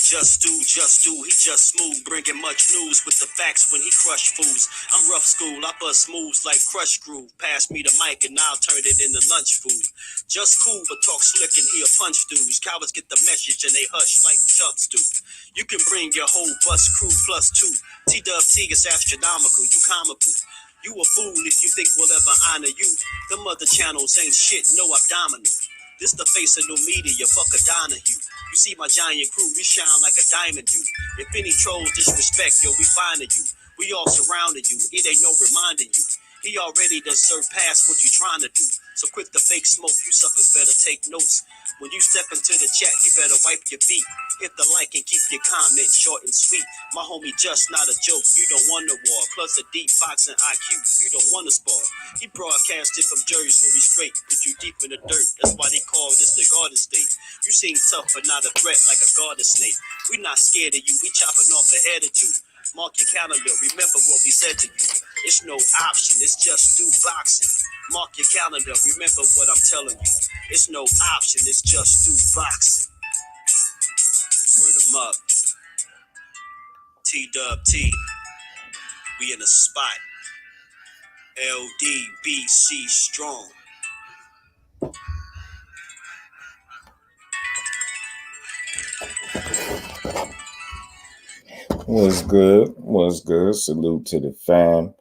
Just do, he just smooth, bringing much news with the facts when he crush fools. I'm rough school, I bust moves like crush groove. Pass me the mic and I'll turn it into lunch food. Just cool, but talk slick and he'll punch dudes. Cowards get the message and they hush like chumps do. You can bring your whole bus crew plus two. T-Dub-T is astronomical, you comical. You a fool if you think we'll ever honor you. Them other channels ain't shit, no abdominal. This the face of new media, fuck a Donahue. You see my giant crew, we shine like a diamond do. If any trolls disrespect, yo, we finding you. We all surrounded you, it ain't no reminding you. He already done surpassed what you trying to do. So quit the fake smoke, you suckers better take notes. When you step into the chat, you better wipe your feet. Hit the like and keep your comment short and sweet. My homie just not a joke, you don't want to war. Plus a deep boxing IQ, you don't want to spar. He broadcasted from Jersey, so he straight put you deep in the dirt. That's why they call this the Garden State. You seem tough but not a threat like a garden snake. We not scared of you, we chopping off a head or two. Mark your calendar, remember what we said to you. It's no option, it's just do boxing. Mark your calendar, remember what I'm telling you. It's no option, it's just do boxing. Word 'em up. T-Dub-T. We in the spot. LDBC strong. What's good? What's good? Salute to the fam.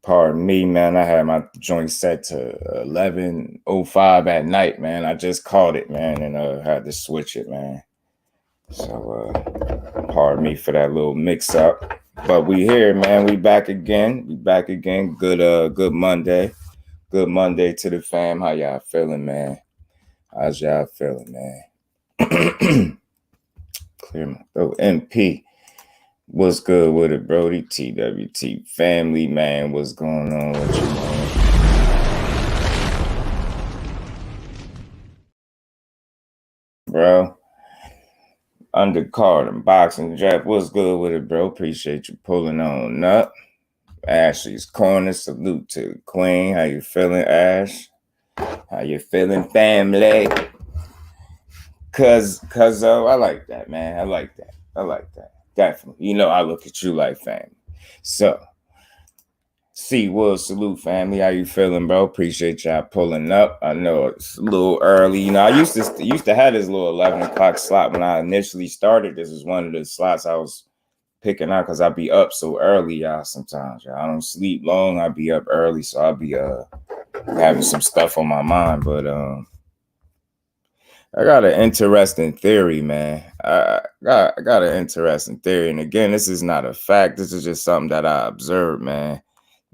Pardon me, man. I had my joint set to 11:05 at night, man. I just caught it, man, and had to switch it, man. So, pardon me for that little mix-up. But we here, man. We back again. Good Monday. Good Monday to the fam. How y'all feeling, man? How's y'all feeling, man? Clear my throat. MP. What's good with it, Brody? TWT family, man. What's going on with you, man? Bro. Undercard and boxing draft. What's good with it, bro? Appreciate you pulling on up. Ashley's Corner. Salute to the Queen. How you feeling, Ash? How you feeling, family? Cuz, I like that, man. I like that. Definitely. You know, I look at you like family. So, salute, family. How you feeling, bro? Appreciate y'all pulling up. I know it's a little early. You know, I used to have this little 11 o'clock slot when I initially started. This is one of the slots I was picking out because I be up so early, y'all. Sometimes, y'all. I don't sleep long. I be up early, so I'll be having some stuff on my mind. But I got an interesting theory, man. I got an interesting theory. And again, this is not a fact. This is just something that I observed, man.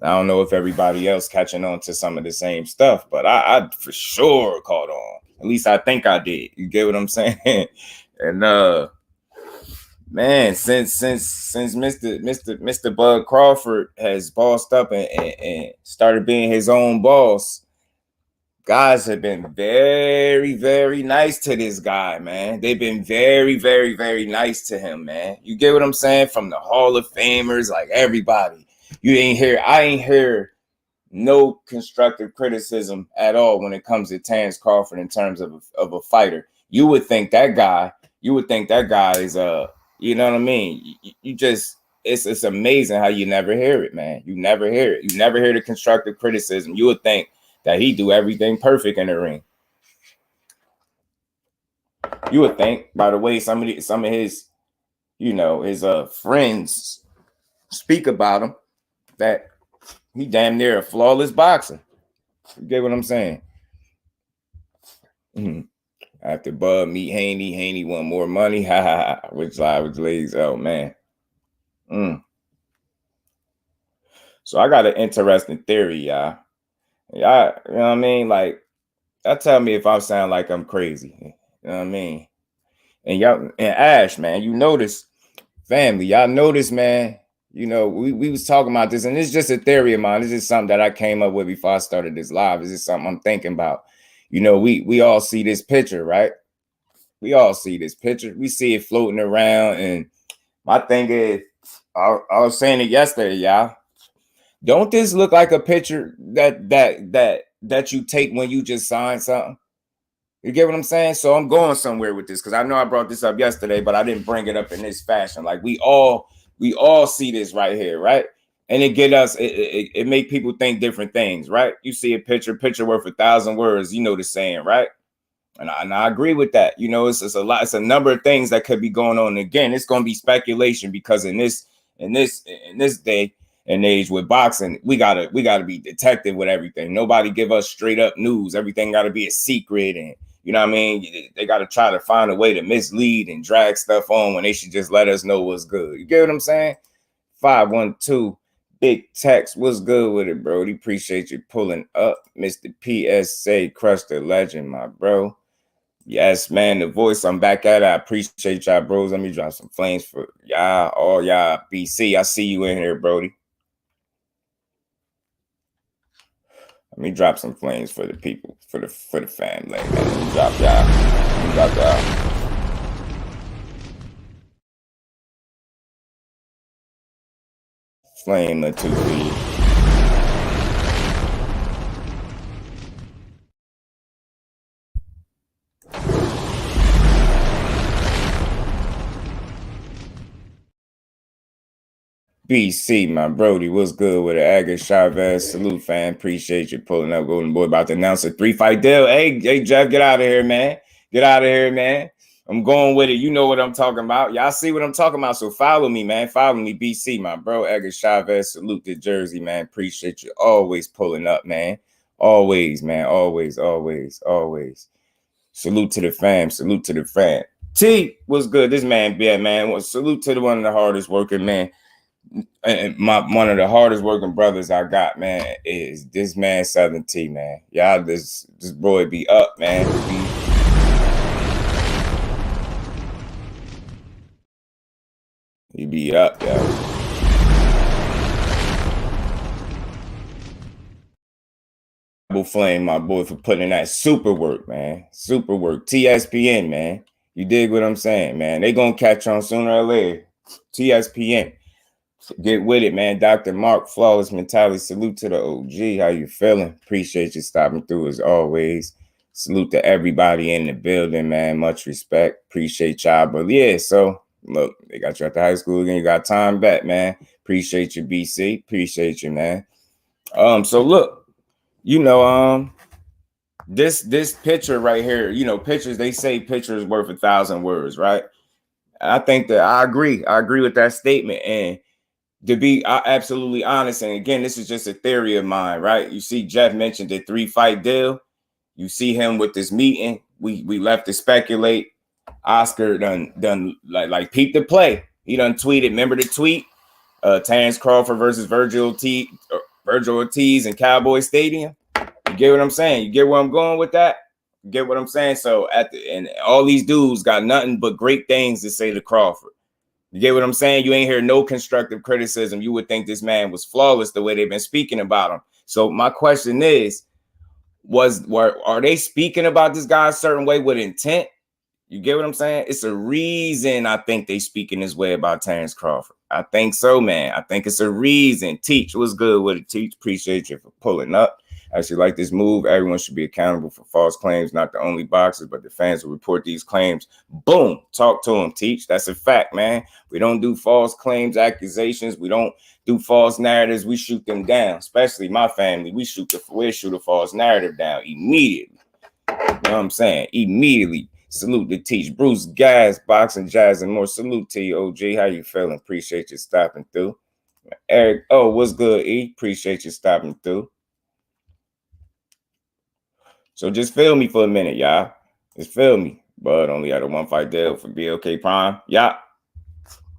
I don't know if everybody else catching on to some of the same stuff, but I for sure caught on. At least I think I did. You get what I'm saying? And man, since Mr. Bud Crawford has bossed up and started being his own boss, guys have been very, very nice to this guy, man. They've been very, very, very nice to him, man. You get what I'm saying? From the Hall of Famers, like everybody. I ain't hear no constructive criticism at all when it comes to Terence Crawford in terms of a fighter. You would think that guy is you know what I mean? You just it's amazing how you never hear it, man. You never hear it. You never hear the constructive criticism. You would think that he do everything perfect in the ring. You would think, by the way, some of his, you know, his friends speak about him, that he damn near a flawless boxer. You get what I'm saying? After Bud meet Haney want more money. Ha ha ha. Which legs? Oh man. So I got an interesting theory, y'all. Yeah, you know what I mean? Like, that tell me if I sound like I'm crazy. You know what I mean? And y'all, and Ash, man, you notice, family, y'all notice, man, you know, we was talking about this, and it's just a theory of mine. This is something that I came up with before I started this live. This is something I'm thinking about. You know, we all see this picture, right? We all see this picture. We see it floating around, and my thing is, I was saying it yesterday, y'all. Don't this look like a picture that you take when you just sign something? You get what I'm saying? So I'm going somewhere with this because I know I brought this up yesterday, but I didn't bring it up in this fashion. Like we all see this right here, right? And it get us, it make people think different things, right? You see a picture worth 1,000 words. You know the saying, right? And I agree with that. You know, it's a lot. It's a number of things that could be going on. And again, it's going to be speculation because in this day and age with boxing, we gotta be detective with everything. Nobody give us straight up news. Everything got to be a secret, and you know what I mean. They got to try to find a way to mislead and drag stuff on when they should just let us know what's good. You get what I'm saying? 512 Big Tex, what's good with it, Brody? Appreciate you pulling up, Mr. PSA, crush the legend, my bro. Yes, man, the voice. I'm back at it. I appreciate y'all, bros. Let me drop some flames for y'all, all y'all. BC, I see you in here, Brody. Let me drop some flames for the people, for the family. Man. Let me drop y'all. Let me drop y'all. Flame the 2 feet. BC, my Brody, what's good with it? Aga Chavez, salute, fan. Appreciate you pulling up, Golden Boy. About to announce a 3-fight deal. Hey, Jeff, get out of here, man. Get out of here, man. I'm going with it. You know what I'm talking about. Y'all see what I'm talking about. So follow me, man. Follow me, BC, my bro. Aga Chavez, salute to Jersey, man. Appreciate you always pulling up, man. Always, man. Always. Salute to the fam. Salute to the fam. T, what's good? This man, man. Well, salute to the one of the hardest working, man. And one of the hardest working brothers I got, man, is this man Southern T, man. Y'all, this boy be up, man. He be up, yo. Flame, my boy, for putting in that super work, man. Super work. TSPN, man. You dig what I'm saying, man? They gonna catch on sooner or later. TSPN. Get with it, man. Dr. Mark, Flawless Mentality. Salute to the OG. How you feeling? Appreciate you stopping through as always. Salute to everybody in the building, man. Much respect. Appreciate y'all. But yeah, so look, they got you at the high school again. You got time back, man. Appreciate you, BC. Appreciate you, man. So look, you know, this picture right here, you know, pictures, they say pictures worth 1,000 words, right? I think that I agree with that statement. And to be absolutely honest, and again, this is just a theory of mine, right? You see, Jeff mentioned the 3-fight deal. You see him with this meeting. We left to speculate. Oscar done like peep the play. He done tweeted. Remember the tweet? Terence Crawford versus Virgil Ortiz in Cowboy Stadium. You get what I'm saying? You get where I'm going with that? You get what I'm saying? So at the end, all these dudes got nothing but great things to say to Crawford. You get what I'm saying? You ain't hear no constructive criticism. You would think this man was flawless the way they've been speaking about him. So my question is, are they speaking about this guy a certain way with intent? You get what I'm saying? It's a reason I think they speaking this way about Terence Crawford. I think so, man. I think it's a reason. Teach, what's good with it, Teach? Appreciate you for pulling up. I actually like this move. Everyone should be accountable for false claims, not the only boxers, but the fans who report these claims. Boom. Talk to them, Teach. That's a fact, man. We don't do false claims, accusations. We don't do false narratives. We shoot them down, especially my family. We shoot a false narrative down immediately. You know what I'm saying? Immediately. Salute to Teach. Bruce Gas, Boxing, Jazz, and more. Salute to you, OG. How you feeling? Appreciate you stopping through. Eric, what's good, E? Appreciate you stopping through. So just feel me for a minute, y'all. Just feel me. But only had a 1-fight deal for BLK Prime. Yeah.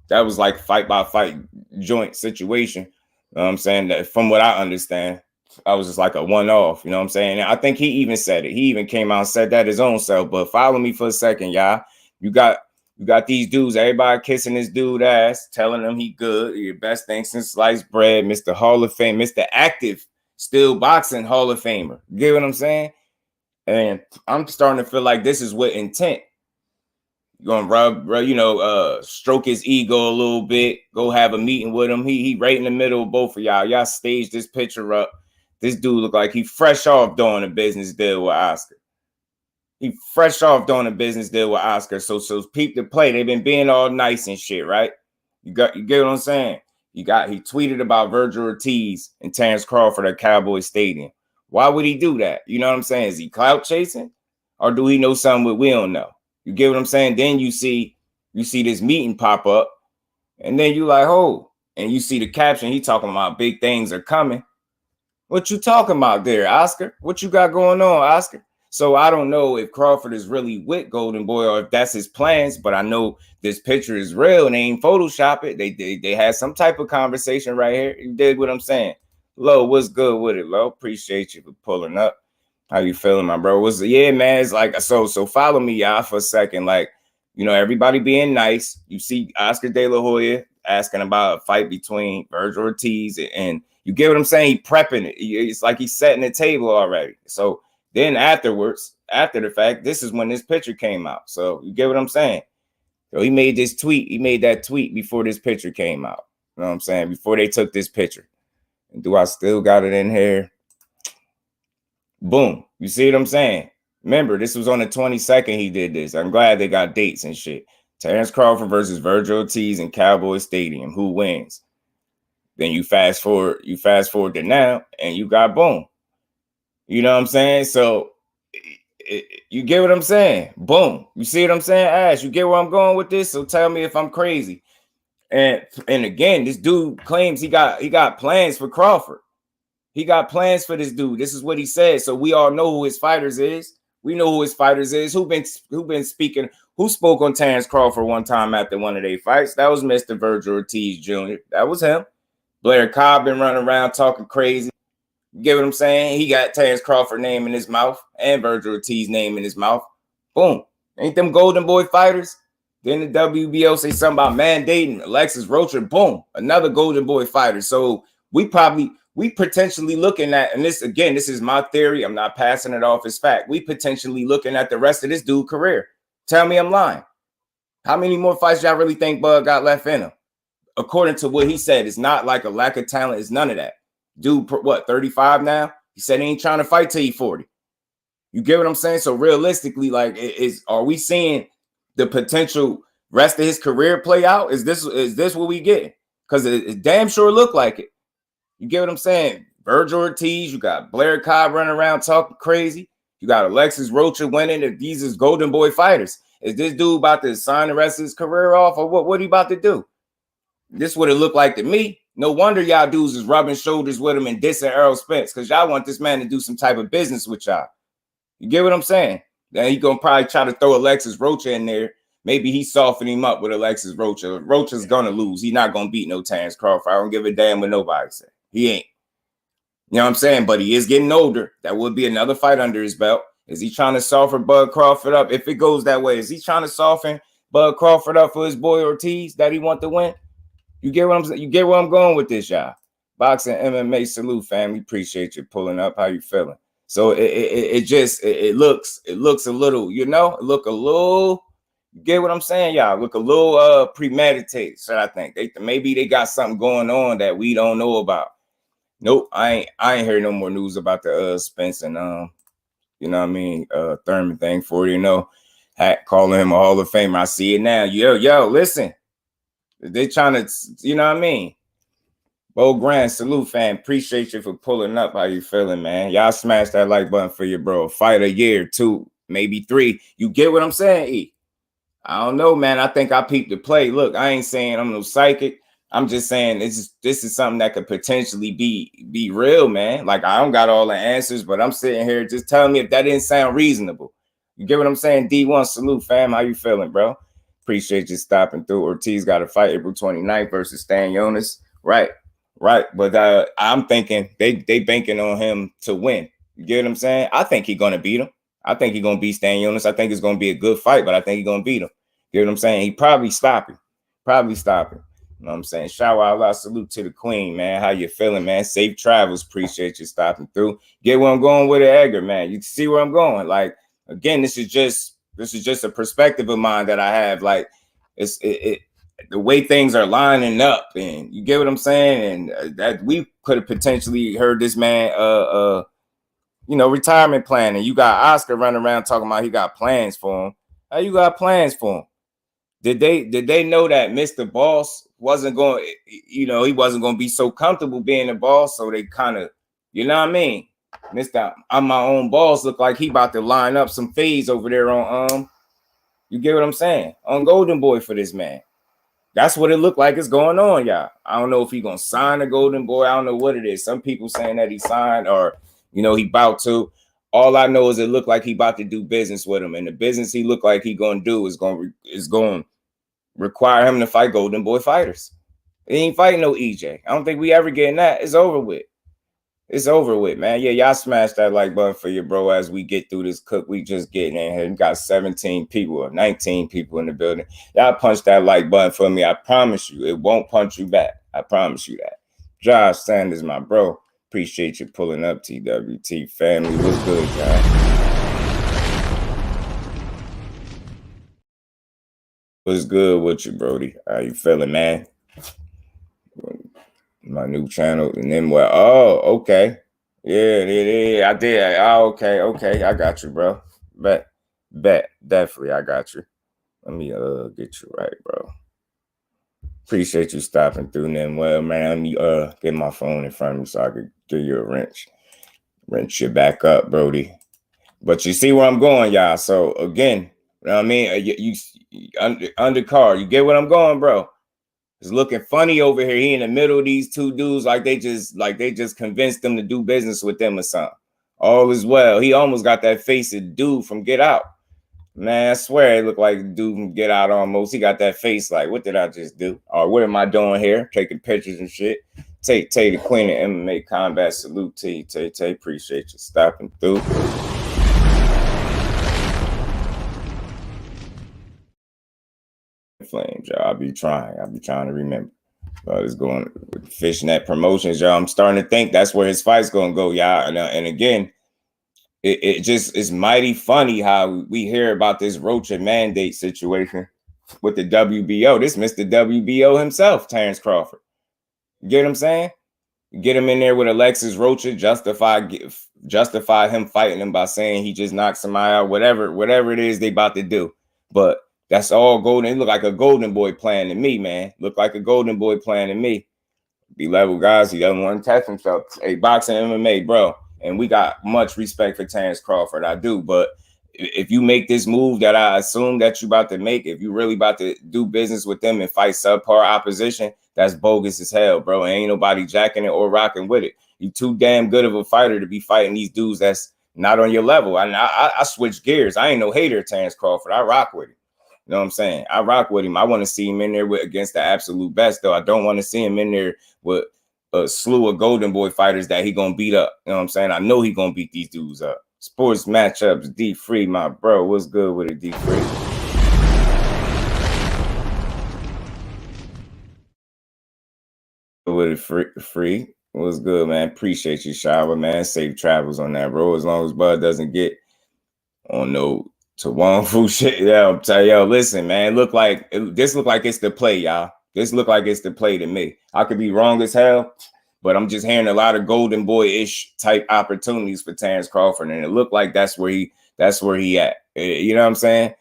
That was like fight by fight joint situation. You know what I'm saying? That from what I understand, I was just like a one-off. You know what I'm saying? And I think he even said it. He even came out and said that his own self. But follow me for a second, y'all. You got these dudes, everybody kissing this dude ass, telling him he good, your best thing since sliced bread, Mr. Hall of Fame, Mr. Active, still boxing Hall of Famer. You get what I'm saying? And I'm starting to feel like this is with intent. You're gonna stroke his ego a little bit, go have a meeting with him. He right in the middle of both of y'all. Y'all stage this picture up. This dude look like he fresh off doing a business deal with Oscar. He fresh off doing a business deal with Oscar. So peep the play. They've been being all nice and shit, right? You get what I'm saying? He tweeted about Virgil Ortiz and Terrence Crawford at Cowboy Stadium. Why would he do that? You know what I'm saying? Is he clout chasing? Or do he know something we don't know? You get what I'm saying? Then you see this meeting pop up, and then you like, oh, and you see the caption, he talking about big things are coming. What you talking about there, Oscar? What you got going on, Oscar? So I don't know if Crawford is really with Golden Boy or if that's his plans, but I know this picture is real and they ain't Photoshop it. They had some type of conversation right here. You did what I'm saying. Lo, what's good with it, Lo? Appreciate you for pulling up. How you feeling, my bro? Yeah, man. It's like so follow me, y'all, for a second. Like, you know, everybody being nice. You see Oscar De La Hoya asking about a fight between Virgil Ortiz and you get what I'm saying? He prepping it. It's like he's setting the table already. So then afterwards, after the fact, this is when this picture came out. So you get what I'm saying? So he made this tweet. He made that tweet before this picture came out. You know what I'm saying? Before they took this picture. And do I still got it in here? Boom. You see what I'm saying? Remember, this was on the 22nd he did this. I'm glad they got dates and shit. Terrence Crawford versus Virgil Ortiz in Cowboy Stadium. Who wins? Then you fast forward to now, and you got boom. You know what I'm saying? So you get what I'm saying? Boom. You see what I'm saying? Ash, you get where I'm going with this? So tell me if I'm crazy. And again, this dude claims he got plans for Crawford. He got plans for this dude. This is what he said. So we all know who his fighters is. We know who his fighters is. Who been speaking? Who spoke on Terrence Crawford one time after one of their fights? That was Mr. Virgil Ortiz Jr. That was him. BLAIR Cobbs been running around talking crazy. You get what I'm saying? He got Terrence Crawford name in his mouth and Virgil Ortiz name in his mouth. Boom. Ain't them Golden Boy fighters? Then the WBO say something about mandating Alexis Rocha. Boom. Another Golden Boy fighter. So we potentially looking at, and this is my theory. I'm not passing it off as fact. We potentially looking at the rest of this dude's career. Tell me I'm lying. How many more fights y'all really think Bud got left in him? According to what he said, it's not like a lack of talent. It's none of that. Dude, what, 35 now? He said he ain't trying to fight till he's 40. You get what I'm saying? So realistically, like, are we seeing the potential rest of his career play out? Is this what we get? Because it damn sure look like it. You get what I'm saying? Virgil Ortiz, you got BLAIR Cobbs running around talking crazy. You got Alexis Rocha winning. If these is Golden Boy fighters, is this dude about to sign the rest of his career off, or what he about to do? This would it look like to me. No wonder y'all dudes is rubbing shoulders with him and dissing Errol Spence, because y'all want this man to do some type of business with y'all. You get what I'm saying? Then he gonna probably try to throw Alexis Rocha in there. Maybe he soften him up with Alexis Rocha. Rocha's gonna lose. He's not gonna beat no Terrence Crawford. I don't give a damn what nobody say. He ain't. You know what I'm saying? But he is getting older. That would be another fight under his belt. Is he trying to soften Bud Crawford up? If it goes that way, is he trying to soften Bud Crawford up for his boy Ortiz that he want to win? You get what I'm saying? You get where I'm going with this, y'all. Boxing MMA salute, fam. We appreciate you pulling up. How you feeling? So it looks a little, you know, look a little. You get what I'm saying, y'all? Look a little premeditated. So I think maybe they got something going on that we don't know about. Nope, I ain't heard no more news about the Spence and you know what I mean, Thurman thing for you know, calling him a Hall of Famer. I see it now. Yo, listen. They trying to, you know what I mean? Bo Grand, salute, fam. Appreciate you for pulling up. How you feeling, man? Y'all smash that like button for your bro. Fight a year, 2, maybe 3. You get what I'm saying, E? I don't know, man. I think I peeped the play. Look, I ain't saying I'm no psychic. I'm just saying this is something that could potentially be real, man. Like, I don't got all the answers, but I'm sitting here just telling me if that didn't sound reasonable. You get what I'm saying? D1, salute, fam. How you feeling, bro? Appreciate you stopping through. Ortiz got a fight April 29th versus Stan Jonas. Right. But I'm thinking they banking on him to win. You get what I'm saying? I think he's going to beat him. I think he's going to beat Stan Jonas. I think it's going to be a good fight, but I think he's going to beat him. You get what I'm saying? He probably stop him. You know what I'm saying? Shower Allah, salute to the queen, man. How you feeling, man? Safe travels. Appreciate you stopping through. Get where I'm going with it, Edgar, man. You see where I'm going. Like, again, this is just a perspective of mine that I have. Like, the way things are lining up, and you get what I'm saying, and that we could have potentially heard this man retirement plan, and you got Oscar running around talking about he got plans for him. How you got plans for him? Did they know that Mr. Boss wasn't going, he wasn't going to be so comfortable being a boss, so they kind of, you know what I mean? Mr. I'm my own boss look like he about to line up some fees over there on you get what I'm saying? On Golden Boy for this man. That's what it looked like is going on, y'all. I don't know if he gonna sign a Golden Boy. I don't know what it is. Some people saying that he signed or he about to. All I know is it looked like he about to do business with him, and the business he looked like he gonna do is going to require him to fight Golden Boy fighters. He ain't fighting no EJ. I don't think we ever getting that. It's over with. It's over with, man. Yeah, y'all smash that like button for your bro as we get through this cook. We just getting in here. We got 17 people or 19 people in the building. Y'all punch that like button for me. I promise you, it won't punch you back. I promise you that. Josh Sanders, my bro. Appreciate you pulling up, TWT family. What's good, Josh? What's good with you, Brody? How you feeling, man? My new channel, and then what? Oh, okay. Yeah, I did. Oh, okay, I got you, bro. Bet, definitely, I got you. Let me get you right, bro. Appreciate you stopping through. Then, well, man, let me get my phone in front of me so I could give you a wrench you back up, Brody. But you see where I'm going, y'all. So again, you know what I mean? You undercard, you get what I'm going, bro? It's looking funny over here. He in the middle of these two dudes like they just convinced them to do business with them or something. All is well. He almost got that face of dude from Get Out. Man, I swear it looked like dude from Get Out almost. He got that face like, what did I just do? Or what am I doing here? Taking pictures and shit. Tay the queen of MMA combat. Salute to you, Tay. Appreciate you stopping through. Flames, y'all. I'll be trying to remember. It's going with Fishnet Promotions, y'all. I'm starting to think that's where his fight's gonna go, y'all. And again, it just is mighty funny how we hear about this Rocha mandate situation with the WBO. This Mr. WBO himself, Terence Crawford. You get what I'm saying? Get him in there with Alexis Rocha, justify him fighting him by saying he just knocked somebody out, whatever it is they about to do. But that's all golden. It look like a Golden Boy plan to me, man. Look like a Golden Boy plan to me. Be level guys. He doesn't want to test himself. Hey, boxing MMA, bro. And we got much respect for Terence Crawford. I do. But if you make this move that I assume that you about to make, if you really about to do business with them and fight subpar opposition, that's bogus as hell, bro. Ain't nobody jacking it or rocking with it. You too damn good of a fighter to be fighting these dudes that's not on your level. I switch gears. I ain't no hater of Terence Crawford. I rock with him. You know what I'm saying? I rock with him. I want to see him in there against the absolute best, though. I don't want to see him in there with a slew of Golden Boy fighters that he gonna beat up. You know what I'm saying? I know he gonna beat these dudes up. Sports matchups, D Free, my bro. What's good with it, D Free? With it free. What's good, man? Appreciate you, Shower, man. Safe travels on that road as long as Bud doesn't get on no to Wong Fu shit. Yeah, I'm telling y'all, listen, man. This look like it's the play, y'all. This look like it's the play to me. I could be wrong as hell, but I'm just hearing a lot of Golden Boy-ish type opportunities for Terence Crawford, and it looked like that's where he at. You know what I'm saying?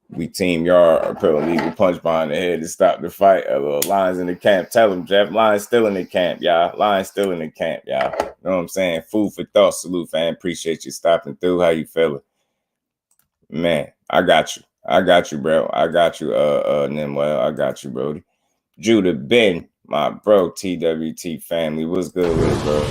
We team Yard put a legal punch behind the head to stop the fight. Lions in the camp. Tell him, Jeff. Lions still in the camp, y'all. Lions still in the camp, y'all. You know what I'm saying? Food for thought. Salute, fam. Appreciate you stopping through. How you feeling? Man, I got you, bro. I got you, Nimwell. I got you, Brody. Judah Ben, my bro, TWT family. What's good with it, bro?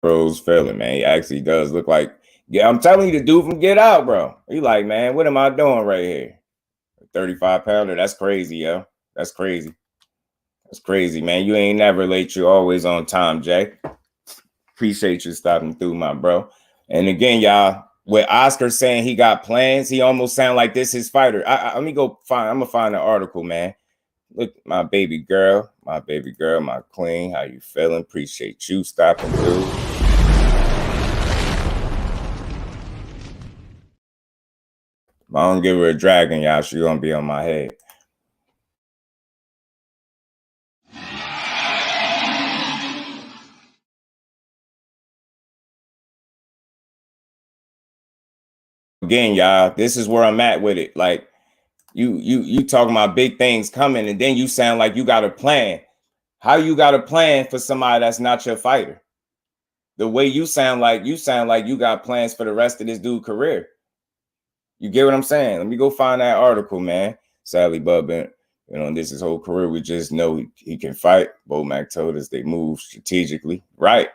Bro's feeling, man. He actually does look like, yeah, I'm telling you, the dude from Get Out, bro. He like, man, what am I doing right here? 35-pounder. That's crazy, yo. That's crazy. That's crazy, man. You ain't never late. You always on time, Jay. Appreciate you stopping through, my bro. And again, y'all, with Oscar saying he got plans, he almost sound like this his fighter. Let me go find. I'm gonna find the article, man. Look, my baby girl, my queen. How you feeling? Appreciate you stopping through. I don't give her a dragon, y'all. She gonna be on my head. again, y'all, this is where I'm at with it. Like you talking about big things coming, and then you sound like you got a plan. How you got a plan for somebody that's not your fighter? The way you sound like you got plans for the rest of this dude's career. You get what I'm saying? Let me go find that article, man. Sadly, Bub, this his whole career. We just know he can fight. Bo Mac told us they move strategically. Right.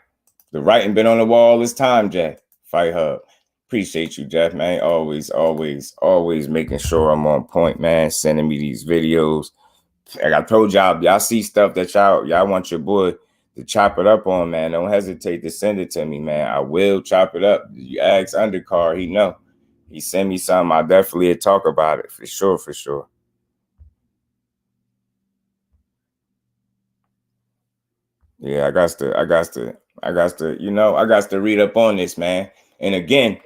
The writing been on the wall this time, Jack. Fight Hub. Appreciate you, Jeff, man. Always making sure I'm on point, man. Sending me these videos. Like I told y'all see stuff that y'all want your boy to chop it up on, man. Don't hesitate to send it to me, man. I will chop it up. You ask Undercard, he know. He send me something, I definitely talk about it for sure. Yeah, I got to read up on this, man. And again,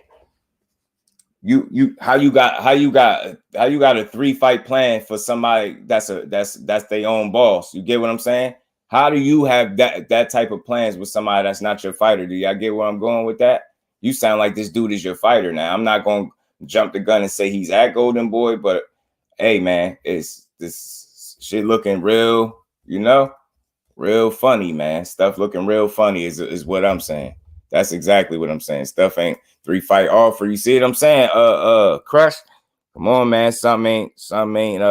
how you got a 3-fight plan for somebody that's their own boss. You get what I'm saying? How do you have that type of plans with somebody that's not your fighter? Do y'all get where I'm going with that? You sound like this dude is your fighter now. I'm not going to jump the gun and say he's at Golden Boy, but hey, man, it's this shit looking real, real funny, man. Stuff looking real funny is what I'm saying. That's exactly what I'm saying. Stuff ain't 3-fight offer. You see what I'm saying? Crush. Come on, man. Something ain't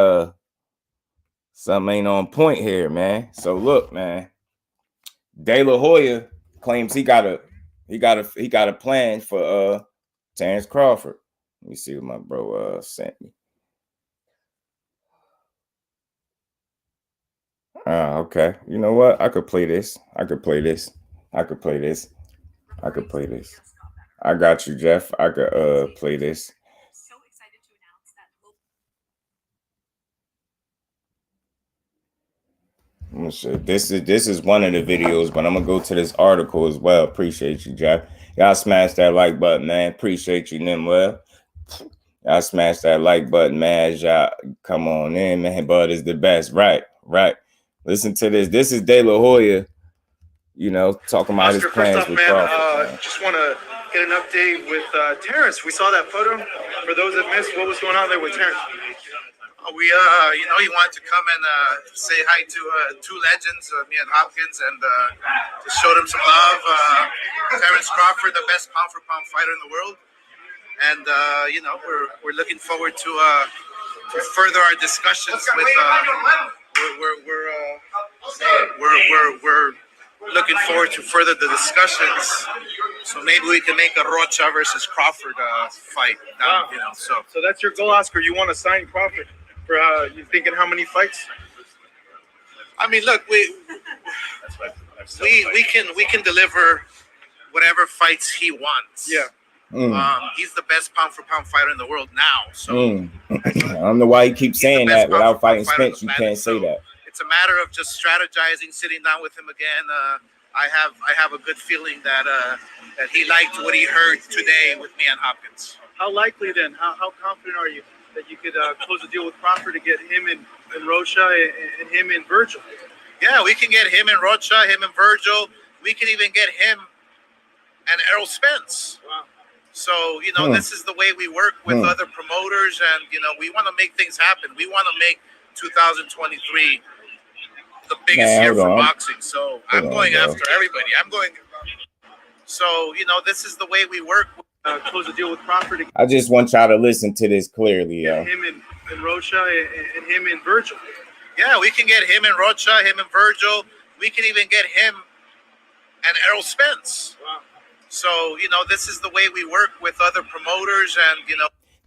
on point here, man. So look, man. DeLaHoya claims he got a plan for Terence Crawford. Let me see what my bro sent me. Okay. You know what? I could play this. I got you, Jeff. I could play this. So excited to announce that. I'm sure this is one of the videos, but I'm gonna go to this article as well. Appreciate you, Jeff. Y'all smash that like button, man. Appreciate you, Nimwell. Y'all smash that like button, man. As y'all come on in, man. Bud is the best. Right. Listen to this. This is DeLaHoya, talking about his plans with Crawford. Just want to get an update with Terence. We saw that photo. For those that missed, what was going on there with Terence? He wanted to come and say hi to two legends, me and Hopkins, and just showed him some love. Terence Crawford, the best pound-for-pound fighter in the world, and we're looking forward to further our discussions with. We're looking forward to further the discussions. So maybe we can make a Rocha versus Crawford fight. So that's your goal, Oscar. You want to sign Crawford for you thinking how many fights? I mean, look, we can deliver whatever fights he wants. Yeah. He's the best pound for pound fighter in the world now. So I don't know why you keep saying that without fighting Spence. You can't say that. It's a matter of just strategizing, sitting down with him again. I have a good feeling that he liked what he heard today with me and Hopkins. How likely then? How confident are you that you could close a deal with Crawford to get him and Rocha and him and Virgil? Yeah, we can get him and Rocha, him and Virgil. We can even get him and Errol Spence. Wow. So, this is the way we work with other promoters, and, we want to make things happen. We want to make 2023 the biggest year for boxing. So I'm going after everybody. So, this is the way we work. Close a deal with Crawford. I just want y'all to listen to this clearly. Him and Rocha and him and Virgil. Yeah, we can get him and Rocha, him and Virgil. We can even get him and Errol Spence. Wow. So, this is the way we work with other promoters, and,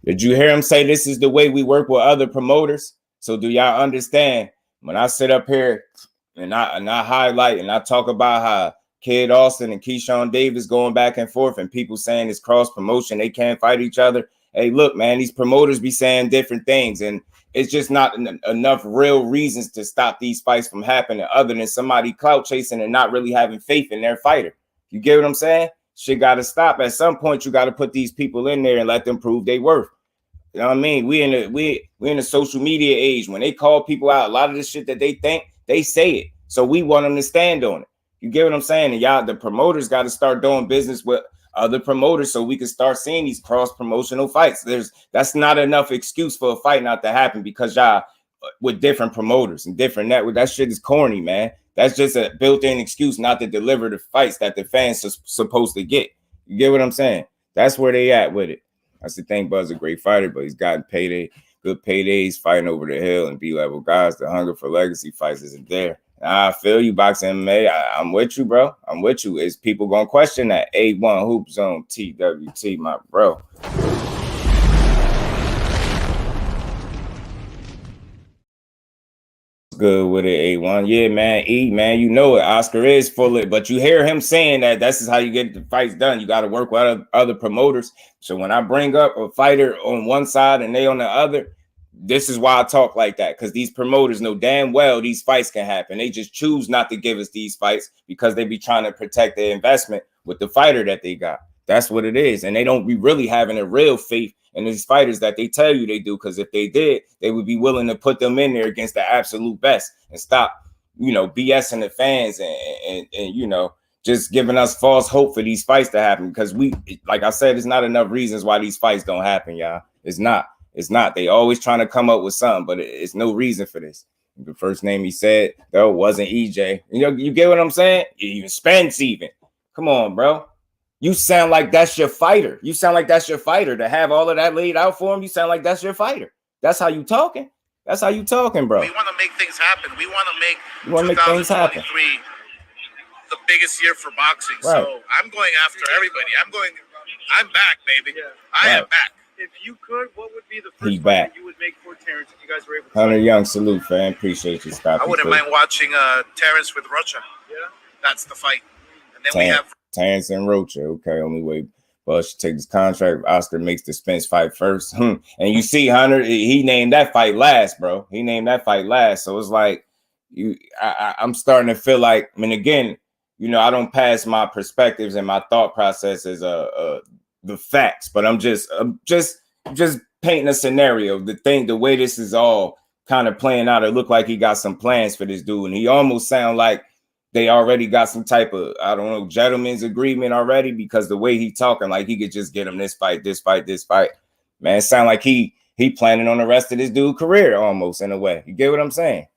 Did you hear him say this is the way we work with other promoters? So do y'all understand when I sit up here and I highlight and I talk about how Kid Austin and Keyshawn Davis going back and forth and people saying it's cross promotion, they can't fight each other. Hey, look, man, these promoters be saying different things, and it's just not enough real reasons to stop these fights from happening other than somebody clout chasing and not really having faith in their fighter. You get what I'm saying? Shit got to stop. At some point, you got to put these people in there and let them prove they worth. You know what I mean? We in the social media age. When they call people out, a lot of the shit that they think, they say it. So we want them to stand on it. You get what I'm saying? And y'all, the promoters got to start doing business with other promoters so we can start seeing these cross-promotional fights. That's not enough excuse for a fight not to happen because y'all with different promoters and different networks. That shit is corny, man. That's just a built-in excuse not to deliver the fights that the fans are supposed to get. You get what I'm saying? That's where they at with it. That's the thing. Bud's a great fighter, but he's gotten good paydays fighting over the hill and B-level guys. The hunger for legacy fights isn't there. I feel you, boxing MMA. I'm with you, bro. I'm with you. Is people gonna question that? A1 Hoop Zone TWT, my bro. Good with it, A1. Yeah, man. Man, you know it. Oscar is full of, but you hear him saying that this is how you get the fights done. You got to work with other promoters. So when I bring up a fighter on one side and they on the other, this is why I talk like that, because these promoters know damn well these fights can happen. They just choose not to give us these fights because they be trying to protect their investment with the fighter that they got. That's what it is. And they don't be really having a real faith in these fighters that they tell you they do, because if they did, they would be willing to put them in there against the absolute best and stop, BSing the fans and just giving us false hope for these fights to happen. Because like I said, there's not enough reasons why these fights don't happen, y'all. It's not. They always trying to come up with something, but it's no reason for this. The first name he said, though, wasn't EJ. You get what I'm saying? Even Spence even. Come on, bro. You sound like that's your fighter. You sound like that's your fighter to have all of that laid out for him. You sound like that's your fighter. That's how you talking. That's how you talking, bro. We want to make things happen. We want to make things happen. 2023 the biggest year for boxing. Right. So I'm going after everybody. I'm back, baby. Yeah. I am back. If you could, what would be the first He fight back. that you would make for Terrence if you guys were able to? Hunter Young, salute, fam. Appreciate you stopping. I wouldn't mind watching Terence with Rocha. Yeah. That's the fight. And then we have Terence and Rocha. Okay, only way Bush takes his contract. Oscar makes the Spence fight first. And you see, Hunter, he named that fight last, bro. He named that fight last. So it's like I'm starting to feel like, again, I don't pass my perspectives and my thought process as the facts, but I'm just painting a scenario. The way this is all kind of playing out, it looked like he got some plans for this dude, and he almost sound like they already got some type of, I don't know, gentleman's agreement already, because the way he talking, like he could just get him this fight. Man, it sound like he planning on the rest of this dude's career almost, in a way. You get what I'm saying?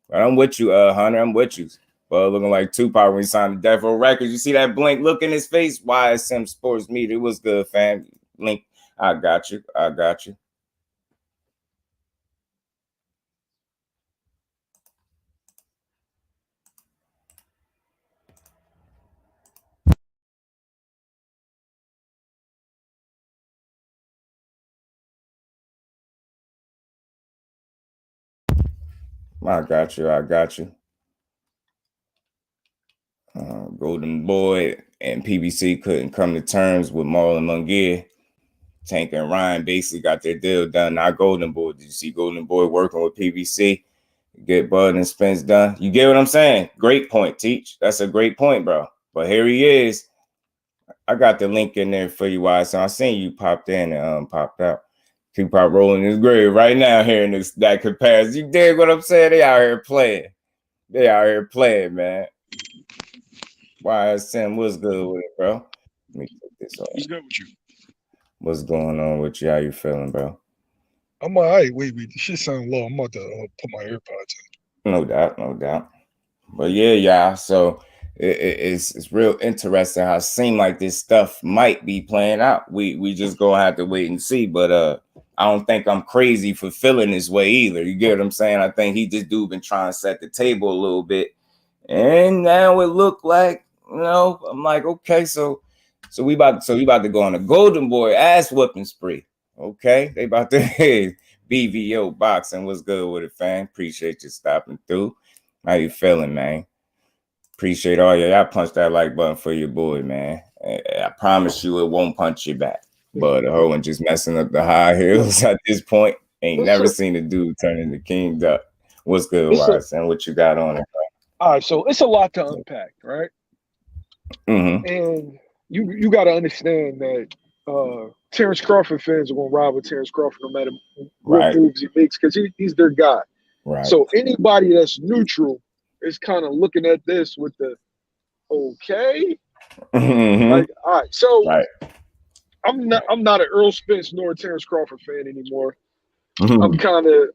But I'm with you, Hunter. I'm with you. Well, looking like Tupac when he signed the Death Row Records. You see that blink look in his face? YSM Sports Media. It was good, fam. Link. I got you. I got you. Golden Boy and PBC couldn't come to terms with Marlon Munguia. Tank and Ryan basically got their deal done. Not Golden Boy. Did you see Golden Boy working with PBC? Get Bud and Spence done. You get what I'm saying? Great point, Teach. That's a great point, bro. But here he is. I got the link in there for you, Wise. So I seen you popped in and popped out. Tupac rolling his grave right now here in that comparison. You dig what I'm saying? They out here playing, man. YSM, what's good with it, bro? Let me put this on. What's good with you? What's going on with you? How you feeling, bro? I'm all right. Wait. The shit sound low. I'm about to put my AirPods in. No doubt. But yeah. So it's real interesting how it seems like this stuff might be playing out. We just gonna have to wait and see. But I don't think I'm crazy for feeling this way either. You get what I'm saying? I think this dude been trying to set the table a little bit, and now it look like, I'm like, okay, so we about to go on a Golden Boy ass whooping spree. Okay, they about to BVO boxing. What's good with it, fam? Appreciate you stopping through. How you feeling, man? Appreciate all y'all punch that like button for your boy, man. I promise you it won't punch you back. But the whole one just messing up the high heels at this point. Ain't never seen a dude turn into King Duck. What's good, Wise? And what you got on it? All right, so it's a lot to unpack, right? Mm-hmm. And you got to understand that Terrence Crawford fans are going to ride with Terrence Crawford no matter what moves he makes, because he's their guy. Right. So anybody that's neutral is kind of looking at this with the, okay, Like, all right, so right. I'm not an Earl Spence nor a Terrence Crawford fan anymore. Mm-hmm.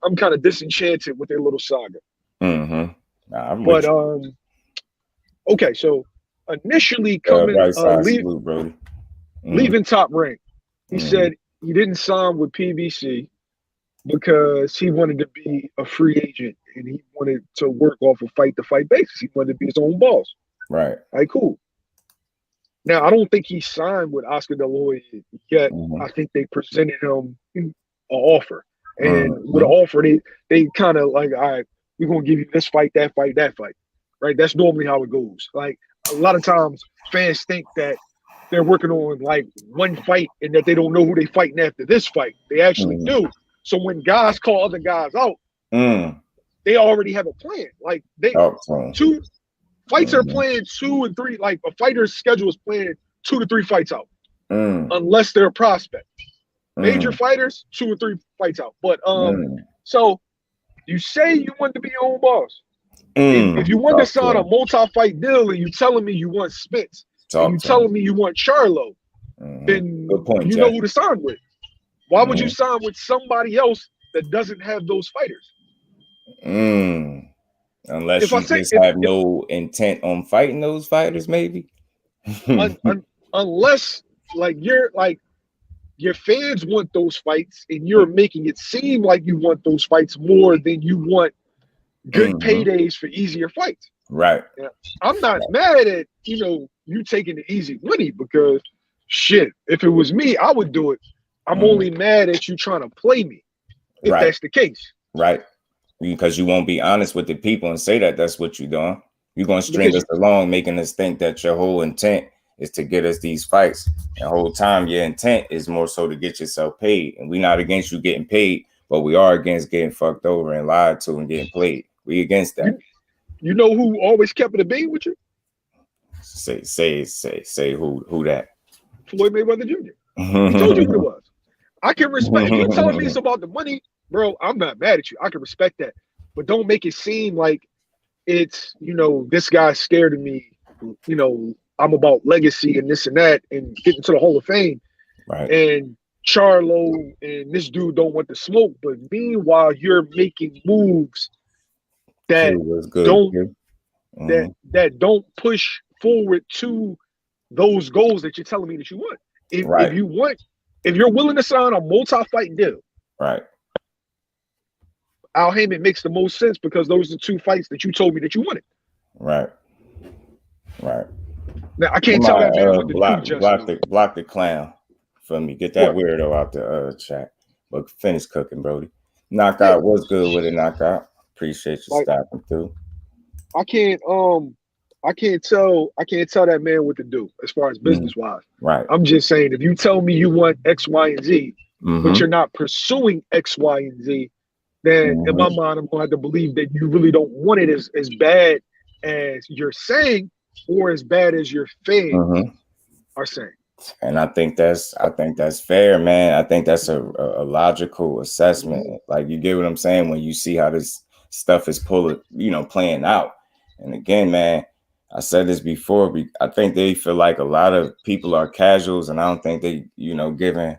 I'm kind of disenchanted with their little saga. Mm-hmm. Nah, I'm But with you. okay, so initially coming Right side salute, Brody. leaving Top Rank, he Mm-hmm. said he didn't sign with PBC because he wanted to be a free agent and he wanted to work off a fight-to-fight basis. He wanted to be his own boss. Right. All right, cool. Now, I don't think he signed with Oscar De La Hoya yet. Mm-hmm. I think they presented him an offer. And Mm-hmm. with an offer, they kind of like, all right, we're going to give you this fight, that fight, that fight. Right? That's normally how it goes. Like, a lot of times fans think that they're working on like one fight and that they don't know who they fighting after this fight. They actually do. So when guys call other guys out, they already have a plan. Like two fights are planned 2 and 3. Like a fighter's schedule is planned 2 to 3 fights out, unless they're a prospect. Major fighters, 2 or 3 fights out. But so you say you want to be your own boss. If you want to sign a multi-fight deal and you telling me you want Spence, and you telling me you want Charlo, then you know who to sign with. Why would you sign with somebody else that doesn't have those fighters? Unless you just have no intent on fighting those fighters, maybe. Unless your fans want those fights and you're making it seem like you want those fights more than you want good paydays for easier fights. Right. Yeah. I'm not mad at you taking the easy money because shit, if it was me, I would do it. I'm only mad at you trying to play me if that's the case. Right. Because you won't be honest with the people and say that that's what you're doing. You're going to string us along, making us think that your whole intent is to get us these fights. The whole time your intent is more so to get yourself paid. And we're not against you getting paid, but we are against getting fucked over and lied to and getting played. We against that. You know who always kept it a bean with you? Say who that? Floyd Mayweather Jr. He told you who it was. I can respect if you're telling me it's about the money, bro. I'm not mad at you. I can respect that, but don't make it seem like it's this guy's scared of me. I'm about legacy and this and that and getting to the Hall of Fame. Right. And Charlo and this dude don't want the smoke, but meanwhile you're making moves that that don't push forward to those goals that you're telling me that you want. If you're willing to sign a multi-fight deal, right? Al Heyman makes the most sense because those are 2 fights that you told me that you wanted. Right. Now I can't tell that man what to do. Block the clown for me. Get that weirdo out the chat. But finish cooking, Brody. Knockout was good with it. Knockout. Appreciate you stopping through. I can't tell that man what to do as far as business wise. Right. I'm just saying if you tell me you want X, Y, and Z, but you're not pursuing X, Y, and Z, then in my mind I'm going to have to believe that you really don't want it as bad as you're saying or as bad as your fans are saying. And I think that's fair, man. I think that's a logical assessment. Like you get what I'm saying when you see how this stuff is playing out. And again, man, I said this before. I think they feel like a lot of people are casuals, and I don't think they, giving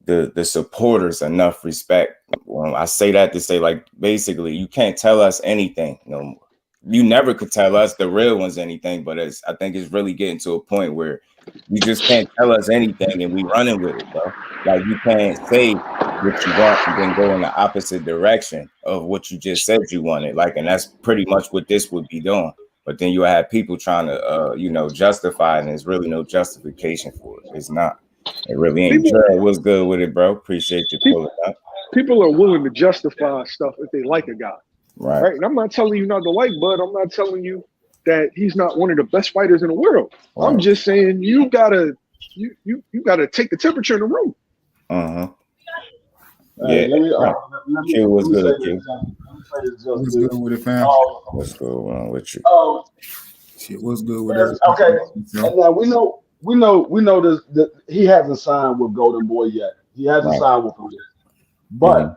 the supporters enough respect. When I say that to say, like, basically, you can't tell us anything no more. You never could tell us, the real ones, anything. But I think it's really getting to a point where you just can't tell us anything, and we running with it, bro. Like you can't say what you want and then go in the opposite direction of what you just said you wanted. Like, and that's pretty much what this would be doing. But then you have people trying to, justify, and there's really no justification for it. It's not. It really ain't. Jared, what's good with it, bro? Appreciate you pulling up. People are willing to justify stuff if they like a guy. Right. And I'm not telling you not to like Bud. I'm not telling you that he's not one of the best fighters in the world. Right. I'm just saying you gotta take the temperature in the room. Yeah. Q, what's good, Q? What's good with it, fam? What's good with you? Shit, what's good with it? Okay. And now we know this. That he hasn't signed with Golden Boy yet. He hasn't signed with him yet. But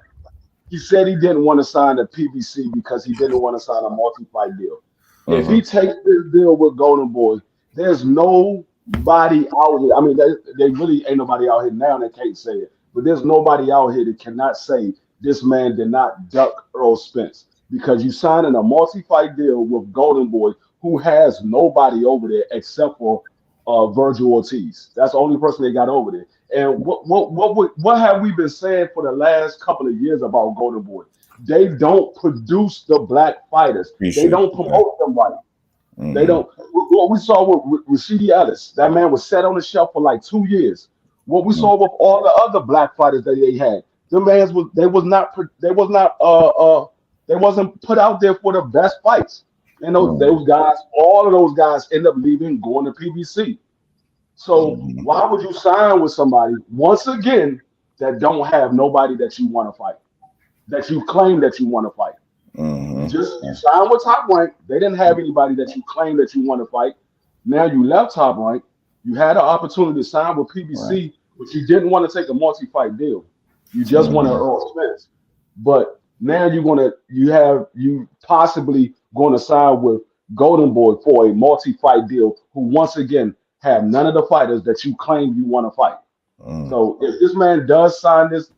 he said he didn't want to sign a PBC because he didn't want to sign a multi-fight deal. If he takes this deal with Golden Boy, There's nobody out here. I mean, they really ain't nobody out here now that can't say it. But there's nobody out here that cannot say this man did not duck Earl Spence because you signing a multi-fight deal with Golden Boy, who has nobody over there except for Virgil Ortiz. That's the only person they got over there. And what have we been saying for the last couple of years about Golden Boy? They don't produce the black fighters. They don't promote them right. Mm-hmm. They don't. What we saw with Rashidi Ellis, that man was set on the shelf for like 2 years. What we saw with all the other black fighters that they had, them mans they wasn't put out there for the best fights. And those guys, all of those guys end up leaving, going to PBC. So why would you sign with somebody once again that don't have nobody that you want to fight, that you claim that you want to fight? Just sign with Top Rank. They didn't have anybody that you claim that you want to fight. Now you left Top Rank. You had an opportunity to sign with PBC, but you didn't want to take a multi-fight deal. You just wanted Earl Spence. But now you possibly going to sign with Golden Boy for a multi-fight deal, who once again have none of the fighters that you claim you want to fight. So if this man does sign this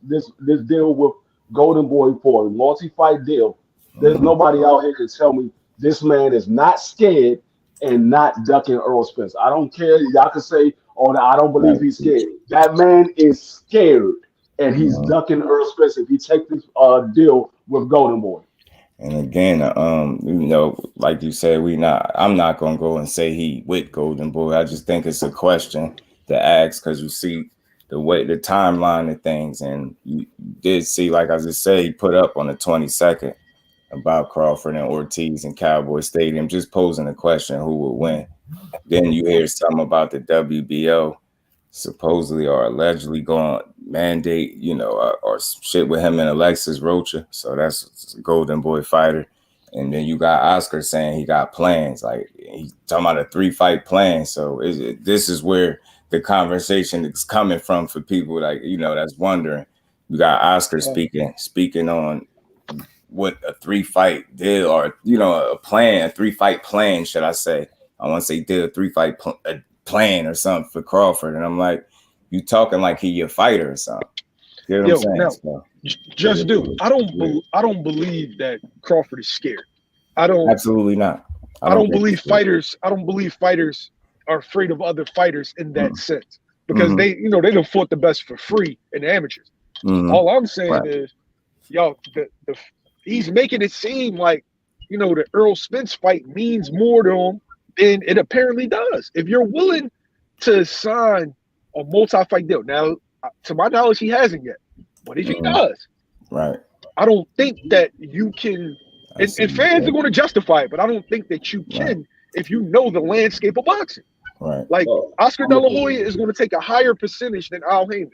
deal with Golden Boy for a multi-fight deal, there's nobody out here can tell me this man is not scared and not ducking Earl Spence. I don't care. Y'all can say, "Oh, I don't believe he's scared." That man is scared, and he's ducking Earl Spence if he takes this deal with Golden Boy. And again, like you said, I'm not gonna go and say he with Golden Boy. I just think it's a question to ask because you see the timeline of things, and you did see, like I just said, he put up on the 22nd about Crawford and Ortiz in Cowboy Stadium, just posing a question who would win. Then you hear something about the WBO supposedly or allegedly going mandate, or shit with him and Alexis Rocha. So that's a Golden Boy fighter. And then you got Oscar saying he got plans. Like he's talking about a 3-fight plan. So this is where the conversation is coming from for people that's wondering. You got Oscar speaking on what a 3-fight deal or a 3-fight plan, should I say? I want to say did a 3-fight plan or something for Crawford, and I'm like, you talking like he your fighter or something? You know what I'm saying? Now, just do. I don't believe that Crawford is scared. Absolutely not. I don't believe fighters are afraid of other fighters in that sense because they don't fought the best for free in the amateurs. All I'm saying is, he's making it seem like, the Earl Spence fight means more to him than it apparently does. If you're willing to sign a multi-fight deal, now, to my knowledge, he hasn't yet. But if he does, I don't think that you can, and fans are going to justify it, but I don't think that you can if you know the landscape of boxing. Like Oscar De La Hoya is going to take a higher percentage than Al Heyman.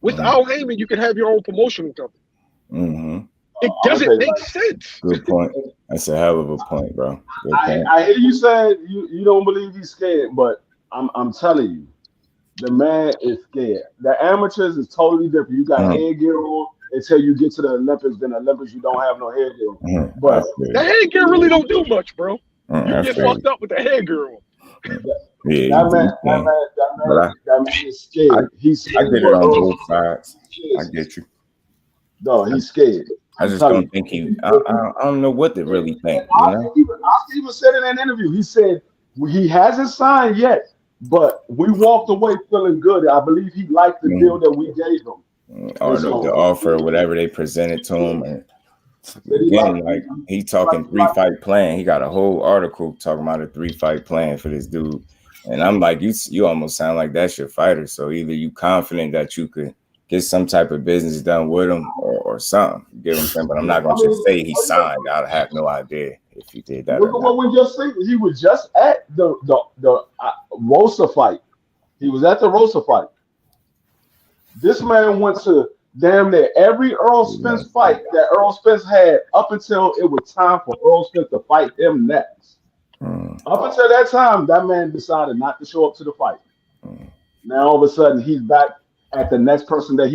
With Al Heyman, you can have your own promotional company. It doesn't make sense. Good point. That's a hell of a point, bro. I hear you saying you don't believe he's scared, but I'm telling you, the man is scared. The amateurs is totally different. You got headgear on until you get to the Olympics. Then the Olympics, you don't have no headgear. But the headgear really don't do much, bro. You get fucked up with the headgear on. That man is scared. He's scared. I get it on both sides. I get you. No, he's scared. I just don't think I don't know what to really think. Oscar even said in an interview, he said he hasn't signed yet, but we walked away feeling good. I believe he liked the deal that we gave him. Or the offer, or whatever they presented to him. And again, like he talking 3-fight plan. He got a whole article talking about a 3-fight plan for this dude. And I'm like, you almost sound like that's your fighter. So either you confident that you could get some type of business done with him or something. You get what I'm saying? But I'm not going to just say he signed. I have no idea if he did that. Look at what we just said. He was just at the Rosa fight. He was at the Rosa fight. This man went to damn near every Earl Spence fight that Earl Spence had up until it was time for Earl Spence to fight him next. Up until that time, that man decided not to show up to the fight. Now all of a sudden he's back at the next person that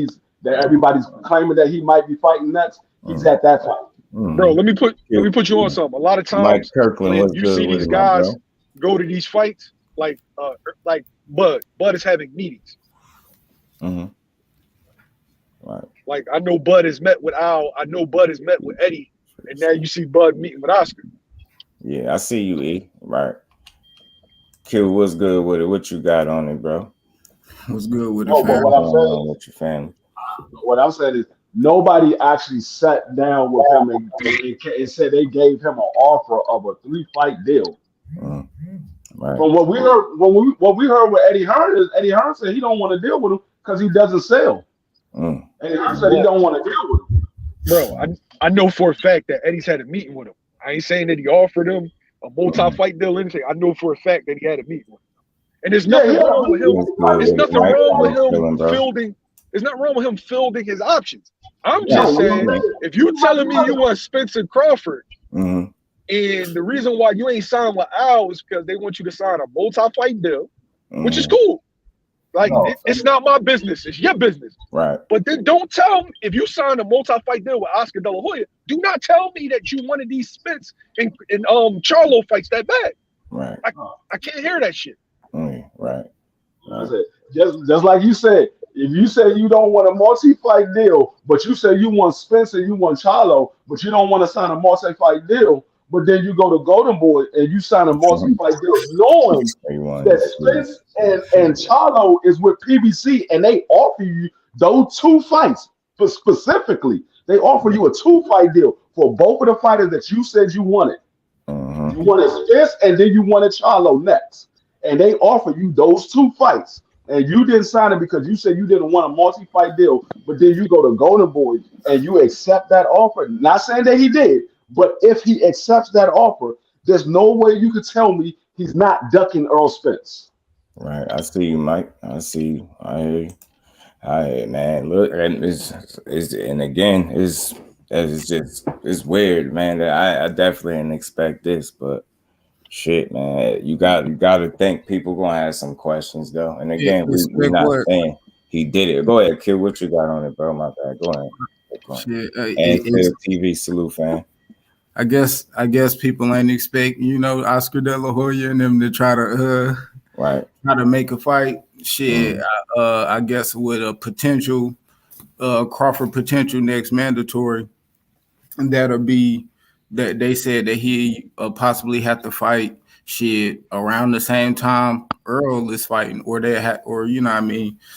everybody's claiming that he might be fighting next. He's at that fight. Bro, let me put you on something. A lot of times when you see these guys go to these fights, like Bud. Bud is having meetings. Mm-hmm. Right. Like I know Bud has met with Al. I know Bud has met with Eddie, and now you see Bud meeting with Oscar. Yeah, I see you, E. Right. Q, what's good with it? What you got on it, bro? What's good with it, No, but fam? what I'm saying, With your family. what I'm saying is nobody actually sat down with him and said they gave him an offer of a 3-fight deal. Mm. Right. From what we heard, what we heard with Eddie Hearn is Eddie Hearn said he don't want to deal with him because he doesn't sell. Mm. Eddie Hearn said he don't want to deal with him. Bro, I know for a fact that Eddie's had a meeting with him. I ain't saying that he offered him a multi-fight deal or anything. I know for a fact that he had a meeting with him. And there's nothing wrong with him. There's nothing wrong with him fielding. There's nothing wrong with him fielding his options. I'm just saying, if you telling me you want Spencer Crawford, Mm-hmm. and the reason why you ain't signed with Al is because they want you to sign a multi-fight deal, which is cool. Like, it's not my business. It's your business. Right. But then don't tell me, if you sign a multi-fight deal with Oscar De La Hoya, do not tell me that you wanted these Spence and Charlo fights that bad. Right. I can't hear that shit. Right. I said, just like you said, if you say you don't want a multi-fight deal, but you say you want Spence and you want Charlo, but you don't want to sign a multi-fight deal, but then you go to Golden Boy and you sign a multi-fight deal knowing that Spence and Charlo is with PBC and they offer you those 2 fights, but specifically, they offer you a 2-fight deal for both of the fighters that you said you wanted. You wanted Spence and then you wanted Charlo next. And they offer you those 2 fights. And you didn't sign it because you said you didn't want a multi-fight deal, but then you go to Golden Boy and you accept that offer. Not saying that he did, but if he accepts that offer, there's no way you could tell me he's not ducking Earl Spence. Right. I see you, Mike. I see you. I hear you. Man. Look, and it's weird, man. That I definitely didn't expect this, but shit, man. You got to think people gonna have some questions though. And again, we're not saying he did it. Go ahead, Kid. What you got on it, bro? My bad. Go ahead. Shit, and TV salute, fan. I guess people ain't expecting, Oscar De La Hoya and them to try to make a fight. Shit, I guess with a potential Crawford potential next mandatory, and that'll be that they said that he possibly have to fight shit around the same time Earl is fighting, or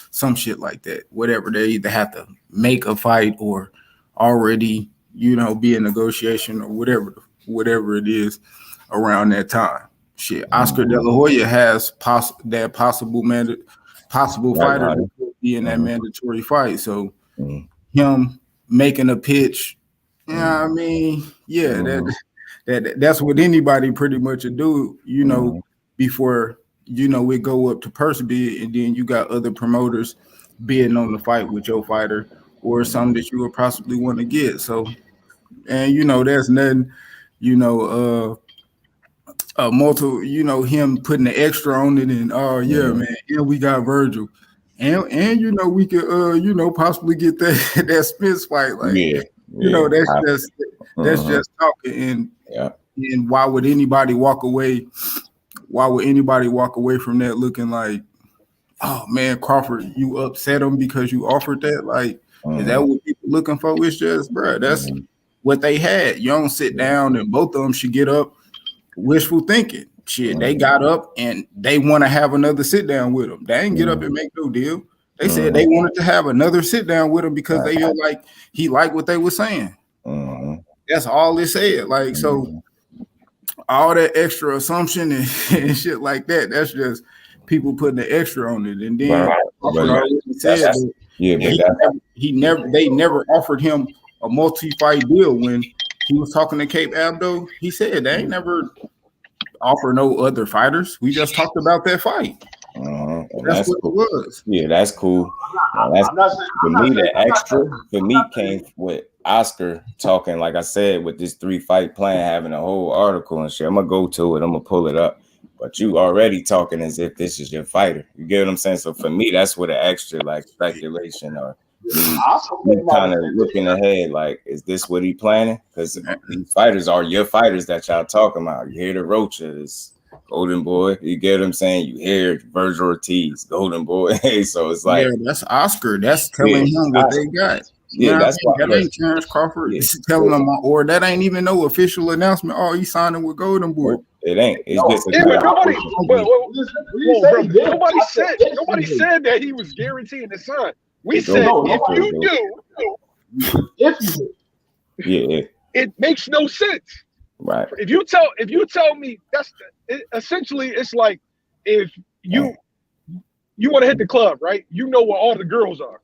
some shit like that. Whatever, they either have to make a fight or already be in negotiation or whatever it is around that time. Shit, Oscar De La Hoya has that possible fighter to be in that mandatory fight. So him making a pitch, that's what anybody pretty much would do, before we go up to purse bid, and then you got other promoters bidding on the fight with your fighter or something that you would possibly want to get. So, and there's nothing, him putting the extra on it, and man, we got Virgil, and we could possibly get that Spence fight, that's just talking. And why would anybody walk away from that looking like, oh man, Crawford, you upset him because you offered that? Like, is that what people looking for? It's just, bro, that's what they had. You don't sit down, and both of them should get up wishful thinking. Shit, they got up and they want to have another sit down with him. They ain't get up and make no deal. They said they wanted to have another sit down with him because they feel like he liked what they were saying. That's all they said. Like, so all that extra assumption and shit like that, that's just people putting the extra on it. And then they never offered him a multi-fight deal. When he was talking to Cape Abdo, he said they ain't never offer no other fighters. We just talked about that fight. That's what cool. It was. Yeah, that's cool. The extra for me came with Oscar talking, like I said, with this 3-fight plan, having a whole article and shit. I'm gonna go to it. I'm gonna pull it up. But you already talking as if this is your fighter. You get what I'm saying? So for me, that's what an extra like speculation or me kind of looking ahead, like, is this what he planning? Because these fighters are your fighters that y'all talking about. You hear the Rocha, Golden Boy. You get what I'm saying? You hear Virgil Ortiz, Golden Boy. So it's like, yeah, that's Oscar. That's telling him what they got. Yeah, that's why. That ain't Terrence Crawford. Yeah. It's telling them, or that ain't even no official announcement. Oh, he's signing with Golden Boy. It ain't. It's just Yeah, but nobody nobody said that he was guaranteeing to sign. We said if you do, yeah, it makes no sense. Right. If you tell me essentially it's like if you want to hit the club, right? You know where all the girls are,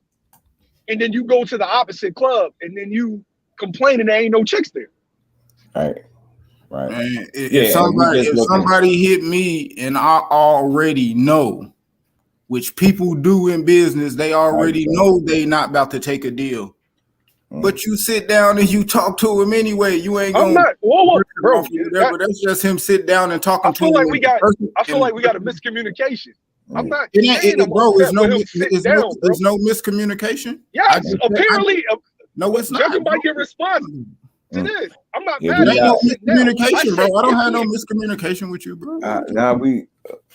and then you go to the opposite club, and then you complain and there ain't no chicks there. Right. Man, if somebody hit me and I already know, which people do in business, they already know they not about to take a deal. But you sit down and you talk to him anyway. You ain't gonna. Bro. That's just him sit down and talking to him. I feel like we got a miscommunication. I'm not. Bro, there's no miscommunication. Yes, apparently. No, it's not. Judging by your response to this, I'm not mad. There ain't no miscommunication, bro. I don't have no miscommunication with you, bro. Nah,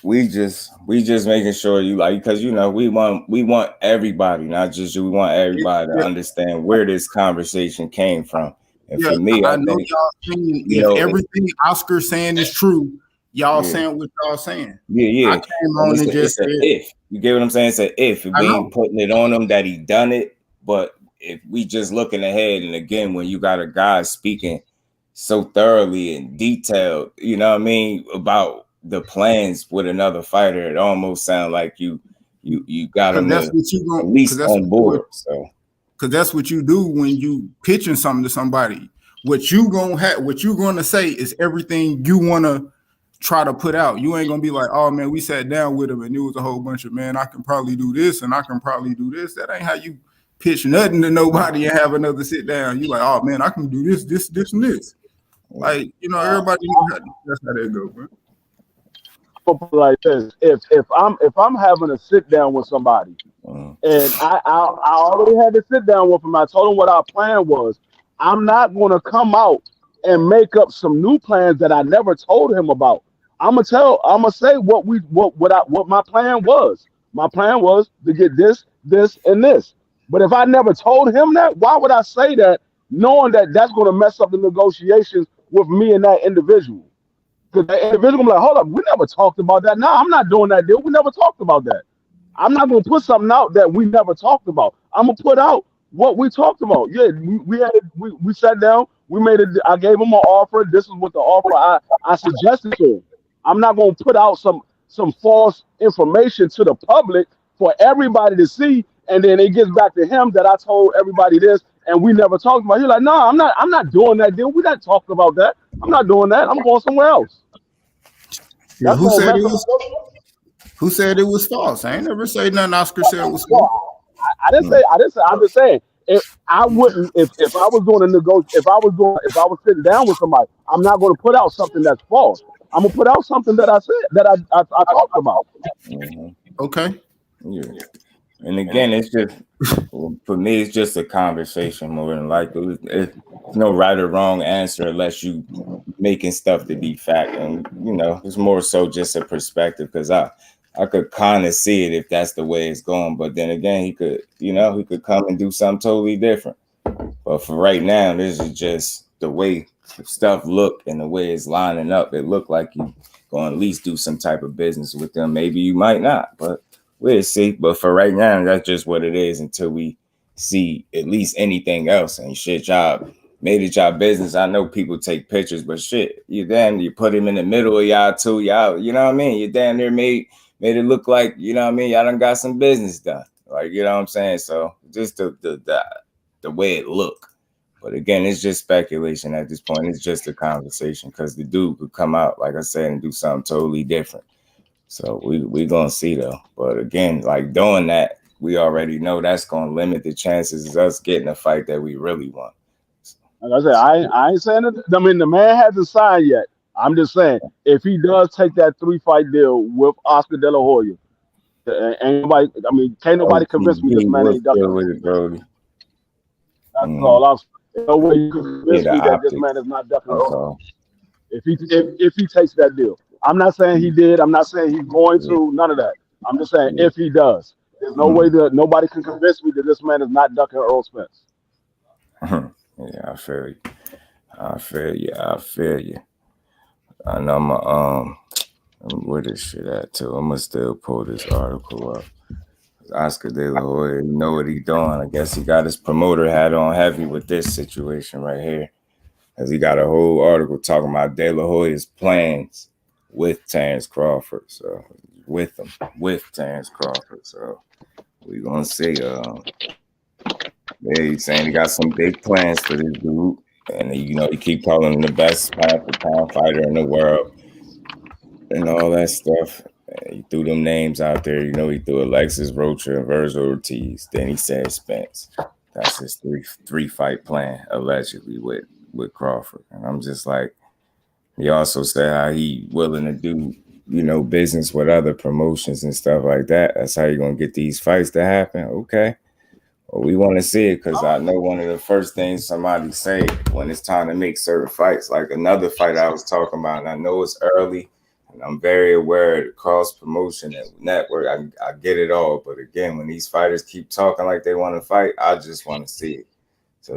we just making sure you like, because you know we want everybody, not just you. We want everybody to understand where this conversation came from. And for me, I know y'all saying if everything Oscar's saying is true, y'all saying what y'all saying. Yeah. I came on and just said, if you get what I'm saying, it's an if. We ain't putting it on him that he done it, but if we just looking ahead, and again, when you got a guy speaking so thoroughly and detailed, you know what I mean, about the plans with another fighter, it almost sounds like you got him at least on board. So, because that's what you do when you pitching something to somebody. What you gonna say is everything you wanna try to put out. You ain't gonna be like, oh man, we sat down with him and it was a whole bunch of, man, I can probably do this and I can probably do this. That ain't how you pitch nothing to nobody and have another sit down. You like, oh man, I can do this, and this. Like, you know, everybody knows that's how that go, bro. Like this, if I'm having a sit down with somebody, and I already had to sit down with him, I told him what our plan was. I'm not going to come out and make up some new plans that I never told him about. I'm gonna say what my plan was. My plan was to get this, and this. But if I never told him that, why would I say that, knowing that that's going to mess up the negotiations with me and that individual? Because that individual will be like, hold up, we never talked about that. No, I'm not doing that deal. We never talked about that. I'm not going to put something out that we never talked about. I'm going to put out what we talked about. Yeah, we sat down. We made it. I gave him an offer. This is what the offer I suggested to him. I'm not going to put out some false information to the public for everybody to see, and then it gets back to him that I told everybody this and we never talked about it. He's like, no, I'm not doing that deal. We not talking about that. I'm not doing that. I'm going somewhere else. Yeah, who said it was false? I ain't never say nothing Oscar said was false. I didn't say. I'm just saying, if I was sitting down with somebody, I'm not going to put out something that's false. I'm gonna put out something that I said that I talked about. Okay. Yeah. And again, it's just, for me, it's just a conversation more than likely. It's no right or wrong answer unless you making stuff to be fact. And, you know, it's more so just a perspective, because I could kind of see it if that's the way it's going. But then again, he could come and do something totally different. But for right now, this is just the way stuff look and the way it's lining up. It looked like you going to at least do some type of business with them. Maybe you might not, but we'll see. But for right now, that's just what it is until we see at least anything else. And shit, y'all made it y'all business. I know people take pictures, but shit, you put him in the middle of y'all two, y'all, you know what I mean? You damn near made it look like, you know what I mean? Y'all done got some business done. Like, you know what I'm saying? So just the way it looked. But again, it's just speculation at this point. It's just a conversation, because the dude could come out, like I said, and do something totally different. So we gonna see though. But again, like doing that, we already know that's gonna limit the chances of us getting a fight that we really want. Like I said, I ain't saying it. I mean, the man hasn't signed yet. I'm just saying, if he does take that 3-fight deal with Oscar De La Hoya, ain't nobody. I mean, can't nobody convince me this man ain't ducking with it, Brody. That's all I'm saying. No way you can convince me that this man is not ducking. If he takes that deal. I'm not saying he did. I'm not saying he's going to. None of that. I'm just saying if he does, there's no way that nobody can convince me that this man is not ducking Earl Spence. Yeah, I feel you. I feel you. I know where this shit at too. I'm gonna still pull this article up. Oscar De La Hoya, you know what he doing. I guess he got his promoter hat on heavy with this situation right here. As he got a whole article talking about De La Hoya's plans with Terence Crawford. So with Terence Crawford. So we gonna see. He's saying he got some big plans for this dude. And you know, he keep calling him the best pound fighter in the world and all that stuff. He threw them names out there. You know, he threw Alexis Rocha and Virgil Ortiz. Then he said Spence. That's his three fight plan, allegedly, with Crawford. And I'm just like, he also said how he willing to do, you know, business with other promotions and stuff like that. That's how you're going to get these fights to happen. Okay. Well, we want to see it because I know one of the first things somebody say when it's time to make certain fights, like another fight I was talking about, and I know it's early, and I'm very aware of the cross promotion and network. I get it all. But again, when these fighters keep talking like they want to fight, I just want to see it. So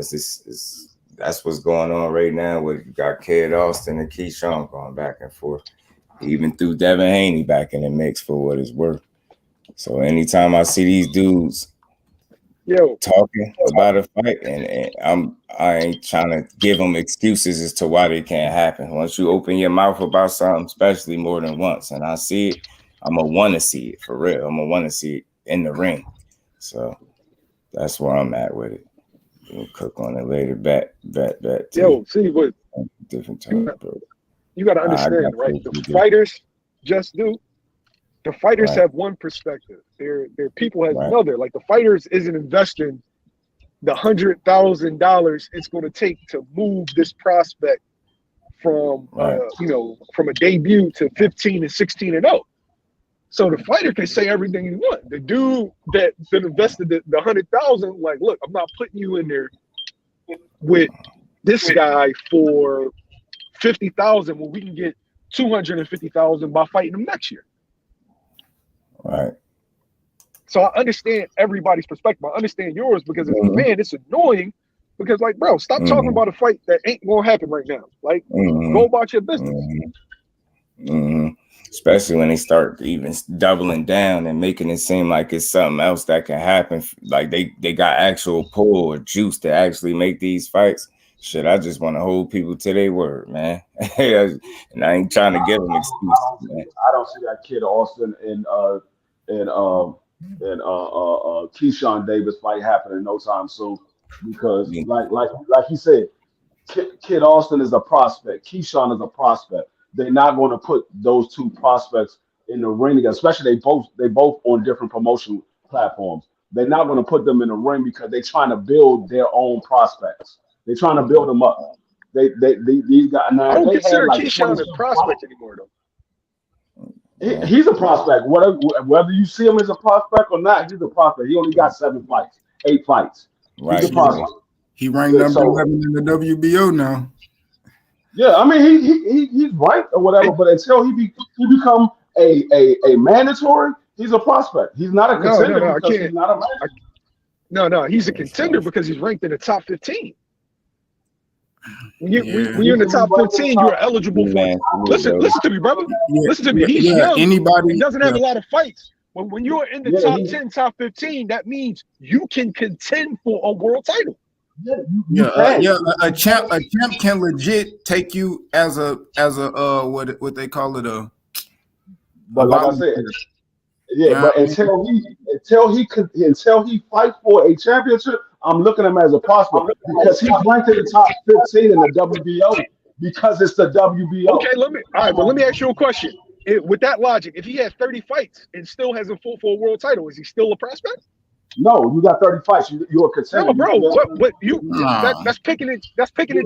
that's what's going on right now. With you got Kid Austin and Keyshawn going back and forth. He even threw Devin Haney back in the mix for what it's worth. So anytime I see these dudes talking about a fight, and I ain't trying to give them excuses as to why they can't happen. Once you open your mouth about something, especially more than once, and I see it, I'm gonna want to see it for real. I'm gonna want to see it in the ring. So that's where I'm at with it. We'll cook on it later. Bet. See what different time, bro. You got to understand, right? The fighters the fighters have one perspective. Their people have another. Like the fighters isn't investing the $100,000 it's going to take to move this prospect from from a debut to 15 and 16 and 0. So the fighter can say everything he wants. The dude that invested the $100,000, like, look, I'm not putting you in there with this guy for $50,000 when we can get $250,000 by fighting him next year. Right. So I understand everybody's perspective. I understand yours because as a fan, it's annoying because, like, bro, stop talking about a fight that ain't gonna happen right now. Like, go about your business. Especially when they start even doubling down and making it seem like it's something else that can happen. Like they got actual pull or juice to actually make these fights. Shit, I just want to hold people to their word, man. And I ain't trying to give them excuses, man. I don't see that Kid Austin and Keyshawn Davis fight happening no time soon because, like he said, Kid Austin is a prospect. Keyshawn is a prospect. They're not going to put those two prospects in the ring together, especially they both on different promotion platforms. They're not going to put them in the ring because they're trying to build their own prospects. They're trying to build them up. These guys. Now, I don't consider Keyshawn a prospect anymore, though. He's a prospect. Whether you see him as a prospect or not, he's a prospect. He only got 8 fights. Right. He's a prospect. He ranked number 11 in the WBO now. Yeah, I mean he's ranked or whatever, but until he become a mandatory, he's a prospect. He's not a contender because he's not a mandatory. No, he's a contender because he's ranked in the top 15. When you're in the top 15, you're eligible for. Listen to me, brother. Listen to me. He's young. He doesn't have a lot of fights. When you're in the top 10, top 15, that means you can contend for a world title. A champ can legit take you as a what they call it a. But like I said, but until he fights for a championship, I'm looking at him as a prospect because he's ranked in the top 15 in the WBO because it's the WBO. Okay, let me ask you a question. With that logic, if he has 30 fights and still hasn't fought for a world title, is he still a prospect? No, you got 30 fights. You're a contender. No, bro. That's picking and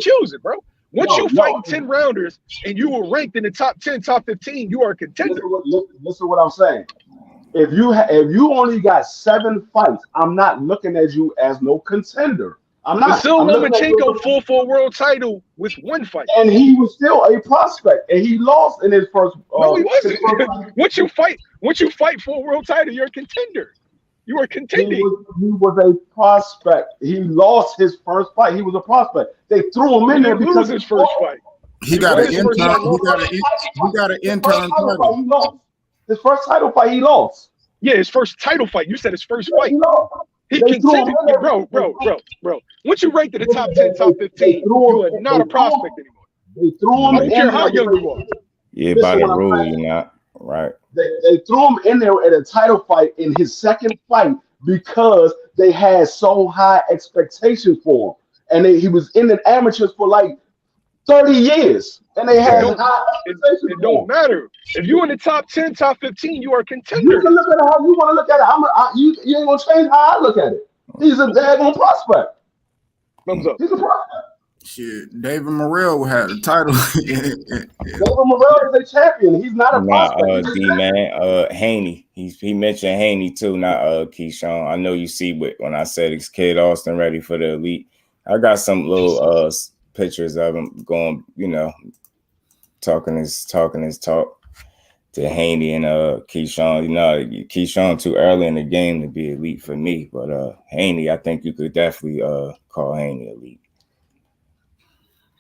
choosing, bro. Once you fight 10 rounders and you were ranked in the top 10, top 15, you are a contender. Listen to what I'm saying. If you only got 7 fights, I'm not looking at you as no contender. I'm not. Vasyl I'm looking at Lomachenko fought for a world title with one fight. and he was still a prospect, and he lost in his first. No, he wasn't. his first fight. Once you fight for a world title, you're a contender. You are He contending. was a prospect. He lost his first fight. He was a prospect. They threw him in there He because lose his first fight. He got an his first intern. fight. He got an his intern first title fight, title. he lost. His first title fight, he lost. Yeah, his first title fight. You said his first fight. He lost. He They threw him contended. in there. Bro. Once you rank to the top 10, top 15, you are not a prospect anymore. They threw him I don't in care there. how young you are. Yeah, Listen by the what I'm rule, saying. you're not right. They threw him in there at a title fight in his second fight because they had so high expectations for him. And he was in the amateurs for like 30 years. And they had high expectations It for don't him. matter. If you're in the top 10, top 15, you are a You contender. can look at it how you want to look at it. You ain't going to change how I look at it. He's a daggone prospect. Thumbs up. He's a prospect. Shit, David Morrell had a title. David Morrell is a champion. He's not a Not prospect. D-Man, Haney. He mentioned Haney too, not Keyshawn. I know you see when I said it's Kid Austin ready for the elite. I got some little pictures of him going, talking his talk to Haney and Keyshawn. Keyshawn too early in the game to be elite for me, but Haney, I think you could definitely call Haney elite.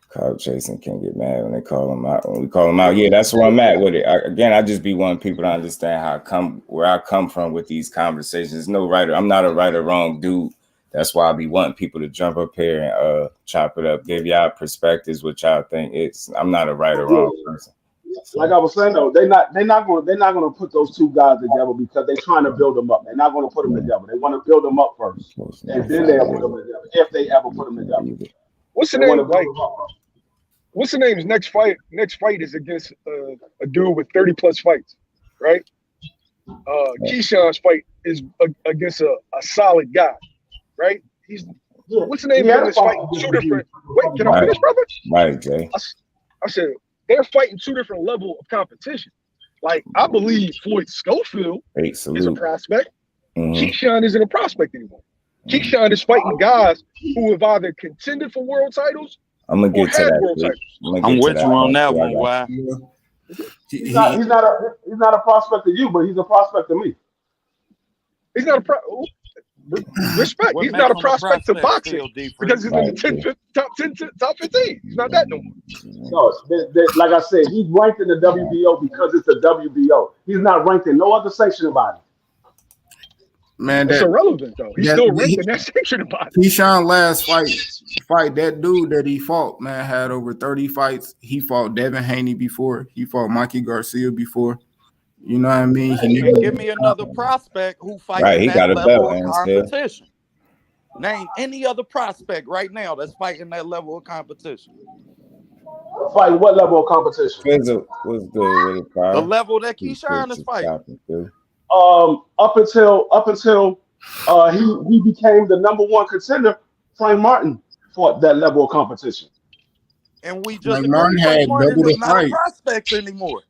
Kyle Jason can't get mad when they call him out. When we call him out, yeah, that's where I'm at with it. I just be wanting people to understand where I come from with these conversations. No writer. I'm not a right or wrong dude. That's why I be wanting people to jump up here and chop it up, give y'all perspectives, what y'all think. I'm not a right or wrong person. Like I was saying though, they're not gonna put those two guys together because they're trying to build them up. They're not gonna put them together. They want to build them up first, and then they'll put them together if they ever put them together. What's the name? What's the name's next fight? Next fight is against a dude with 30 plus fights, right? Keyshawn's fight is against a solid guy, right? What's the name of this fight? Two different. Wait, can I finish, brother? Right, Jay. I said they're fighting two different levels of competition. Like I believe Floyd Schofield is a prospect. Keyshawn isn't a prospect anymore. Keyshawn is fighting guys who have either contended for world titles. I'm gonna get to that. I'm with you on that one. Why? He's not a prospect to you, but he's a prospect to me. He's not a respect. He's not a prospect to boxing because he's in the top 10, top 15. He's not that no more. No, like I said, he's ranked in the WBO because it's the WBO. He's not ranked in no other section about it. Man, it's irrelevant though. He's still ranked in that section about it. Keyshawn last fight, that dude that he fought, man, had over 30 fights. He fought Devin Haney before. He fought Mikey Garcia before. You know what I mean? Give me another prospect who fights he got a level belt of competition. Name any other prospect right now that's fighting that level of competition. Fight what level of competition? What's good with it, the level that Keyshawn is fighting. Up until he became the #1 contender, Frank Martin fought that level of competition. And we just Martin is not a prospect anymore.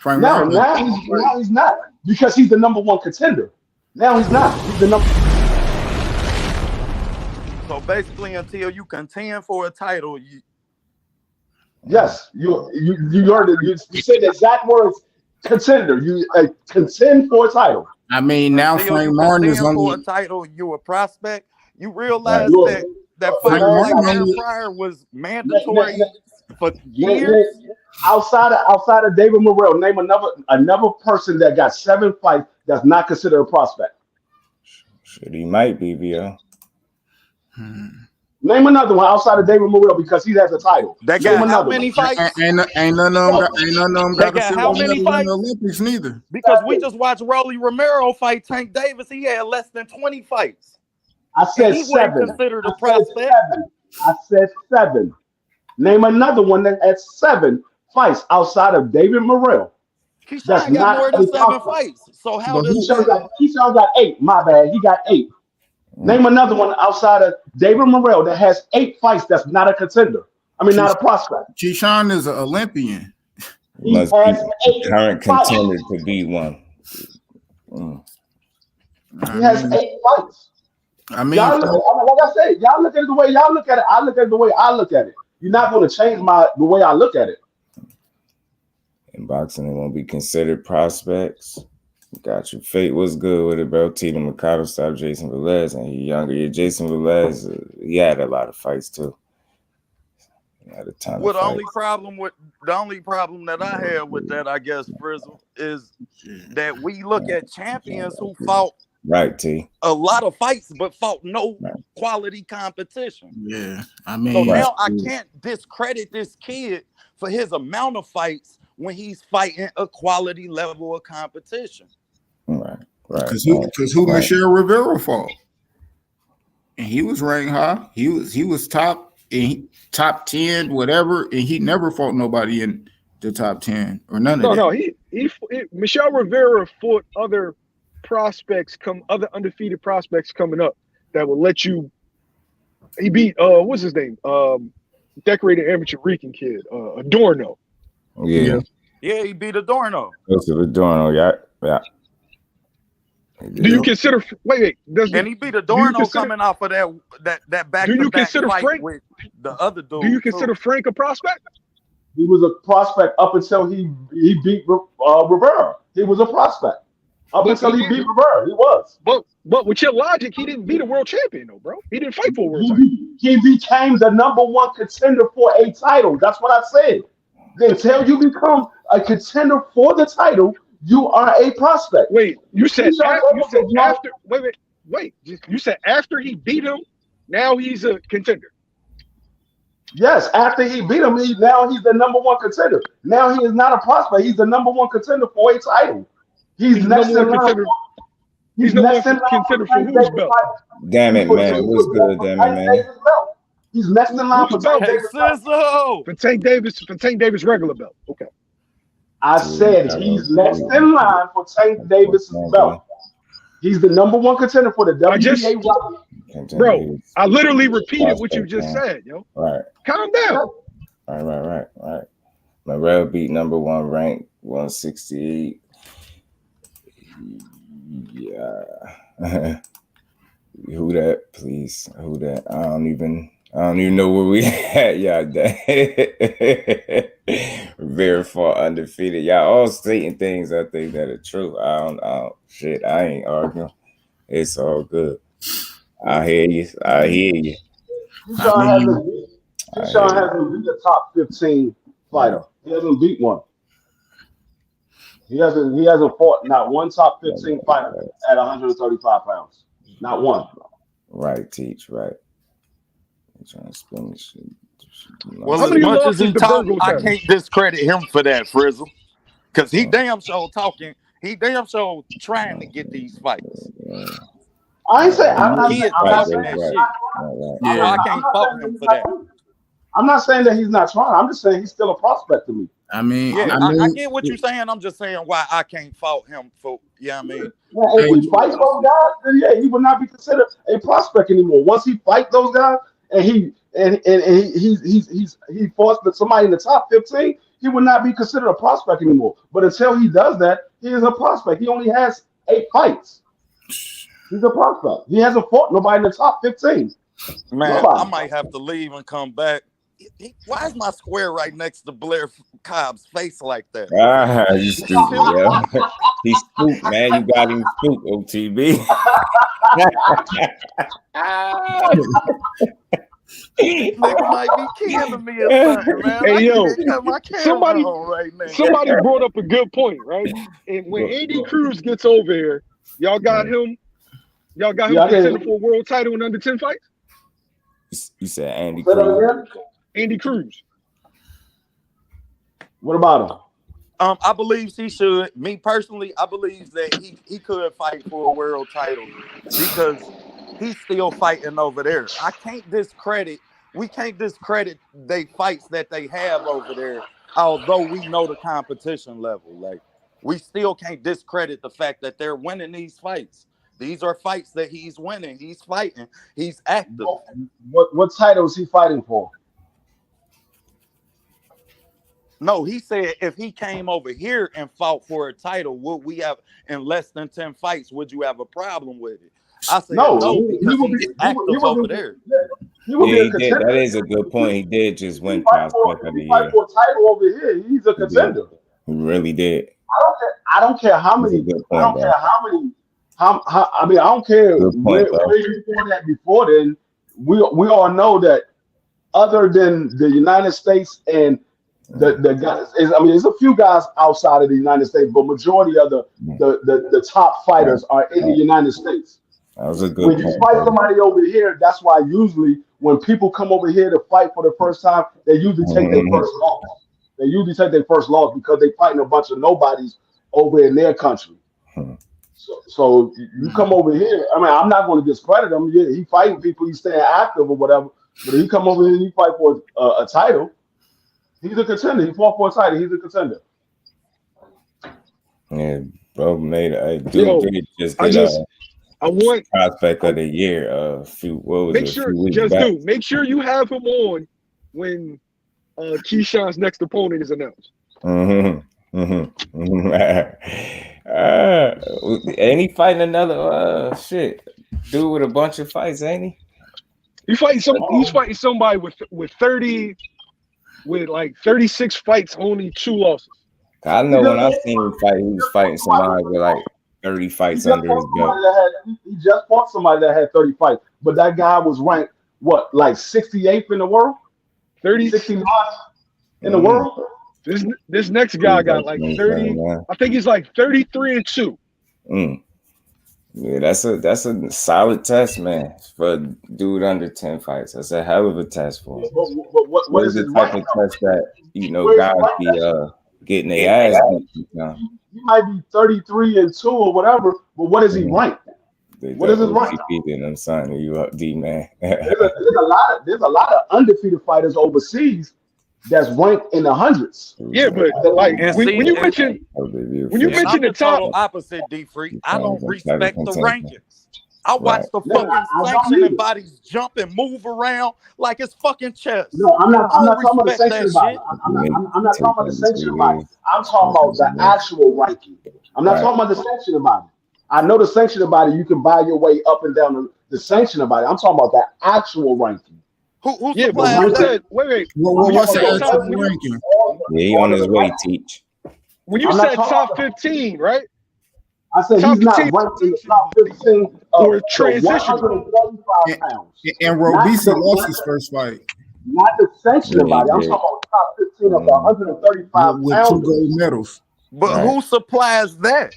Now he's not because he's the #1 contender. Now he's not. He's the number. So basically, until you contend for a title, yes, you heard it. You said the exact words. Contender, you contend for a title. I mean, now Frank Martin is on for a title. You're a prospect. You realize that fight like Aaron Pryor was mandatory for years. Outside of David Morrell, name another person that got 7 fights that's not considered a prospect. Shit, he might be, VO. Name another one outside of David Morrell because he has a title. That got how many fights? Ain't none of them got how many fights in the Olympics neither. Because we just watched Rolly Romero fight Tank Davis. He had less than 20 fights. I said he 7. Considered a prospect. I said 7. Name another one that had 7 fights outside of David Morrell. Keyshawn got more than 7 fights. So how does Keyshawn got 8? My bad. He got 8. Name another one outside of David Morrell that has 8 fights that's not a contender. I mean, not a prospect. Keyshawn is an Olympian. He must be current contender to be one. He has 8 fights. I mean, Y'all look, like I said, y'all look at it the way y'all look at it. I look at it the way I look at it. You're not going to change the way I look at it. In boxing, they won't be considered prospects. Got you. Fate was good with it, bro. Tito Mercado stopped Jason Velez, and he younger. Yeah, Jason Velez, he had a lot of fights too. At a time. Well, the only problem that I have with that, I guess, Frizzle, is that we look at champions who fought a lot of fights but fought no quality competition. Yeah, I mean, so now I can't discredit this kid for his amount of fights when he's fighting a quality level of competition. Right. Because who Michelle Rivera fought, and he was ranked high. He was top. Top 10, whatever, and he never fought nobody in the top 10 or none of that. No, he Michelle Rivera fought other prospects, other undefeated prospects coming up that will let you. He beat what's his name? Decorated amateur Rican kid, Adorno. Yeah, he beat Adorno. Adorno, yeah. Do you consider? Wait. And he beat Adorno coming off of that back. Do you consider Frank with the other dude? Do you consider Frank a prospect? He was a prospect up until he beat Rivera. He was a prospect up until he beat Rivera. He was. But with your logic, he didn't beat a world champion, though, bro. He didn't fight for a world title. He became the #1 contender for a title. That's what I said. Until you become a contender for the title, you are a prospect. Wait, you said after. Wait. You said after he beat him, now he's a contender. Yes, after he beat him, now he's the #1 contender. Now he is not a prospect. He's the #1 contender for a title. He's next in line. He's next in contender for whose belt? Damn it, man. What's good, damn it, man? He's next in line for Tank Davis. For Tank Davis regular belt. Okay. I said he's next in line for Tank Davis's belt. He's the #1 contender for the WBA. Bro, I literally repeated what you just said, yo. Right. Calm down. Right. Morrell beat #1 ranked 168. Yeah. Who that, please? Who that? I don't even know where we at, y'all. Very far undefeated. Y'all all stating things I think that are true. I ain't arguing. It's all good. I hear you. Keyshawn hasn't beat a top 15 fighter. He hasn't beat one. He hasn't fought not one top 15 fighter at 135 pounds. Not one. Right, Teach, right. I'm trying to spin this shit. Well, as much as he talks, I can't discredit him for that, Frizzle. Because he damn sure talking. He damn sure trying to get these fights. I ain't saying I'm not saying that shit. I can't fault him for that. I'm not saying that he's not trying. I'm just saying he's still a prospect to me. I mean, I get what you're saying. I'm just saying why I can't fault him for. Yeah, I mean, if he fights those guys, then he would not be considered a prospect anymore. Once he fights those guys, and he fought somebody in the top 15, he would not be considered a prospect anymore. But until he does that, he is a prospect. He only has 8 fights. He's a prospect. He hasn't fought nobody in the top 15. Man, nobody. I might have to leave and come back. Why is my square right next to Blair Cobb's face like that? You stupid, yo. He's spooked, man. You got him spooked, OTB. Nigga might be killing me or something, man. Hey, yo, somebody man. brought up a good point, right? And when Andy Cruz gets over here, y'all got him contending for a world title in under 10 fights? You said Andy Cruz. Andy Cruz. What about him? I believe he should. Me personally, I believe that he could fight for a world title because he's still fighting over there. We can't discredit they fights that they have over there, although we know the competition level. Like, we still can't discredit the fact that they're winning these fights. These are fights that he's winning. He's fighting. He's active. What title is he fighting for? No, he said if he came over here and fought for a title, would we have in less than 10 fights? Would you have a problem with it? I said No, no he because would be. he's active over there. He would be Yeah, a he did. contender. That is a good point. He did just If win he fight prospect of the if he fight year. for a title over here, he's a He did. contender. He really did. I don't care how That's a many. good I point, don't bro. care how many. How I mean, I don't care Good point, bro. where you fought at before then. We all know that other than the United States and the guys, I mean, there's a few guys outside of the United States, but majority of the top fighters are in the United States. That was a good When you point, fight bro. somebody over here, that's why usually when people come over here to fight for the first time, they usually take their first loss. They usually take their first loss because they fighting a bunch of nobodies over in their country. So you come over here. I mean, I'm not going to discredit him. Yeah, he fighting people. He's staying active or whatever. But if he come over here and he fight for a title, he's a contender. He fought for a title. He's a contender. Yeah, bro made a Yo, did just get I want prospect of the year a few make sure weeks just back. do make sure you have him on when Keyshawn's next opponent is announced. Ain't he fighting another dude with a bunch of fights, ain't he? He's fighting somebody with 30 with like 36 fights, only 2 losses. I know when I seen him fight, he was fighting somebody with like 30 fights under his belt. He just fought somebody that had 30 fights, but that guy was ranked like 68th in the world, 69th in the world. This next guy got like 30. I think he's like 33-2. Yeah, that's a solid test, man, for a dude under 10 fights. That's a hell of a test for him. What is the it type of test that guys be getting their ass beat? He might be 33-2 or whatever, but what is he ranked? What is his rank? I'm signing you up, D man. There's a lot of undefeated fighters overseas that's ranked in the hundreds. Yeah, but like when you mention the total top opposite, D Freak, I don't respect the rankings. I Right. watch the fucking sanctioning bodies jump and move around like it's fucking chess. No, I'm not I don't talking about the respect sanctioning that body. I'm not talking about the sanctioning body. I'm talking about the actual ranking. I'm not talking about the sanctioning body. I know the sanctioning body, you can buy your way up and down the sanctioning body. I'm talking about the actual ranking. Who yeah, but supplies you said, wait. What's the actual ranking? Yeah, he on his way, Teach. When you said top 15, right? I said top he's not 15 ranked in the top 15 or of transition. 135 pounds. And Robisi lost his first fight Not the sanctioning body. I'm talking about top 15 of the 135 with 2 pounds. gold medals. But who supplies that?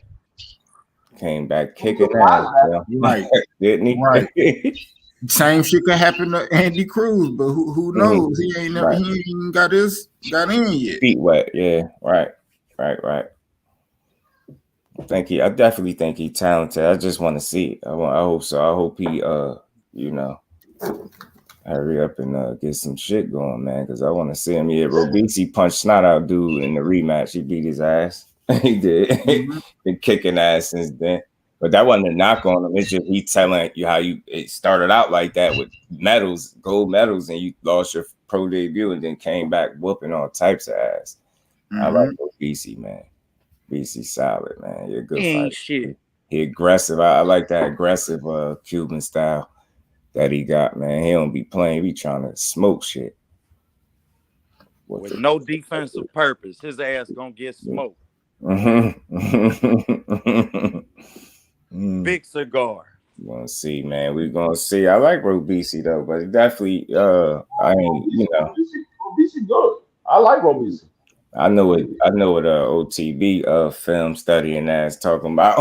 Came back kicking ass, bro. Right. Didn't he? Right. Same shit could happen to Andy Cruz, but who knows? He ain't never he ain't even got in yet. Feet wet, yeah. Right. I definitely think he's talented. I just want to see it. I hope so. I hope he hurry up and get some shit going, man, because I want to see him. Yeah, Robisi punched snot out dude in the rematch. He beat his ass. He did. Been kicking ass since then. But that wasn't a knock on him. It's just he telling you how it started out like that with medals, gold medals, and you lost your pro debut and then came back whooping all types of ass. I like BC, man. BC solid, man. You're a good fighter. Shit. He aggressive. I like that aggressive Cuban style that he got, man. He don't be playing. He be trying to smoke shit. With no defensive purpose, his ass gonna get smoked. Big cigar. We're gonna see, man. We're gonna see. I like Robisi though, but definitely I ain't, Robisi good. I like Robisi. I know what OTB film studying ass talking about.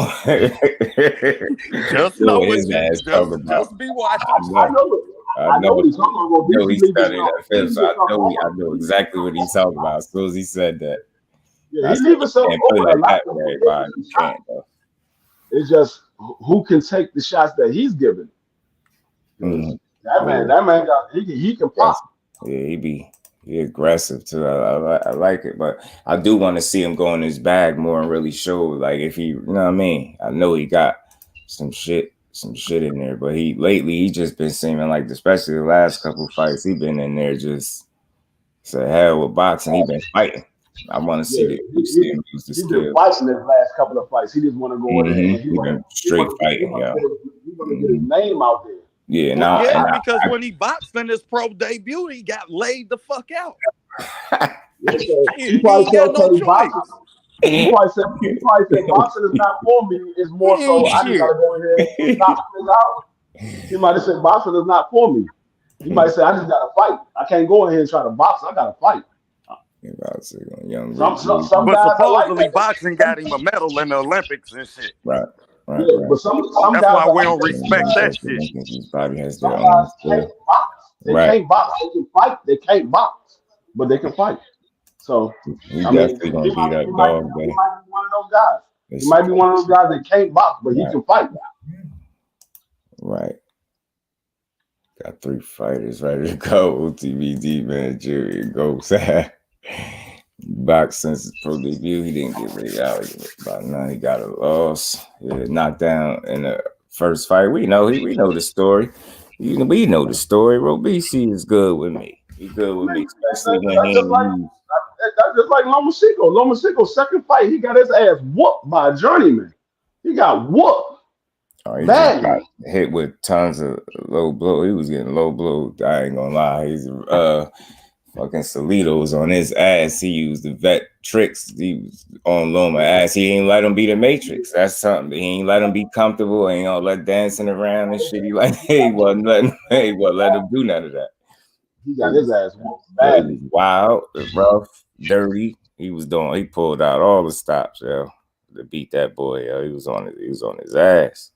Just know his ass talking about. Just be watching. I know he's talking about. I know he studied that film, so I know exactly what he's talking about as soon as he said that. Yeah, he's leaving some It's just who can take the shots that he's giving. That man got he can pop. Yeah, he aggressive too. I like it, but I do want to see him go in his bag more and really show, like, if he, you know what I mean. I know he got some shit in there, but he just been seeming like, especially the last couple fights, he been in there just to hell with boxing. He been fighting. I want to see Yeah, the see him use the he's been skill. fighting his last couple of fights. He just want to go in there and He been straight fighting, he yeah. want to get his name out there. Yeah, Well, nah, because when he boxed in his pro debut, he got laid the fuck out. Yeah, so He he probably ain't got no said choice. boxing. He probably said boxing is not for me. It's more so I just gotta go in here and knock this out. He might have said boxing is not for me. He might say I just gotta fight. I can't go in here and try to box. I gotta fight. Some But guys are like supposedly that. boxing got him a medal in the Olympics and shit. Right. Yeah, but some That's guys why are we like don't respect that shit. His body has Some their guys own can't skill. box. They can't box. They can fight. They can't box, but they can fight. So He I mean, definitely gonna beat up he dog, might be man. one of those guys. He might be one of those guys that can't box, but he can fight. Right. Got 3 fighters ready to go. TBD, man. Jerry goes. Boxed since his pro debut. He didn't get ready out. About now, he got a loss. Yeah, knocked down in the first fight. We know we know the story. We know the story. Robisi is good with me. He's good with me, especially when he That's just like Lomachenko. Lomachenko's second fight, he got his ass whooped by a journeyman. He got whooped. he just got hit with tons of low blow. He was getting low blow. I ain't gonna lie. He's fucking Salido's on his ass. He used the vet tricks. He was on Loma ass. He ain't let him be the Matrix. That's something. He ain't let him be comfortable. Ain't gonna let dancing around and shit. He wasn't letting let him do none of that. He got his ass whooped. He was wild, rough, dirty. He pulled out all the stops, yo, to beat that boy, yo. He was on his ass.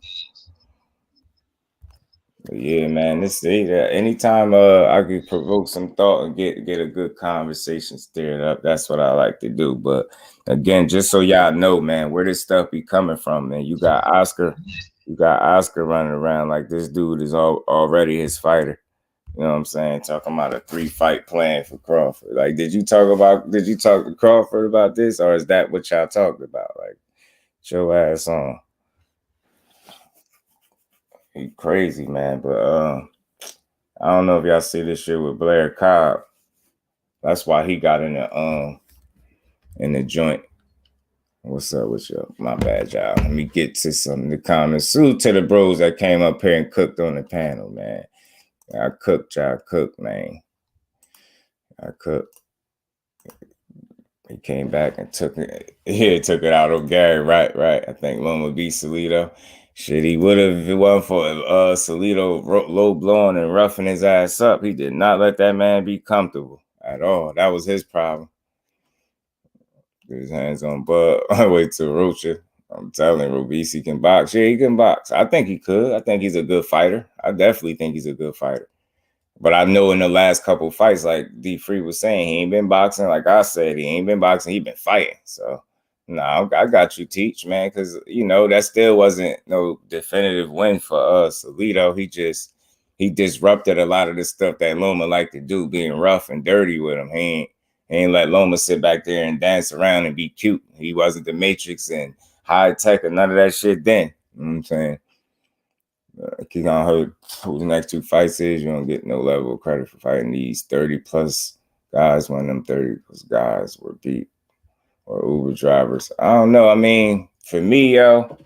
But yeah, man. Anytime I could provoke some thought and get a good conversation stirred up, that's what I like to do. But again, just so y'all know, man, where this stuff be coming from, man. You got Oscar running around like this dude is already his fighter. You know what I'm saying? Talking about a 3-fight plan for Crawford. Like, did you talk to Crawford about this, or is that what y'all talked about? Like, show ass on. He crazy, man. But I don't know if y'all see this shit with BLAIR COBBS. That's why he got in the joint. What's up with you? My bad, y'all. Let me get to some of the comments. Salute to the bros that came up here and cooked on the panel, man. I cooked, man. I cooked. He came back and took it out on Gary. Right. I think Loma beat Salido. Shit, he would have if it wasn't for Salido low blowing and roughing his ass up. He did not let that man be comfortable at all. That was his problem. Get his hands on Bud. Wait till Rocha. I'm telling Robisi can box. Yeah, he can box. I think he could. I think he's a good fighter. I definitely think he's a good fighter. But I know in the last couple fights, like D Free was saying, he ain't been boxing. Like I said, he ain't been boxing. He been fighting. So, I got you, Teach, man, because, that still wasn't no definitive win for us. Salido, he disrupted a lot of the stuff that Loma liked to do, being rough and dirty with him. He ain't let Loma sit back there and dance around and be cute. He wasn't the Matrix and high tech and none of that shit then. You know what I'm saying? Keep on hurt who the next 2 fights is. You don't get no level of credit for fighting these 30+ guys when them 30+ guys were beat or Uber drivers. I don't know. I mean, for me, yo,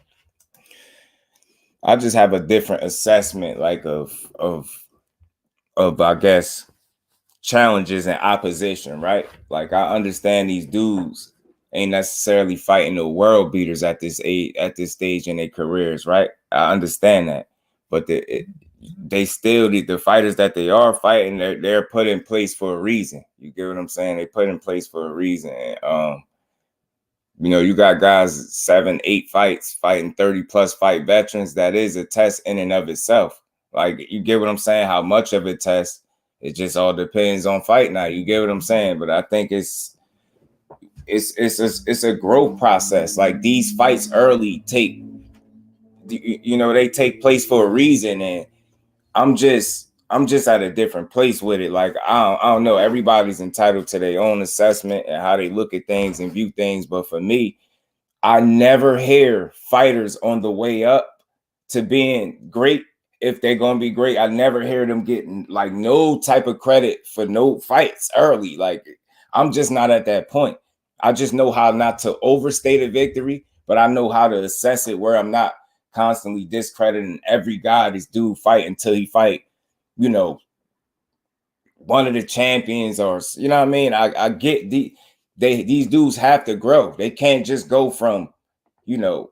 I just have a different assessment, like of I guess challenges and opposition, right? Like I understand these dudes ain't necessarily fighting the world beaters at this stage in their careers, right? I understand that. But they still, the fighters that they are fighting, they're put in place for a reason. You get what I'm saying? They put in place for a reason. You got guys 7-8 fights fighting 30+ fight veterans. That is a test in and of itself. Like, you get what I'm saying? How much of a test? It just all depends on fight night. You get what I'm saying? But I think it's a growth process. Like, these fights early they take place for a reason, and I'm just at a different place with it. Like, I don't know. Everybody's entitled to their own assessment and how they look at things and view things. But for me, I never hear fighters on the way up to being great. If they're going to be great, I never hear them getting like no type of credit for no fights early. Like, I'm just not at that point. I just know how not to overstate a victory, but I know how to assess it where I'm not constantly discrediting every guy this dude fight until he fight, you know, one of the champions, or you know what I mean? I get these dudes have to grow. They can't just go from, you know,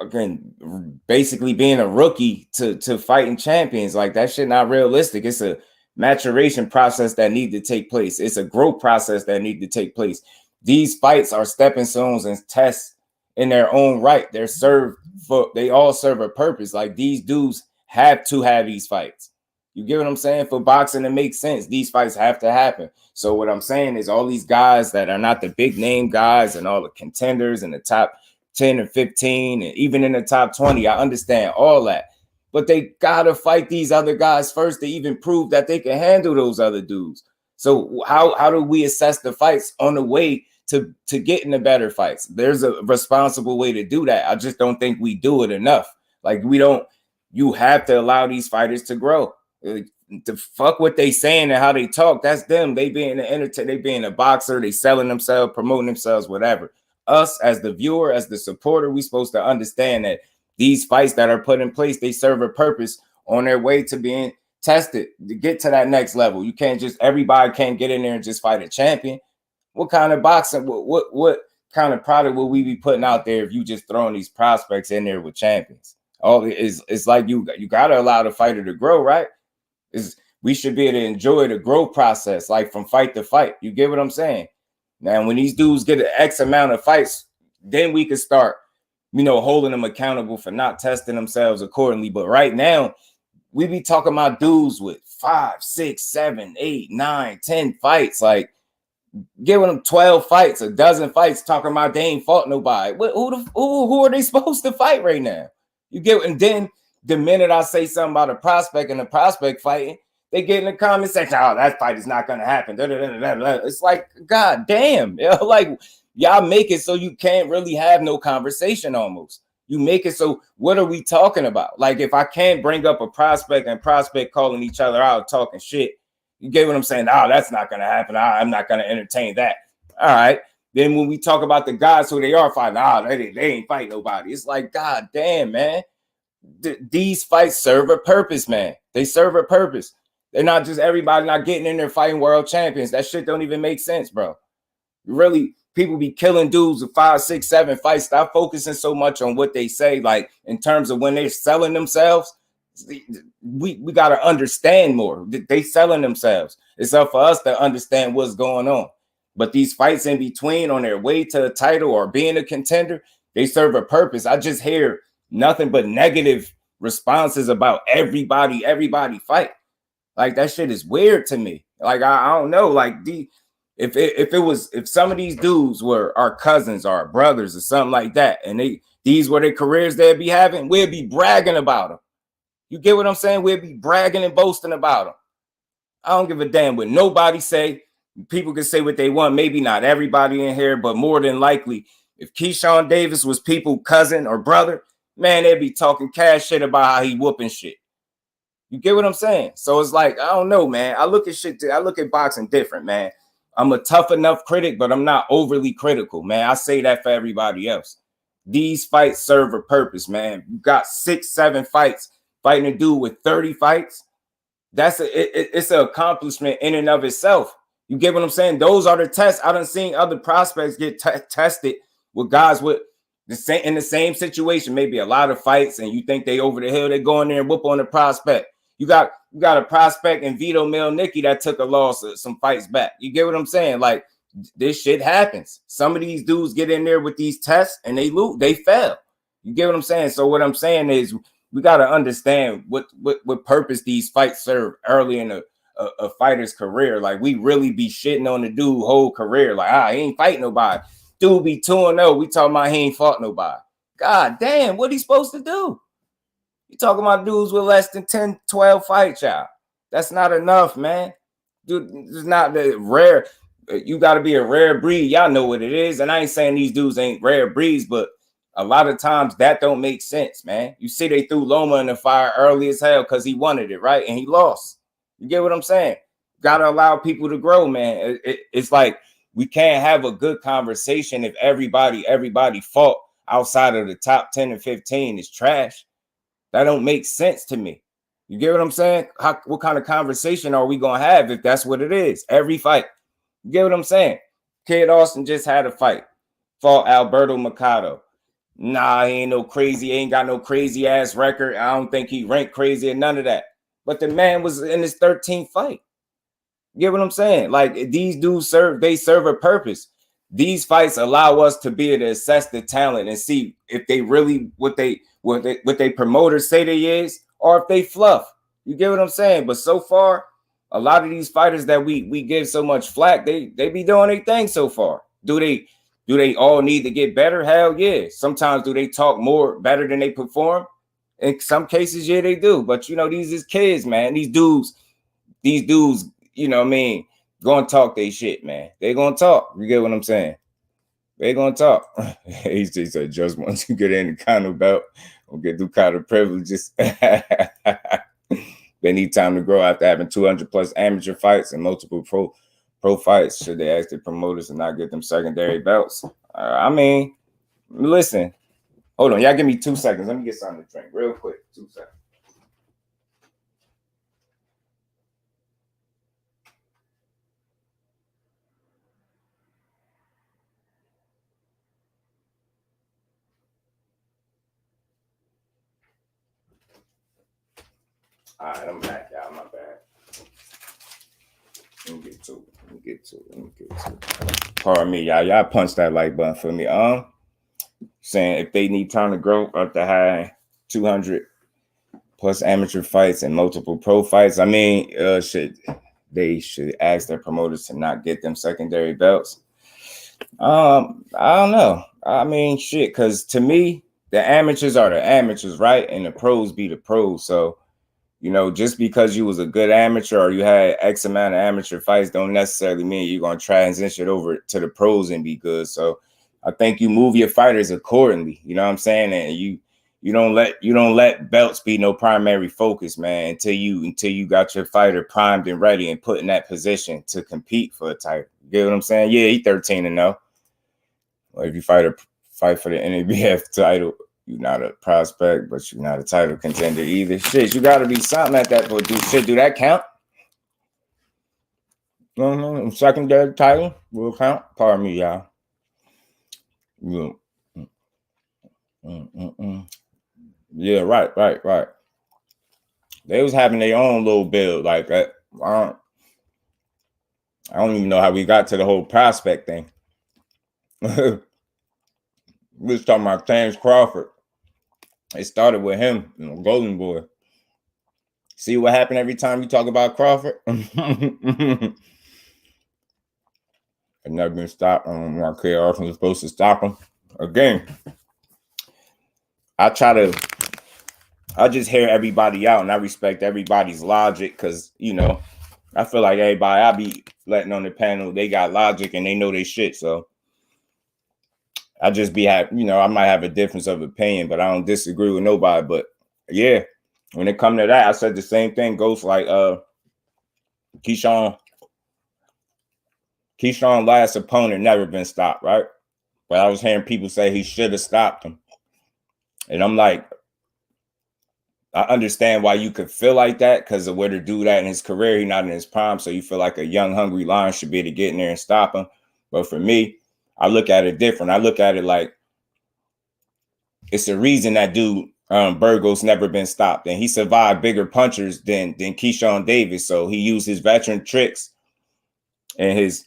again, basically being a rookie to fighting champions. Like, that shit not realistic. It's a maturation process that need to take place. It's a growth process that need to take place. These fights are stepping stones and tests in their own right. They all serve a purpose. Like, these dudes have to have these fights. You get what I'm saying? For boxing to make sense, these fights have to happen. So what I'm saying is, all these guys that are not the big name guys and all the contenders in the top 10 and 15 and even in the top 20, I understand all that. But they gotta fight these other guys first to even prove that they can handle those other dudes. So how do we assess the fights on the way to getting the better fights? There's a responsible way to do that. I just don't think we do it enough. Like, you have to allow these fighters to grow. The fuck what they saying and how they talk, that's them. They being the entertainer, they being a boxer, they selling themselves, promoting themselves, whatever. Us as the viewer, as the supporter, we supposed to understand that these fights that are put in place, they serve a purpose on their way to being tested to get to that next level. You can't just, everybody can't get in there and just fight a champion. What kind of boxing, what kind of product will we be putting out there if you just throwing these prospects in there with champions? It's like you gotta allow the fighter to grow, right? We should be able to enjoy the growth process, like from fight to fight. You get what I'm saying? Now, when these dudes get an X amount of fights, then we can start, you know, holding them accountable for not testing themselves accordingly. But right now, we be talking about dudes with 5, 6, 7, 8, 9, 10 fights, like giving them 12 fights, a dozen fights, talking about they ain't fought nobody. Who are they supposed to fight right now? You get, and then the minute I say something about a prospect and a prospect fighting, they get in the comment section, oh, that fight is not gonna happen. It's like, god damn, like, y'all make it so you can't really have no conversation almost. You make it so, what are we talking about? Like, if I can't bring up a prospect and prospect calling each other out, talking shit, you get what I'm saying? Oh, that's not gonna happen. I'm not gonna entertain that. All right. Then when we talk about the guys who they are fighting, they ain't fight nobody. It's like, god damn, man. These fights serve a purpose, man. They serve a purpose. They're not just everybody not getting in there fighting world champions. That shit don't even make sense, bro. Really, people be killing dudes with 5, 6, 7 fights. Stop focusing so much on what they say, like in terms of when they're selling themselves. We got to understand more. They selling themselves. It's up for us to understand what's going on. But these fights in between, on their way to a title or being a contender, they serve a purpose. I just hear nothing but negative responses about everybody fight. Like, that shit is weird to me. Like, I don't know. Like, if some of these dudes were our cousins or our brothers or something like that, and these were their careers they'd be having, we'd be bragging about them. You get what I'm saying? We'd be bragging and boasting about them. I don't give a damn what nobody say. People can say what they want. Maybe not everybody in here, but more than likely, if Keyshawn Davis was people's cousin or brother, man, they'd be talking cash shit about how he whooping shit. You get what I'm saying? So it's like, I don't know, man. I look at boxing different, man. I'm a tough enough critic, but I'm not overly critical, man. I say that for everybody else. These fights serve a purpose, man. You got 6, 7 fights fighting a dude with 30 fights. It's an accomplishment in and of itself. You get what I'm saying? Those are the tests. I done seen other prospects get tested with guys with in the same situation, maybe a lot of fights, and you think they over the hill, they go in there and whoop on the prospect. You got a prospect in Vito Milnicki that took a loss some fights back. You get what I'm saying? Like, this shit happens. Some of these dudes get in there with these tests and they lose, they fail. You get what I'm saying? So what I'm saying is, we got to understand what purpose these fights serve early in a fighter's career. Like, we really be shitting on the dude whole career. Like, he ain't fighting nobody. Dude be 2-0. We talking about he ain't fought nobody. God damn, what he supposed to do? You talking about dudes with less than 10, 12 fights, y'all. That's not enough, man. Dude, it's not the rare. You got to be a rare breed. Y'all know what it is. And I ain't saying these dudes ain't rare breeds, but a lot of times that don't make sense, man. You see, they threw Loma in the fire early as hell because he wanted it, right? And he lost. You get what I'm saying? Got to allow people to grow, man. It's like We can't have a good conversation if everybody fought outside of the top 10 and 15 is trash. That don't make sense to me. You get what I'm saying? What kind of conversation are we gonna have if that's what it is? Every fight. You get what I'm saying? Kid Austin just had a fight. Fought Alberto Mercado. Nah, he ain't no crazy, ain't got no crazy ass record. I don't think he ranked crazy and none of that. But the man was in his 13th fight. You get what I'm saying? Like, these dudes serve a purpose. These fights allow us to be able to assess the talent and see if they really what they promoters say they is, or if they fluff. You get what I'm saying? But so far, a lot of these fighters that we give so much flack, they be doing their thing so far. Do they all need to get better? Hell yeah. Sometimes do they talk more better than they perform? In some cases, yeah, they do. But you know, these is kids, man. These dudes, you know what I mean, gonna talk they shit, man. They gonna talk. You get what I'm saying? They gonna talk. He said, just once you get in the kind belt, or get through kind of privileges. They need time to grow after having 200 plus amateur fights and multiple pro fights. Should they ask the promoters and not get them secondary belts? I mean, listen. Hold on, y'all give me 2 seconds. Let me get something to drink real quick. 2 seconds. All right, I'm back, y'all. My bad. Let me get to it. Pardon me, y'all. Y'all punch that like button for me. Saying if they need time to grow after having 200 plus amateur fights and multiple pro fights, I mean, they should ask their promoters to not get them secondary belts. I don't know. I mean, shit, because to me, the amateurs are the amateurs, right? And the pros be the pros. So, you know, just because you was a good amateur or you had X amount of amateur fights don't necessarily mean you're going to transition over to the pros and be good. So I think you move your fighters accordingly. You know what I'm saying? And you don't let belts be no primary focus, man, until you got your fighter primed and ready and put in that position to compete for a title. You get what I'm saying? Yeah, he 13-0. Well, if you fight for the NABF title, you're not a prospect, but you're not a title contender either. Shit, you got to be something at that. But do that count? Secondary title will count. Pardon me, y'all. Yeah, right. They was having their own little build like that. I don't even know how we got to the whole prospect thing. We was talking about Terence Crawford. It started with him, Golden Boy. See what happened every time you talk about Crawford? I've never been stopped. I don't know why K. Arson was supposed to stop him. Again, I just hear everybody out and I respect everybody's logic because, you know, I feel like everybody I be letting on the panel, they got logic and they know they shit. So I just be happy, you know, I might have a difference of opinion, but I don't disagree with nobody. But yeah, when it come to that, I said the same thing goes like Keyshawn last opponent never been stopped, right? But I was hearing people say he should have stopped him. And I'm like, I understand why you could feel like that because of where the dude at in his career, he's not in his prime. So you feel like a young, hungry lion should be able to get in there and stop him. But for me, I look at it different. I look at it like it's a reason that dude Burgos never been stopped, and he survived bigger punchers than Keyshawn Davis. So he used his veteran tricks and his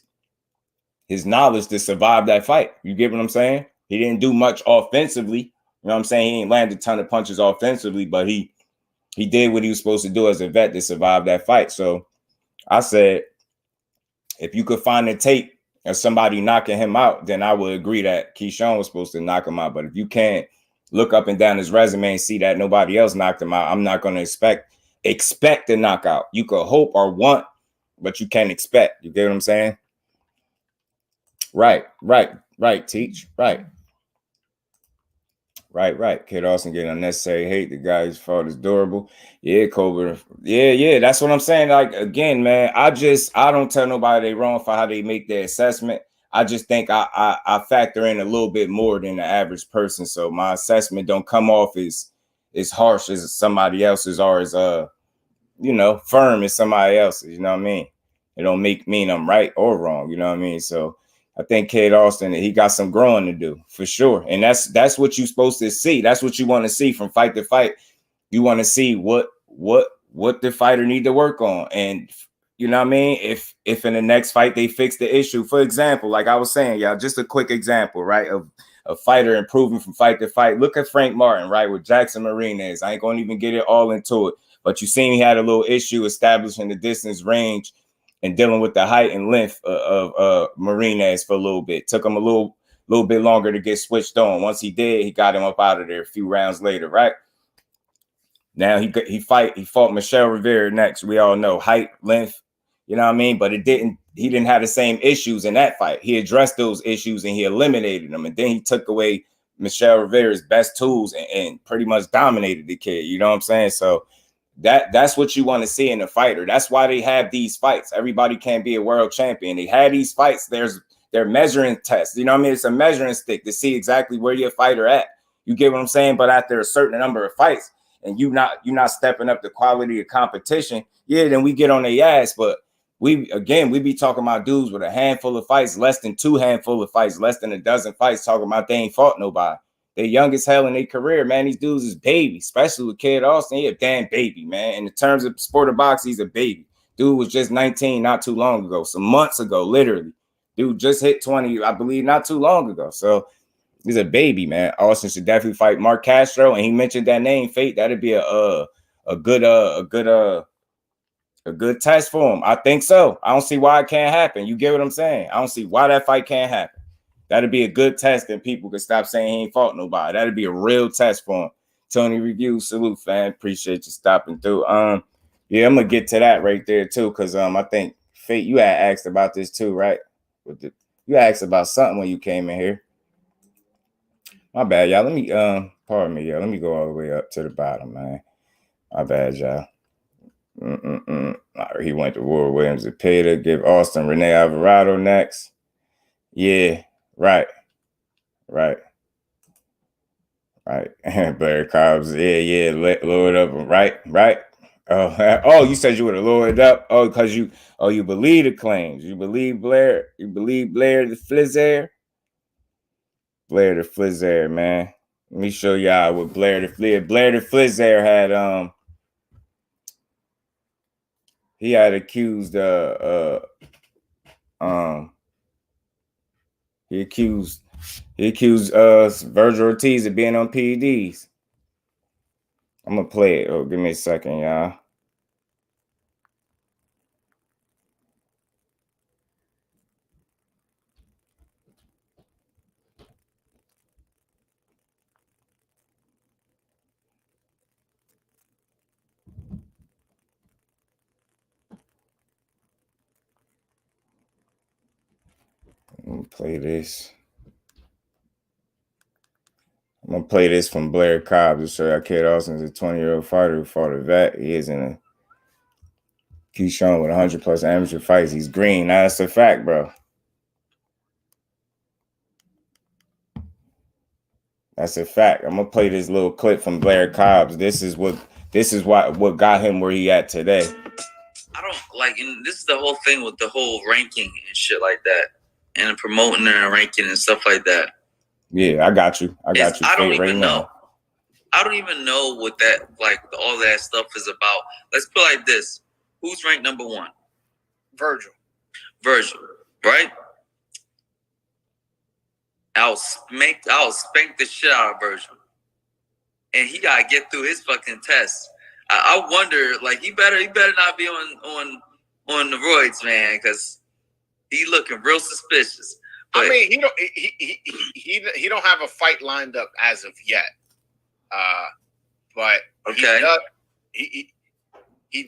knowledge to survive that fight. You get what I'm saying? He didn't do much offensively. You know what I'm saying? He ain't landed a ton of punches offensively, but he did what he was supposed to do as a vet to survive that fight. So I said, if you could find the tape of somebody knocking him out, then I would agree that Keyshawn was supposed to knock him out. But if you can't look up and down his resume and see that nobody else knocked him out, I'm not going to expect a knockout. You could hope or want, but you can't expect. You get what I'm saying? Right. Teach. Right. Kid Austin getting unnecessary hate. The guy's fault is durable. Yeah, Cobra. Yeah. That's what I'm saying. Like, again, man, I don't tell nobody they wrong for how they make their assessment. I just think I factor in a little bit more than the average person, so my assessment don't come off as harsh as somebody else's or as firm as somebody else's. You know what I mean? It don't mean I'm right or wrong. You know what I mean? So I think Cade Austin, he got some growing to do for sure, and that's what you're supposed to see. That's what you want to see from fight to fight. You want to see what the fighter need to work on, and you know what I mean? If in the next fight they fix the issue, for example, like I was saying, y'all, just a quick example, right, of a fighter improving from fight to fight. Look at Frank Martin, right, with Jackson Marinez. I ain't gonna even get it all into it, but you seen he had a little issue establishing the distance, range, and dealing with the height and length of Marinez for a little bit. Took him a little bit longer to get switched on. Once he did, he got him up out of there a few rounds later, right? Now he fought Michelle Rivera next. We all know height, length, you know what I mean? But he didn't have the same issues in that fight. He addressed those issues and he eliminated them. And then he took away Michelle Rivera's best tools and pretty much dominated the kid. You know what I'm saying? So that's what you want to see in a fighter. That's why they have these fights. Everybody can't be a world champion. They had these fights. They're measuring tests. You know what I mean? It's a measuring stick to see exactly where your fighter at. You get what I'm saying? But after a certain number of fights, and you're not stepping up the quality of competition, yeah, then we get on their ass. But we be talking about dudes with a handful of fights, less than 2 handful of fights, less than a dozen fights, talking about they ain't fought nobody. They young as hell in their career, man. These dudes is babies, especially with Cade Austin. He a damn baby, man. In the terms of sport of boxing, he's a baby. Dude was just 19 not too long ago, some months ago, literally. Dude just hit 20, I believe, not too long ago. So he's a baby, man. Austin should definitely fight Mark Castro, and he mentioned that name, Fate. That'd be a good test for him. I think so. I don't see why it can't happen. You get what I'm saying? I don't see why that fight can't happen. That'd be a good test, and people could stop saying he ain't fought nobody. That'd be a real test for him. Tony Review, salute, fan. Appreciate you stopping through. Yeah, I'm gonna get to that right there too, because I think Fate, you had asked about this too, right? You asked about something when you came in here. My bad, y'all. Let me pardon me, y'all. Let me go all the way up to the bottom, man. My bad, y'all. He went to War Williams and Peter. Give Austin Rene Alvarado next. Yeah, right. Blair Cobbs. Yeah. Lower it up. Right. Oh, you said you would have lowered it up. Oh, because you believe the claims. You believe Blair. You believe Blair the Flizzer. Blair the Flizzer, man. Let me show y'all what Blair the Flizzer. Blair the Flizzer had he had accused he accused Virgil Ortiz of being on PEDs. I'm gonna play it. Oh, give me a second, y'all. I'm gonna play this. I'm gonna play this from Blair Cobbs to show you Cade Austin is a 20-year-old fighter who fought a vet. He is in a he's shown with 100+ amateur fights. He's green. Now that's a fact, bro. That's a fact. I'm gonna play this little clip from Blair Cobbs. This is what got him where he at today. I don't like, and this is the whole thing with the whole ranking and shit like that, and promoting and ranking and stuff like that. Yeah, I got you. I don't even know. I don't even know what that, like, all that stuff is about. Let's put it like this: who's ranked number 1? Virgil, right? I'll spank the shit out of Virgil, and he gotta get through his fucking test. I wonder, like, he better not be on the roids, man, because he looking real suspicious. But, I mean, he don't have a fight lined up as of yet. But okay, he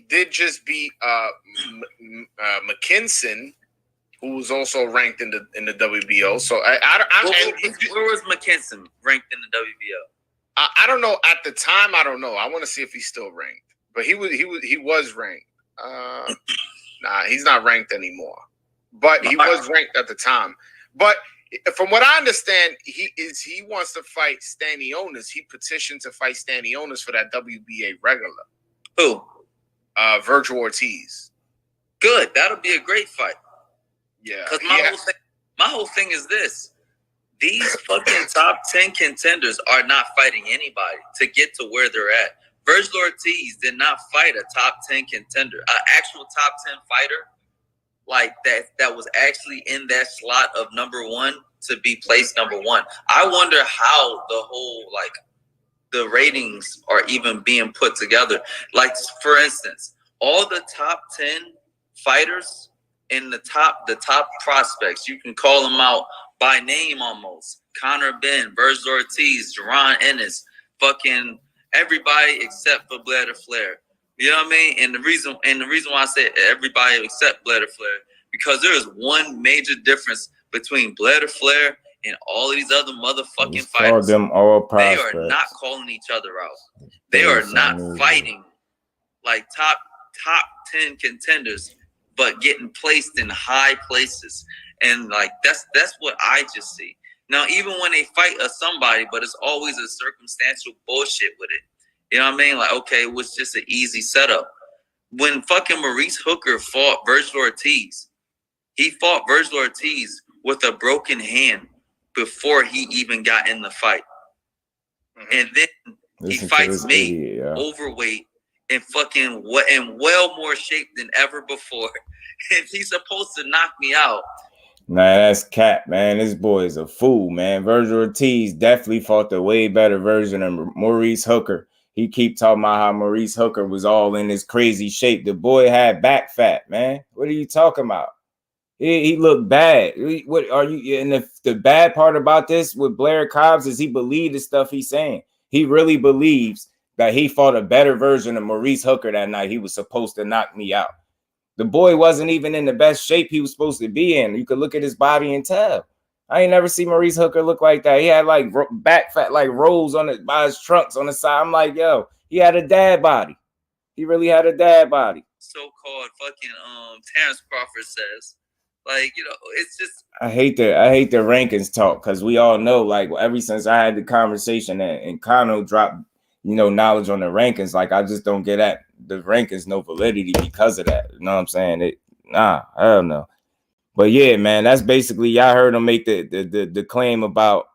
did just beat McKinson, who was also ranked in the WBO. So where was McKinson ranked in the WBO? I don't know at the time. I don't know. I want to see if he's still ranked. But he was ranked. Nah, he's not ranked anymore. But he was ranked at the time. But from what I understand, he wants to fight Stanionis. He petitioned to fight Stanionis for that WBA regular. Who? Virgil Ortiz. Good. That'll be a great fight. Yeah. Because my whole thing is this. These fucking top 10 contenders are not fighting anybody to get to where they're at. Virgil Ortiz did not fight a top 10 contender, an actual top 10 fighter like that was actually in that slot of number one to be placed number one. I wonder how the whole, like, the ratings are even being put together. Like, for instance, all the top 10 fighters in the top prospects, you can call them out by name almost. Conor Benn, Virgil Ortiz, Jaron Ennis, fucking everybody except for Blair Flair. You know what I mean? And the reason why I say everybody except Blair Flair, because there is one major difference between Blair Flair and all of these other motherfucking fighters. Them all prospects. They are not calling each other out. They are not fighting like top 10 contenders, but getting placed in high places. And like that's what I just see. Now, even when they fight somebody, but it's always a circumstantial bullshit with it. You know what I mean? Like, okay, it was just an easy setup. When fucking Maurice Hooker fought Virgil Ortiz, he fought Virgil Ortiz with a broken hand before he even got in the fight. And then he fights me, overweight, and fucking well more shape than ever before. And he's supposed to knock me out. Nah, that's cap, man. This boy is a fool, man. Virgil Ortiz definitely fought the way better version of Maurice Hooker. He keep talking about how Maurice Hooker was all in his crazy shape. The boy had back fat, man. What are you talking about? He looked bad. What are you? And the bad part about this with Blair Cobbs is he believed the stuff he's saying. He really believes that he fought a better version of Maurice Hooker that night. He was supposed to knock me out. The boy wasn't even in the best shape he was supposed to be in. You could look at his body and tell. I ain't never seen Maurice Hooker look like that. He had like back fat, like rolls on it by his trunks on the side. I'm like, yo, he had a dad body. He really had a dad body. So-called fucking Terrence Crawford says. Like, you know, it's just I hate the rankings talk because we all know, like, ever since I had the conversation and Kano dropped, you know, knowledge on the rankings, like, I just don't get at the rankings no validity because of that. You know what I'm saying? I don't know. But yeah, man, that's basically, y'all heard him make the claim about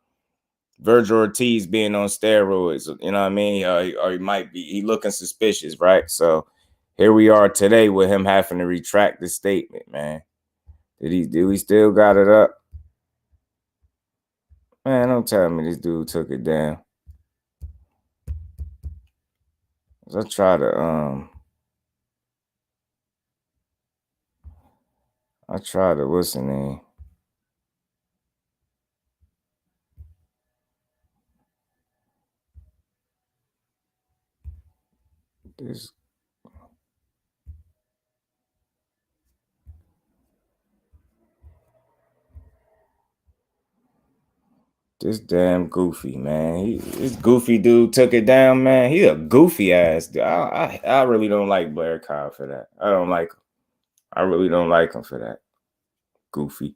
Virgil Ortiz being on steroids. You know what I mean? Or he might be, he looking suspicious, right? So here we are today with him having to retract the statement, man. Did we still got it up? Man, don't tell me this dude took it down. I try to what's the name? This damn goofy, man. This goofy dude took it down, man. He a goofy ass dude. I really don't like Blair Cobb for that. I don't like him. I really don't like him for that. Goofy.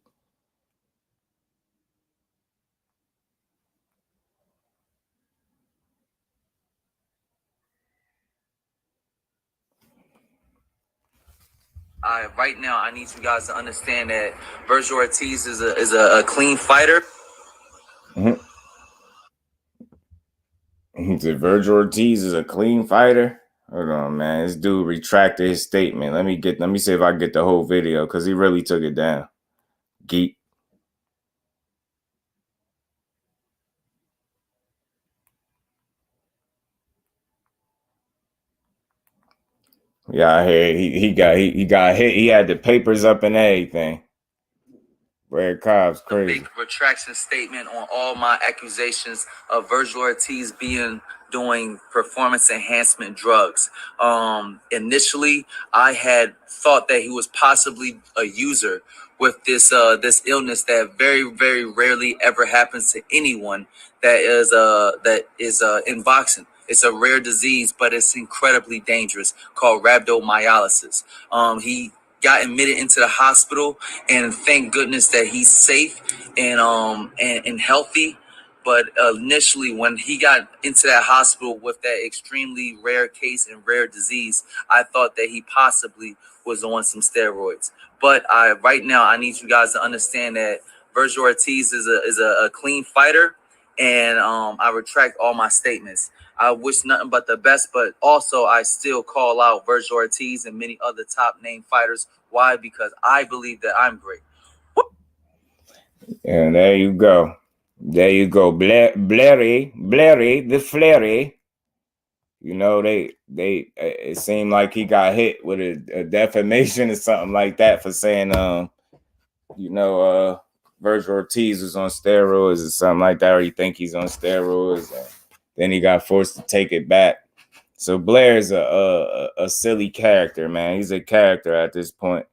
right now, I need you guys to understand that Virgil Ortiz is a clean fighter. Virgil Ortiz is a clean fighter. Hold on, man. This dude retracted his statement. Let me see if I can get the whole video because he really took it down. Geek. Yeah, I hear he got hit. He had the papers up and everything. BLAIR COBBS crazy. Big retraction statement on all my accusations of Virgil Ortiz doing performance enhancement drugs. Initially, I had thought that he was possibly a user with this illness that very, very rarely ever happens to anyone that is in boxing. It's a rare disease, but it's incredibly dangerous, called rhabdomyolysis. He got admitted into the hospital, and thank goodness that he's safe and healthy. But initially, when he got into that hospital with that extremely rare case and rare disease, I thought that he possibly was on some steroids. But right now, I need you guys to understand that Virgil Ortiz is a clean fighter, and I retract all my statements. I wish nothing but the best, but also I still call out Virgil Ortiz and many other top name fighters. Why? Because I believe that I'm great. And there you go. There you go. Blairy, the Flairy. You know, it seemed like he got hit with a defamation or something like that for saying, Virgil Ortiz was on steroids or something like that, or you think he's on steroids. And then he got forced to take it back. So Blair's a silly character, man. He's a character at this point.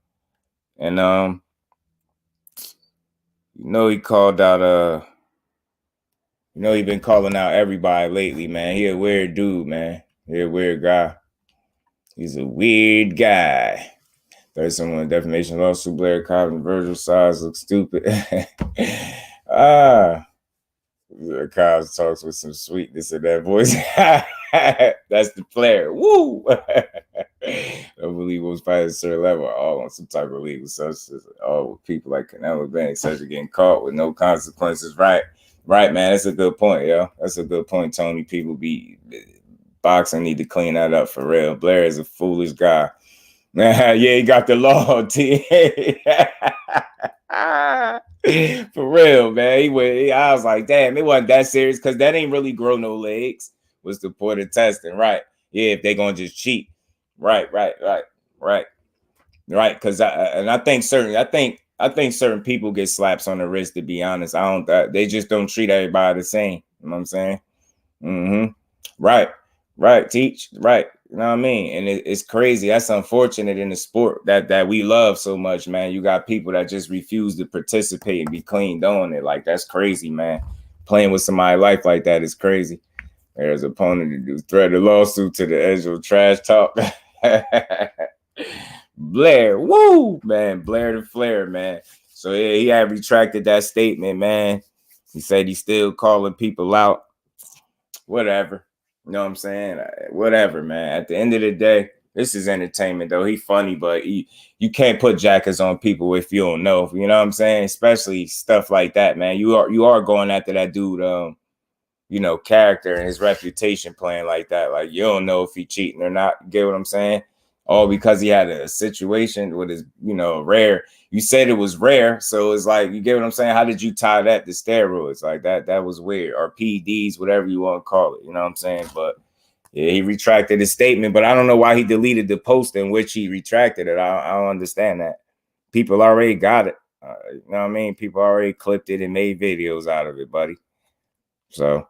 And he called out he been calling out everybody lately, man. He a weird dude, man. He a weird guy. He's a weird guy. There's someone defamation lawsuit. Blair Cobbs and Virgil size look stupid. Cobbs talks with some sweetness in that voice. That's the player. Woo! I believe most fighters at a certain level are all on some type of legal substance. All with people like Canelo Banks, such as getting caught with no consequences. Right, man. That's a good point, yo. That's a good point, Tony. People boxing need to clean that up for real. Blair is a foolish guy. Yeah, he got the law, T. For real, man. I was like, damn, it wasn't that serious because that ain't really grow no legs. Was the point of testing, right? Yeah, if they're gonna just cheat, right. Because I think certain people get slaps on the wrist. To be honest, they just don't treat everybody the same. You know what I'm saying? Right. Teach. Right. You know what I mean? And it's crazy. That's unfortunate in the sport that we love so much, man. You got people that just refuse to participate and be cleaned on it. Like, that's crazy, man. Playing with somebody's life like that is crazy. There's an opponent to threat a lawsuit to the edge of trash talk. Blair, woo, man. Blair the Flair, man. So yeah, he had retracted that statement, man. He said he's still calling people out. Whatever. You know what I'm saying? Whatever, man. At the end of the day, this is entertainment, though. He funny, but you can't put jackets on people if you don't know. You know what I'm saying? Especially stuff like that, man. You are going after that dude, character and his reputation playing like that. Like, you don't know if he cheating or not. You get what I'm saying? All because he had a situation with his, rare. You said it was rare, so it's like, you get what I'm saying? How did you tie that to steroids? Like, that was weird. Or PDs, whatever you want to call it. You know what I'm saying? But yeah, he retracted his statement, but I don't know why he deleted the post in which he retracted it. I don't understand that. People already got it. You know what I mean? People already clipped it and made videos out of it, buddy. So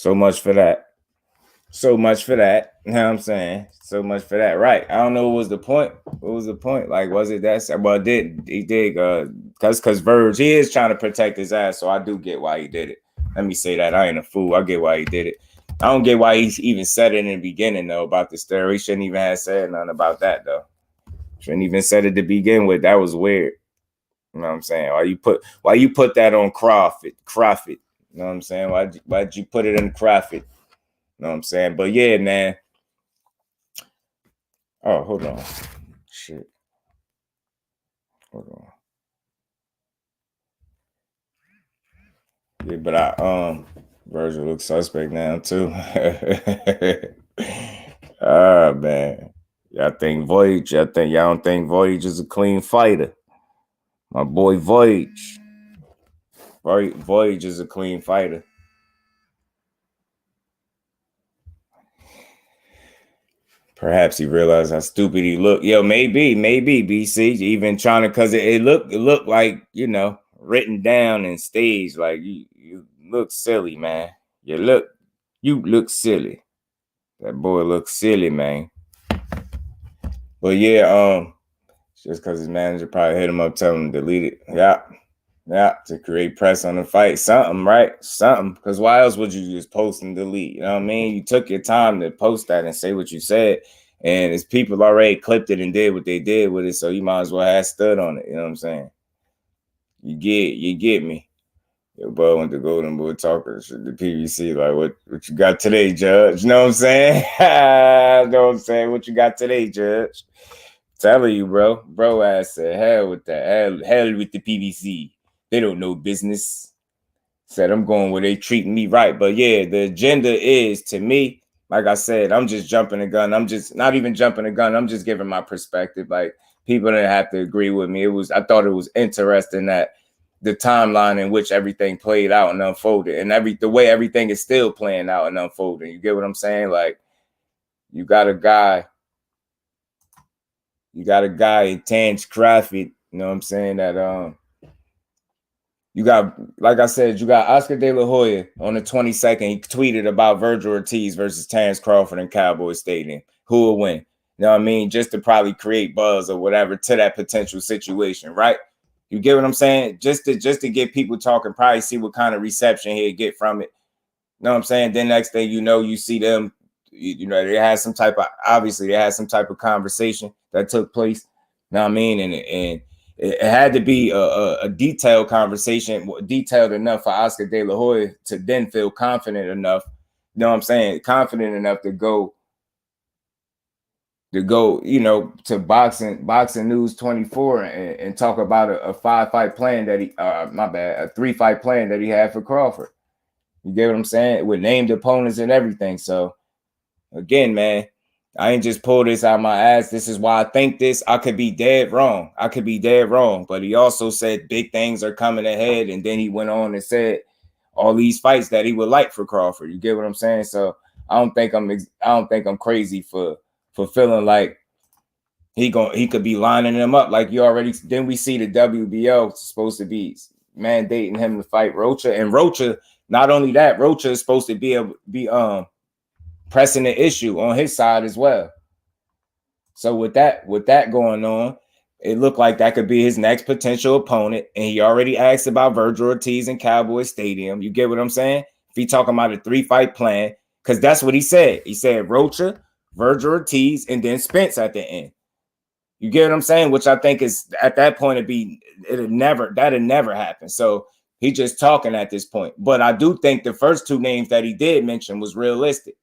much for that. So much for that. You know what I'm saying? So much for that. Right. I don't know what was the point. What was the point? Like, was it that? Well, he did because Verge, he is trying to protect his ass. So I do get why he did it. Let me say that. I ain't a fool. I get why he did it. I don't get why he even said it in the beginning, though, about the steroid. He shouldn't even have said nothing about that, though. Shouldn't even said it to begin with. That was weird. You know what I'm saying? Why you put that on Crawford? You know what I'm saying? Why'd you put it in Crawford? You know what I'm saying? But yeah, man. Oh, hold on. Shit. Hold on. Yeah, but Virgil looks suspect now too. Man. Y'all don't think Voyage is a clean fighter. My boy Voyage. Voyage is a clean fighter. Perhaps he realized how stupid he looked. Yo, maybe, BC, even trying to, because it looked like, written down and staged. Like, you look silly, man. You look silly. That boy looks silly, man. But yeah, just because his manager probably hit him up, telling him to delete it. Yeah, to create press on the fight. Something, right? Something. Because why else would you just post and delete? You know what I mean? You took your time to post that and say what you said. And it's people already clipped it and did what they did with it, so you might as well have stood on it. You know what I'm saying? You get me. Your boy went to Golden Boy talking shit, the PVC, like, what you got today, Judge? You know what I'm saying? You know what I'm saying? What you got today, Judge? Telling you, bro. Bro ass said, hell with that. Hell with the PVC. They don't know business. Said, I'm going where they treating me right. But yeah, the agenda is, to me, like I said, I'm just jumping the gun. I'm just not even jumping the gun. I'm just giving my perspective. Like, people didn't have to agree with me. I thought it was interesting that the timeline in which everything played out and unfolded, and the way everything is still playing out and unfolding. You get what I'm saying? Like, you got a guy in Terence Crawford, you know what I'm saying, that you got, like I said, you got Oscar De La Hoya on the 22nd. He tweeted about Virgil Ortiz versus Terence Crawford in Cowboy Stadium. Who will win? You know what I mean? Just to probably create buzz or whatever to that potential situation, right? You get what I'm saying? Just to get people talking, probably see what kind of reception he'll get from it. You know what I'm saying? Then next thing you know, you see them, you know, they had some type of conversation that took place. You know what I mean? And it had to be a detailed conversation, detailed enough for Oscar De La Hoya to then feel confident enough, you know what I'm saying? Confident enough to go, you know, to Boxing News 24 and talk about a 5-fight plan that a 3-fight plan that he had for Crawford. You get what I'm saying? With named opponents and everything. So again, man, I ain't just pull this out my ass. This is why I think this. I could be dead wrong. But he also said big things are coming ahead. And then he went on and said all these fights that he would like for Crawford. You get what I'm saying? So I don't think I'm crazy for feeling like he could be lining them up. Like you already, then we see the WBO supposed to be mandating him to fight Rocha. And Rocha, not only that, Rocha is supposed to be pressing the issue on his side as well. So with that going on, it looked like that could be his next potential opponent. And he already asked about Virgil Ortiz in Cowboy Stadium. You get what I'm saying? If he talking about a 3-fight plan, because that's what he said. He said Rocha, Virgil Ortiz, and then Spence at the end. You get what I'm saying? Which I think is, at that point, that'd never happen. So he just talking at this point. But I do think the first 2 names that he did mention was realistic.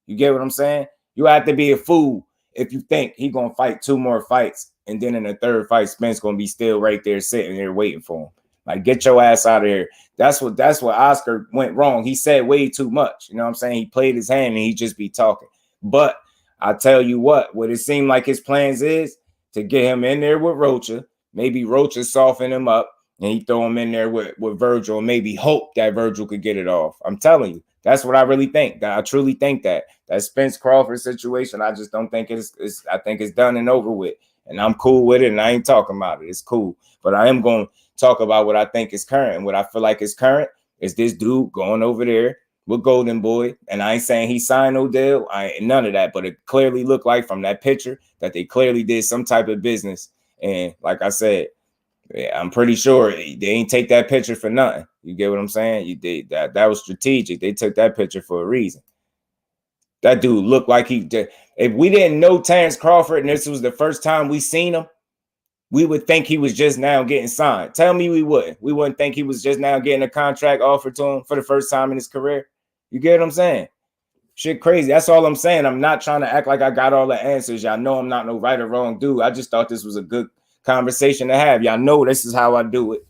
You get what I'm saying? You have to be a fool if you think he gonna fight 2 more fights, and then in the 3rd fight, Spence gonna be still right there sitting there waiting for him. Like, get your ass out of here. That's what Oscar went wrong. He said way too much. You know what I'm saying? He played his hand and he just be talking. But I tell you what it seemed like his plans is to get him in there with Rocha. Maybe Rocha soften him up and he throw him in there with Virgil and maybe hope that Virgil could get it off. I'm telling you. That's what I really think. I truly think that Spence Crawford situation, I just don't think I think it's done and over with. And I'm cool with it, and I ain't talking about it. It's cool. But I am going to talk about what I think is current. And what I feel like is current is this dude going over there with Golden Boy. And I ain't saying he signed no deal. I ain't none of that. But it clearly looked like from that picture that they clearly did some type of business. And like I said, yeah, I'm pretty sure they ain't take that picture for nothing. You get what I'm saying? That was strategic. They took that picture for a reason. That dude looked like he did. If we didn't know Terence Crawford and this was the first time we seen him, we would think he was just now getting signed. Tell me we wouldn't. We wouldn't think he was just now getting a contract offered to him for the first time in his career. You get what I'm saying? Shit crazy. That's all I'm saying. I'm not trying to act like I got all the answers. Y'all know I'm not no right or wrong dude. I just thought this was a good conversation to have. Y'all know this is how I do it.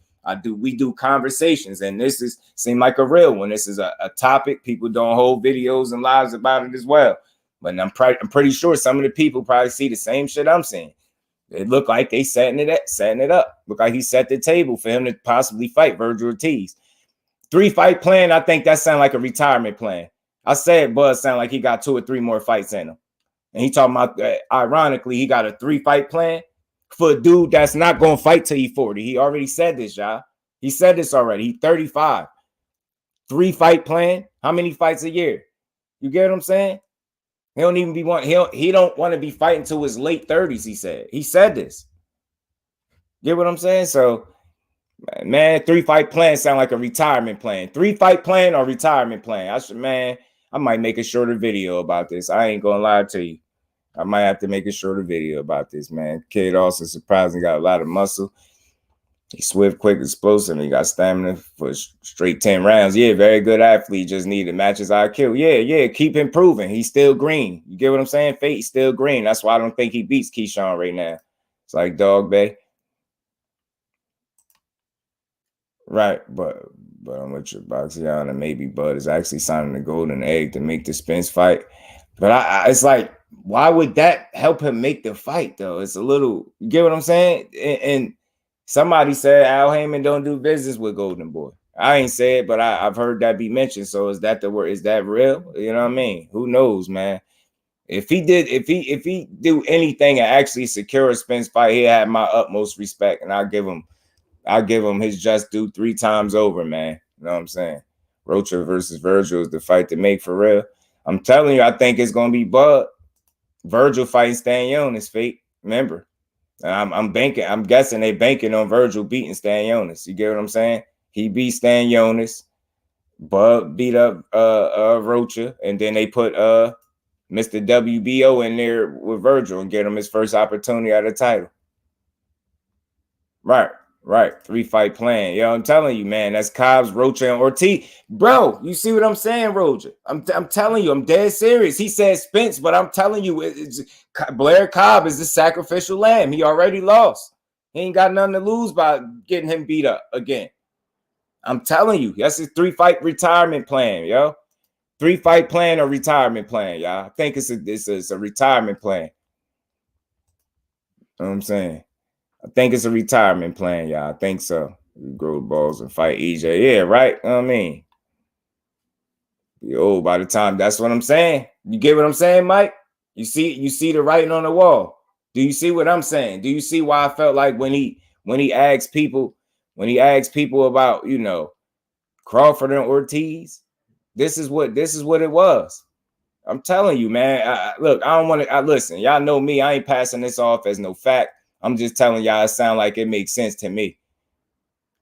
We do conversations, and this seem like a real one. This is a topic. People don't hold videos and lives about it as well. But I'm pretty sure some of the people probably see the same shit I'm seeing. It looked like they setting it up. Look like he set the table for him to possibly fight Virgil Ortiz. 3-fight plan, I think that sounds like a retirement plan. I said Buzz sound like he got 2 or 3 more fights in him. And he talking about, ironically, he got a 3-fight plan for a dude that's not going to fight till he's 40. He already said this, y'all. He said this already. He's 35. 3-fight plan. How many fights a year? You get what I'm saying? He don't even be he don't want to be fighting till his late 30s, he said this. Get what I'm saying? So, man, 3-fight plan sound like a retirement plan. 3-fight plan or retirement plan? I might make a shorter video about this. I ain't going to lie to you. I might have to make a shorter video about this, man. Kid also surprisingly got a lot of muscle. He's swift, quick, explosive. He got stamina for straight 10 rounds. Yeah, very good athlete. Just need to match his IQ. Yeah. Keep improving. He's still green. You get what I'm saying? Fate, he's still green. That's why I don't think he beats Keyshawn right now. It's like Dog Bay. Right, but I'm with your Boxiana. Maybe Bud is actually signing the golden egg to make the Spence fight. But it's like, why would that help him make the fight, though? It's a little, you get what I'm saying? And somebody said Al Heyman don't do business with Golden Boy. I ain't say it, but I've heard that be mentioned. So is that the word? Is that real? You know what I mean? Who knows, man? If he do anything and actually secure a Spence fight, he had my utmost respect, and I'll give him his just due 3 times over, man. You know what I'm saying? Rocha versus Virgil is the fight to make for real. I'm telling you, I think it's gonna be Bud. Virgil fighting Stanionis, Fate. Remember, I'm banking. I'm guessing they banking on Virgil beating Stanionis. You get what I'm saying? He beat Stanionis. Bud beat up Rocha, and then they put Mr. WBO in there with Virgil and get him his first opportunity at a title. Right. 3-fight plan. Yo, I'm telling you, man, that's Cobbs, Rocha, and Ortiz. Bro, you see what I'm saying, Rocha? I'm telling you, I'm dead serious. He said Spence, but I'm telling you, Blair Cobb is the sacrificial lamb. He already lost. He ain't got nothing to lose by getting him beat up again. I'm telling you, that's his 3-fight retirement plan, yo. 3-fight plan or retirement plan, y'all. I think it's a retirement plan. You know what I'm saying? I think it's a retirement plan, y'all. I think so. You grow the balls and fight EJ. Yeah, right? You know what I mean? Be old by the time. That's what I'm saying. You get what I'm saying, Mike? You see the writing on the wall. Do you see what I'm saying? Do you see why I felt like when he asked people about, you know, Crawford and Ortiz, this is what it was. I'm telling you, man. Look, I don't want to listen. Y'all know me. I ain't passing this off as no fact. I'm just telling y'all it sound like it makes sense to me.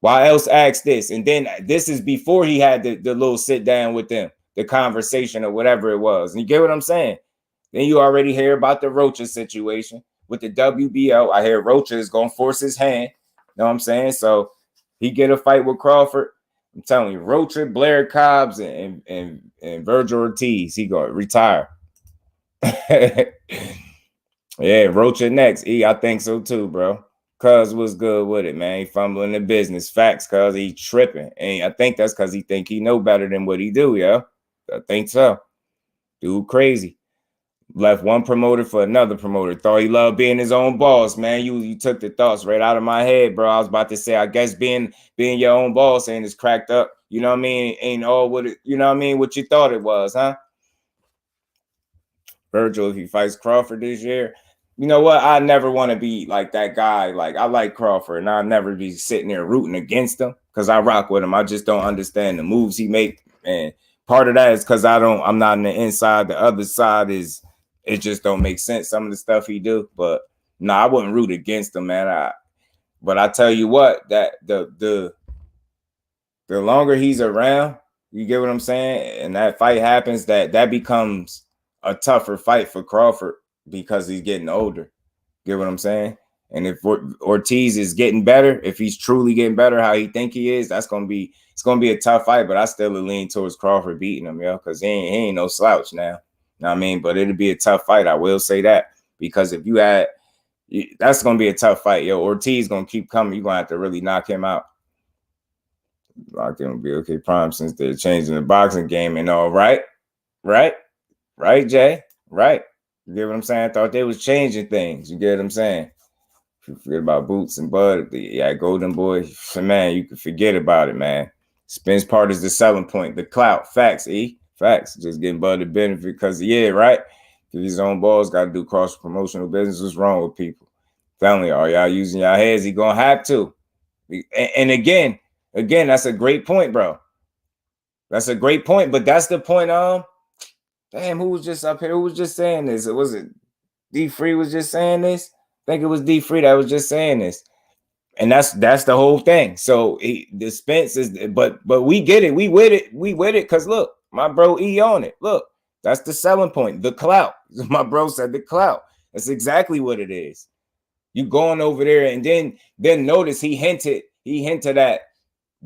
Why else ask this? And then this is before he had the little sit down with them, the conversation or whatever it was. And you get what I'm saying? Then you already hear about the Rocha situation with the WBO. I hear Rocha is going to force his hand. You know what I'm saying? So he get a fight with Crawford. I'm telling you, Rocha, Blair Cobbs, and Virgil Ortiz, he going to retire. Yeah, Rocha next. I think so too, bro. Cuz was good with it, man. He fumbling the business. Facts, cuz he tripping. And I think that's because he think he know better than what he do, yo. I think so. Dude crazy. Left one promoter for another promoter. Thought he loved being his own boss, man. You took the thoughts right out of my head, bro. I was about to say, I guess being your own boss ain't as cracked up. You know what I mean? Ain't all what it, you know what I mean? What you thought it was, huh? Virgil, if he fights Crawford this year, you know what? I never want to be like that guy. Like, I like Crawford, and I'll never be sitting there rooting against him because I rock with him. I just don't understand the moves he make. And part of that is because I'm not on the inside. The other side is it just don't make sense, some of the stuff he do. But no, I wouldn't root against him, man. But I tell you what, that the longer he's around, you get what I'm saying? And that fight happens, that becomes a tougher fight for Crawford because he's getting older. Get what I'm saying? And if Ortiz is getting better, if he's truly getting better how he think he is, it's gonna be a tough fight. But I still lean towards Crawford beating him, yo, because he ain't no slouch now. You know what I mean? But it'll be a tough fight. I will say that, because if you had, that's gonna be a tough fight, yo. Ortiz gonna keep coming. You're gonna have to really knock him out. Locked in will be okay. Prime since they're changing the boxing game and all. Right, Jay. Right. You get what I'm saying? I thought they was changing things. You get what I'm saying? If you forget about Boots and Bud, Golden Boy, man, you can forget about it, man. Spence part is the selling point, the clout. Facts, Facts. Just getting Bud the benefit because, right? If his own balls got to do cross-promotional business, what's wrong with people? Family, are y'all using your heads? He going to have to. And again, that's a great point, bro. That's a great point, but that's the point, damn, who was just up here? Who was just saying this? Was it D3 was just saying this? I think it was D3 that was just saying this. And that's the whole thing. So the Spence is, but we get it. We with it. Because look, my bro E on it. Look, That's the selling point. The clout. My bro said the clout. That's exactly what it is. You going over there, and then notice he hinted at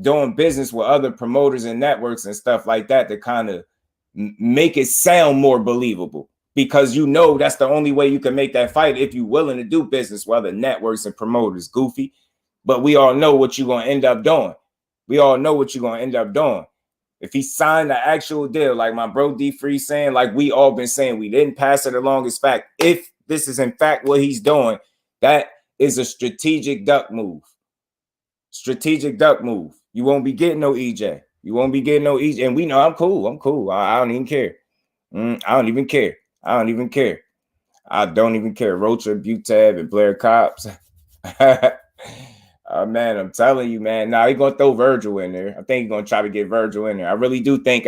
doing business with other promoters and networks and stuff like that to kind of make it sound more believable, because you know that's the only way you can make that fight if you're willing to do business with other networks and promoters. Goofy, but we all know what you're gonna end up doing. We all know what you're gonna end up doing. If he signed the actual deal, like my bro D Free saying, like we all been saying, we didn't pass it along as fact. If this is in fact what he's doing, that is a strategic duck move. Strategic duck move. You won't be getting no EJ. You won't be getting no EJ. And we know I'm cool. I'm cool. I don't even care. I don't even care. I don't even care. I don't even care. Rocha, Butab, and Blair Cobbs. Oh, man, I'm telling you, man. Now he's gonna throw Virgil in there. I think he's gonna try to get Virgil in there. I really do think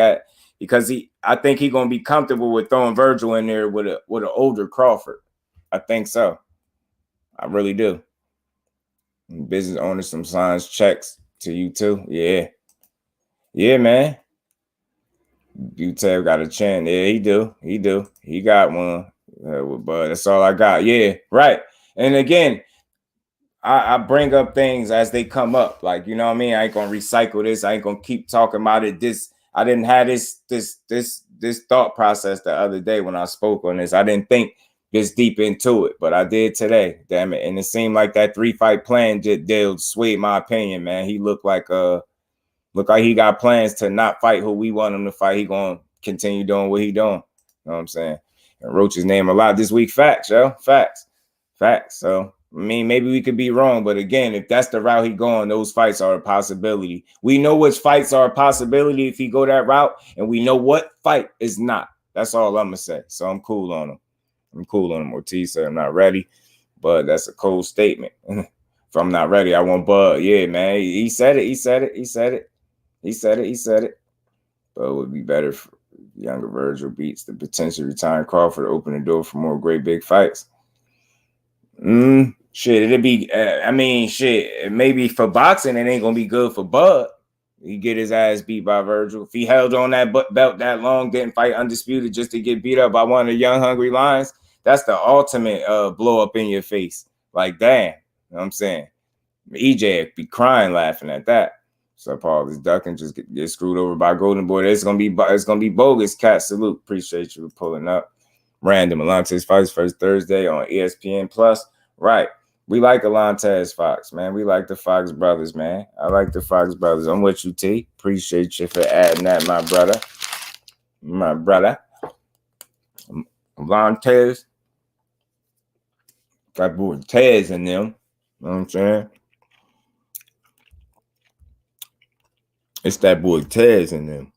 because I think he's gonna be comfortable with throwing Virgil in there with an older Crawford. I think so. I really do. Business owner, some signs, checks to you too. Yeah. Yeah, man. Butab got a chin. Yeah, he do. He do. He got one. But that's all I got. Yeah, right. And again, I bring up things as they come up. Like, you know what I mean? I ain't gonna recycle this. I ain't gonna keep talking about it. I didn't have this thought process the other day when I spoke on this. I didn't think this deep into it, but I did today. Damn it. And it seemed like that 3-fight plan did sway my opinion, man. He looked like he got plans to not fight who we want him to fight. He gonna continue doing what he doing. You know what I'm saying? And Roach's name a lot this week. Facts, yo. Facts. So I mean, maybe we could be wrong, but again, if that's the route he going, those fights are a possibility. We know which fights are a possibility if he go that route, and we know what fight is not. That's all I'm gonna say. So I'm cool on him. Ortiz said I'm not ready, but that's a cold statement. If I'm not ready, I won't bug. Yeah, man. He said it. But it would be better if younger Virgil beats the potential retiring Crawford to open the door for more great big fights. Shit, it'd be, maybe for boxing, it ain't gonna be good for Bud. He get his ass beat by Virgil. If he held on that belt that long, didn't fight undisputed just to get beat up by one of the young, hungry lions, that's the ultimate blow up in your face. Like, damn, you know what I'm saying? EJ be crying laughing at that. So Paul is ducking, just get screwed over by Golden Boy. It's gonna be bogus. Cat salute. Appreciate you for pulling up. Random Alonta's fights first Thursday on ESPN Plus. Right. We like Alonta's Fox, man. We like the Fox brothers, man. I like the Fox brothers. I'm with you, T. Appreciate you for adding that, my brother. Alonta's. Got boy Tez in them. You know what I'm saying? It's that boy Tez in them.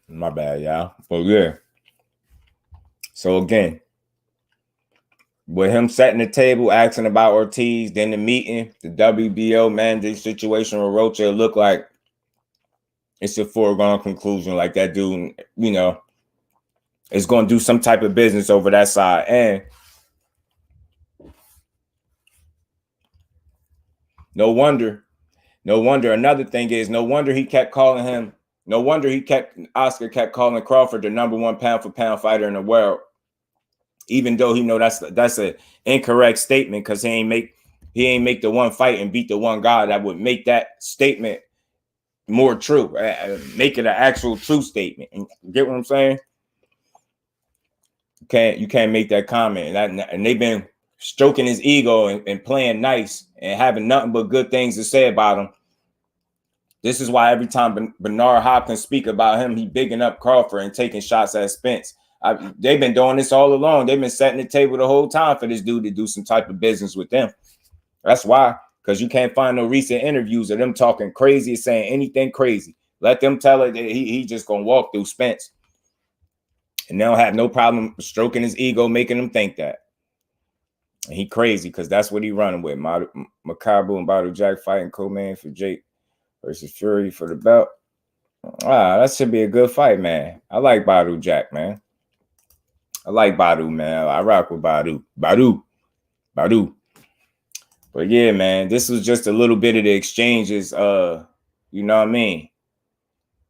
My bad, y'all. But yeah. So again, with him setting the table, asking about Ortiz, then the meeting, the WBO mandate situation with Rocha, looked like it's a foregone conclusion. Like that dude, you know, is going to do some type of business over that side. And no wonder. Another thing is, no wonder Oscar kept calling Crawford the #1 pound for pound fighter in the world, even though he know that's an incorrect statement, because he ain't make the one fight and beat the one guy that would make that statement more true, make it an actual true statement. And get what I'm saying? You can't make that comment. And they've been stroking his ego and playing nice and having nothing but good things to say about him. This is why every time Bernard Hopkins speak about him, he bigging up Crawford and taking shots at Spence. They've been doing this all along. They've been setting the table the whole time for this dude to do some type of business with them. That's why, because you can't find no recent interviews of them talking crazy, saying anything crazy. Let them tell it that he just gonna walk through Spence, and they'll have no problem stroking his ego, making them think that. And he crazy because that's what he running with. Macabre and Bottle Jack fighting co-man for Jake. versus Fury for the belt. That should be a good fight, man. I like Badu Jack, man. I like Badu, man. I rock with Badu. Badu. But yeah, man, this was just a little bit of the exchanges. You know what I mean?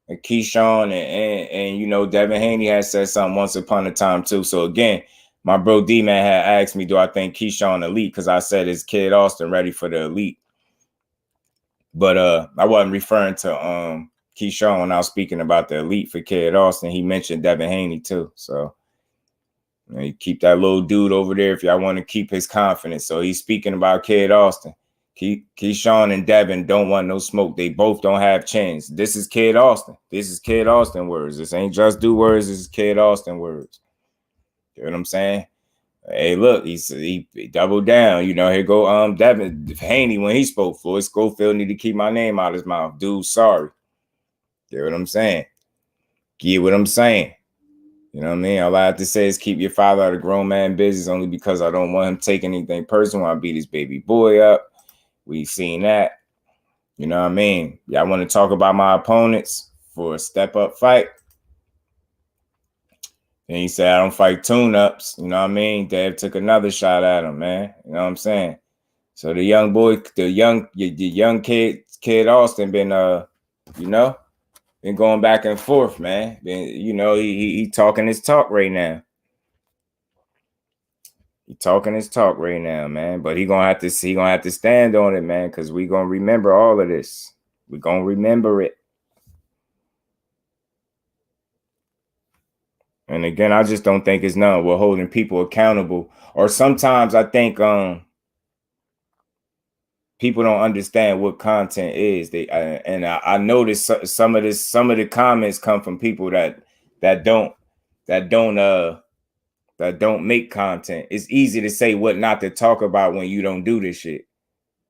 And Keyshawn and you know, Devin Haney had said something once upon a time too. So again, my bro D-Man had asked me, do I think Keyshawn elite? Because I said, is Kid Austin ready for the elite? But I wasn't referring to Keyshawn when I was speaking about the elite for Kid Austin. He mentioned Devin Haney too. So you know, you keep that little dude over there if y'all want to keep his confidence. So he's speaking about Kid Austin. Keyshawn and Devin don't want no smoke. They both don't have chins. This is Kid Austin. This is Kid Austin words. This ain't Just Do words. This is Kid Austin words. You know what I'm saying? Hey, look, he doubled down. You know, here go Devin Haney when he spoke. Floyd Schofield need to keep my name out of his mouth. Dude, sorry. You know what I'm saying? Get what I'm saying. You know what I mean? All I have to say is keep your father out of grown man business only because I don't want him taking anything personal. I beat his baby boy up. We've seen that. You know what I mean? Y'all want to talk about my opponents for a step-up fight? And he said, I don't fight tune-ups. You know what I mean? Dave took another shot at him, man. You know what I'm saying? So the young boy, the young kid Austin been, you know, been going back and forth, man. Been, you know, he talking his talk right now. He talking his talk right now, man. But he gonna have to stand on it, man, because we gonna remember all of this. We gonna remember it. And again, I just don't think it's none. We're holding people accountable. Or sometimes I think people don't understand what content is. I noticed some of the comments come from people that don't make content. It's easy to say what not to talk about when you don't do this shit.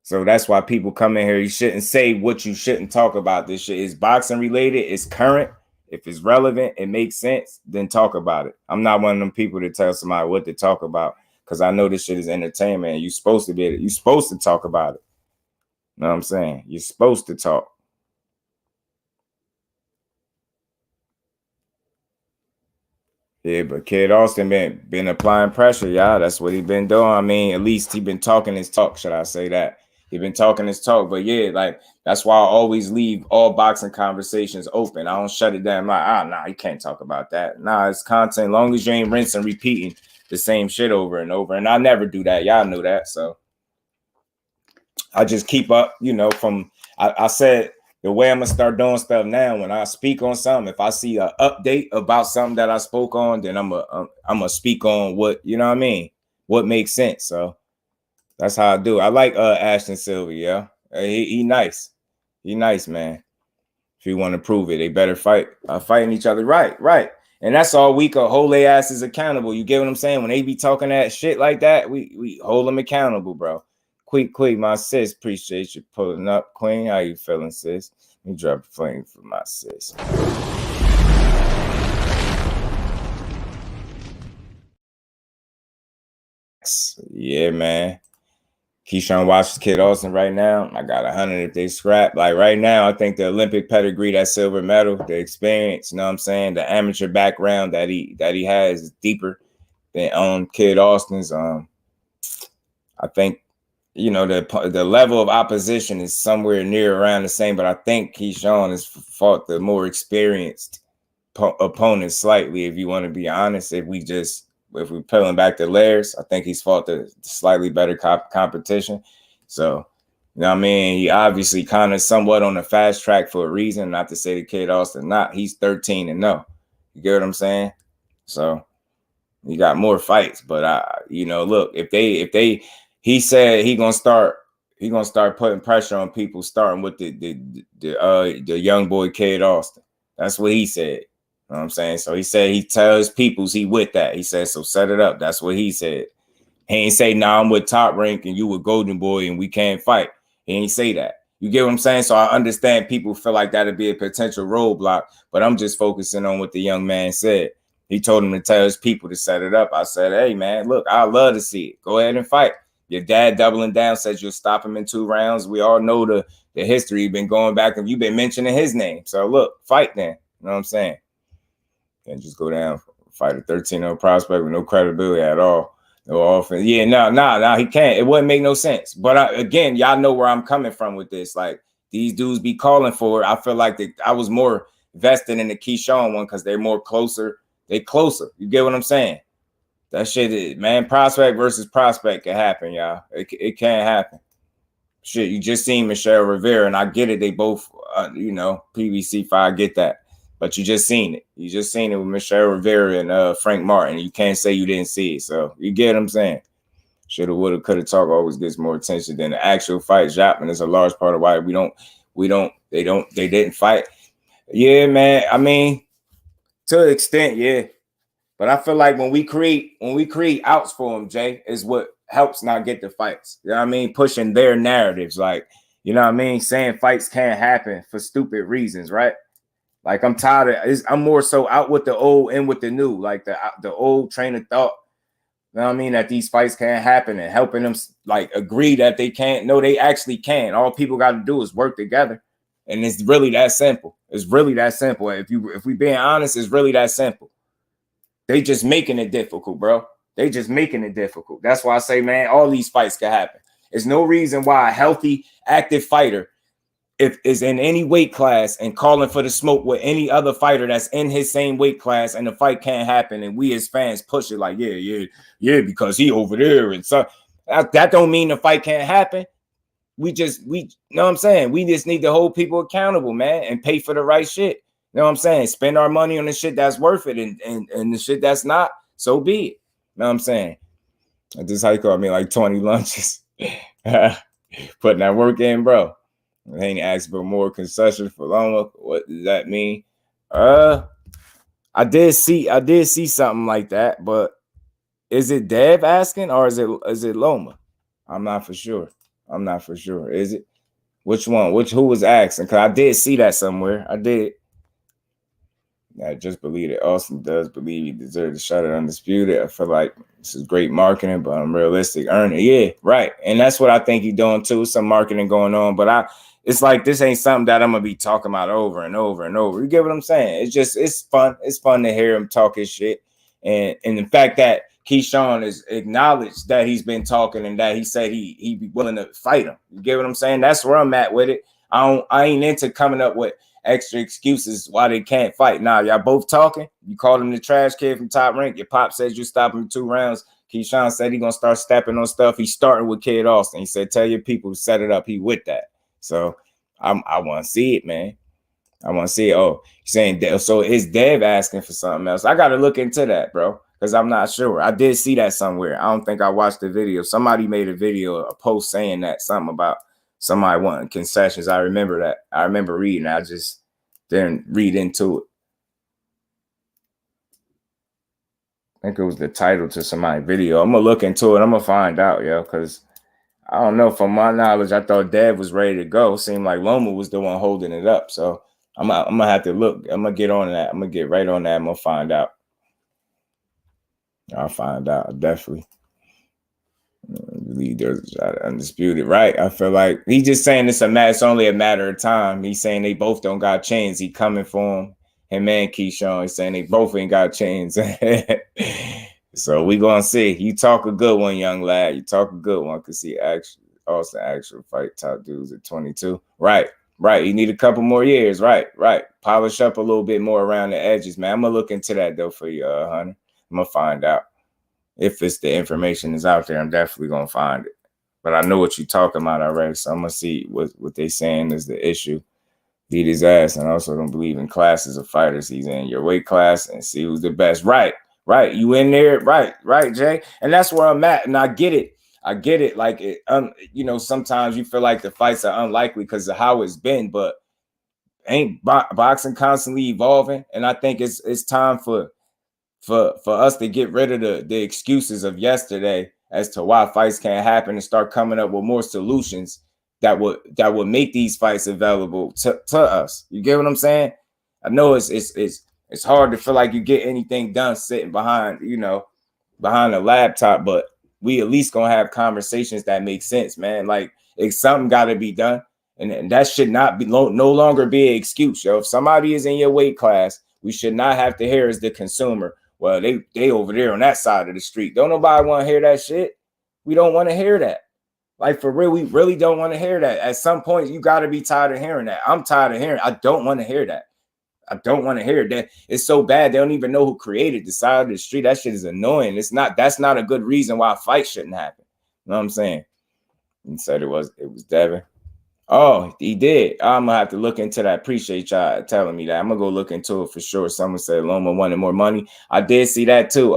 So that's why people come in here. You shouldn't say what you shouldn't talk about. This shit is boxing related. It's current. If it's relevant, it makes sense, then talk about it. I'm not one of them people to tell somebody what to talk about because I know this shit is entertainment. And you're supposed to talk about it. You know what I'm saying? You're supposed to talk. Yeah, but Kid Austin been applying pressure, y'all. That's what he been doing. I mean, at least he been talking his talk, should I say that? He been talking his talk. But yeah, like that's why I always leave all boxing conversations open. I don't shut it down. I'm like, nah, you can't talk about that. Nah, it's content. As long as you ain't rinsing and repeating the same shit over and over. And I never do that. Y'all know that. So I just keep up, you know, I said the way I'm gonna start doing stuff now, when I speak on something, if I see an update about something that I spoke on, then I'm gonna speak on what, you know what I mean, what makes sense. So that's how I do. I like Ashton Silva, yeah. He nice. He nice, man. If you want to prove it, they better fighting each other. Right. And that's all we could hold their asses accountable. You get what I'm saying? When they be talking that shit like that, we hold them accountable, bro. Quick, my sis. Appreciate you pulling up, Queen. How you feeling, sis? Let me drop a flame for my sis. Yeah, man. Keyshawn watches Kid Austin right now. I got 100 if they scrap. Like right now, I think the Olympic pedigree, that silver medal, the experience, you know what I'm saying? The amateur background that he has is deeper than Kid Austin's. I think, you know, the level of opposition is somewhere near around the same, but I think Keyshawn has fought the more experienced opponent slightly, if you want to be honest. If we're pulling back the layers, I think he's fought the slightly better competition. So, you know what I mean? He obviously kind of somewhat on the fast track for a reason, not to say the Kid Austin not. He's 13-0. You get what I'm saying? So he got more fights, but you know, look, he said he gonna start putting pressure on people, starting with the young boy Kid Austin. That's what he said. You know what I'm saying? So he said he tells peoples he with that. He said, so set it up. That's what he said. He ain't say, nah, I'm with Top Rank and you with Golden Boy and we can't fight. He ain't say that. You get what I'm saying? So I understand people feel like that'd be a potential roadblock, but I'm just focusing on what the young man said. He told him to tell his people to set it up. I said, hey, man, look, I'd love to see it. Go ahead and fight. Your dad doubling down says you'll stop him in 2 rounds. We all know the history. You've been going back and you've been mentioning his name. So look, fight then. You know what I'm saying? Can't just go down, fight a 13-0 prospect with no credibility at all. No offense. Yeah, no, he can't. It wouldn't make no sense. But again, y'all know where I'm coming from with this. Like, these dudes be calling for it. I feel like I was more vested in the Keyshawn one because they're more closer. They closer. You get what I'm saying? That shit, man, prospect versus prospect can happen, y'all. It can't happen. Shit, you just seen Michelle Rivera, and I get it. They both, PBC fight. I get that. But you just seen it. You just seen it with Michelle Rivera and Frank Martin. You can't say you didn't see it. So you get what I'm saying? Shoulda, woulda, coulda talk always gets more attention than the actual fight. Japping is a large part of why they didn't fight. Yeah, man. I mean, to an extent, yeah. But I feel like when we create outs for them, Jay, is what helps not get the fights. You know what I mean? Pushing their narratives, like, you know what I mean? Saying fights can't happen for stupid reasons, right? Like, I'm tired of I'm more so out with the old and with the new, like the old train of thought. You know what I mean? That these fights can't happen and helping them like agree that they can't. No, they actually can. All people got to do is work together. And it's really that simple. It's really that simple. If we being honest, it's really that simple. They just making it difficult, bro. They just making it difficult. That's why I say, man, all these fights can happen. There's no reason why a healthy, active fighter is in any weight class and calling for the smoke with any other fighter that's in his same weight class, and the fight can't happen, and we as fans push it like, yeah, because he over there, and so that don't mean the fight can't happen. We know what I'm saying? We just need to hold people accountable, man, and pay for the right shit. You know what I'm saying? Spend our money on the shit that's worth it, and the shit that's not, so be it. You know what I'm saying? This how you call me, like 20 lunches. Putting that work in, bro. I ain't asking for more concessions for Loma. What does that mean? I did see something like that, but is it Dev asking or is it Loma? I'm not for sure. Is it? Which one? Who was asking? Because I did see that somewhere. I did. I just believe that Austin does believe he deserves a shot at Undisputed. I feel like this is great marketing, but I'm realistic earning. Yeah, right. And that's what I think he's doing too. Some marketing going on, but it's like this ain't something that I'm gonna be talking about over and over and over. You get what I'm saying? It's fun. It's fun to hear him talk his shit. And the fact that Keyshawn is acknowledged that he's been talking and that he said he'd be willing to fight him. You get what I'm saying? That's where I'm at with it. I ain't into coming up with extra excuses why they can't fight. Nah, y'all both talking. You called him the trash kid from Top Rank. Your pop says you stop him in 2 rounds. Keyshawn said he gonna start stepping on stuff. He's starting with Kid Austin. He said, tell your people to set it up. He with that. So I want to see it, man. I want to see it. Oh, he's saying so is Dev asking for something else? I got to look into that, bro, because I'm not sure. I did see that somewhere. I don't think I watched the video. Somebody made a post saying that, something about somebody wanting concessions. I remember that. I remember reading. I just didn't read into it. I think it was the title to somebody's video. I'm gonna look into it. I'm gonna find out, yo, because I don't know. From my knowledge, I thought Dev was ready to go. Seemed like Loma was the one holding it up. So I'm gonna have to look. I'm gonna get on that. I'm gonna get right on that. I'm gonna find out. I'll find out, definitely. I believe there's Undisputed, right? I feel like he's just saying it's only a matter of time. He's saying they both don't got chains. He coming for him. Him and Keyshawn. He's saying they both ain't got chains. So we gonna see. You talk a good one, young lad. You talk a good one, because he actual fight top dudes at 22. Right. You need a couple more years. Right. Polish up a little bit more around the edges, man. I'm gonna look into that though for you, Hunter. I'm gonna find out. If it's the information is out there, I'm definitely gonna find it. But I know what you're talking about already, so I'm gonna see what they saying is the issue. Beat his ass, and also don't believe in classes of fighters. He's in your weight class and see who's the best. Right. You in there, right, Jay. And that's where I'm at, and I get it. Like sometimes you feel like the fights are unlikely because of how it's been, but ain't boxing constantly evolving? And I think it's time for us to get rid of the excuses of yesterday as to why fights can't happen and start coming up with more solutions that would make these fights available to us. You get what I'm saying? I know it's hard to feel like you get anything done sitting behind a laptop, but we at least gonna have conversations that make sense, man. Like, it's something got to be done, and that should not be no longer be an excuse, yo. If somebody is in your weight class, we should not have to hear as the consumer, well, they over there on that side of the street. Don't nobody want to hear that shit. We don't want to hear that. Like, for real, we really don't want to hear that. At some point, you got to be tired of hearing that. I'm tired of hearing. I don't want to hear that. I don't want to hear that. It's so bad. They don't even know who created the side of the street. That shit is annoying. That's not a good reason why a fight shouldn't happen. You know what I'm saying? He said it was Devin. Oh, he did. I'm gonna have to look into that. Appreciate y'all telling me that. I'm gonna go look into it for sure. Someone said Loma wanted more money. I did see that too.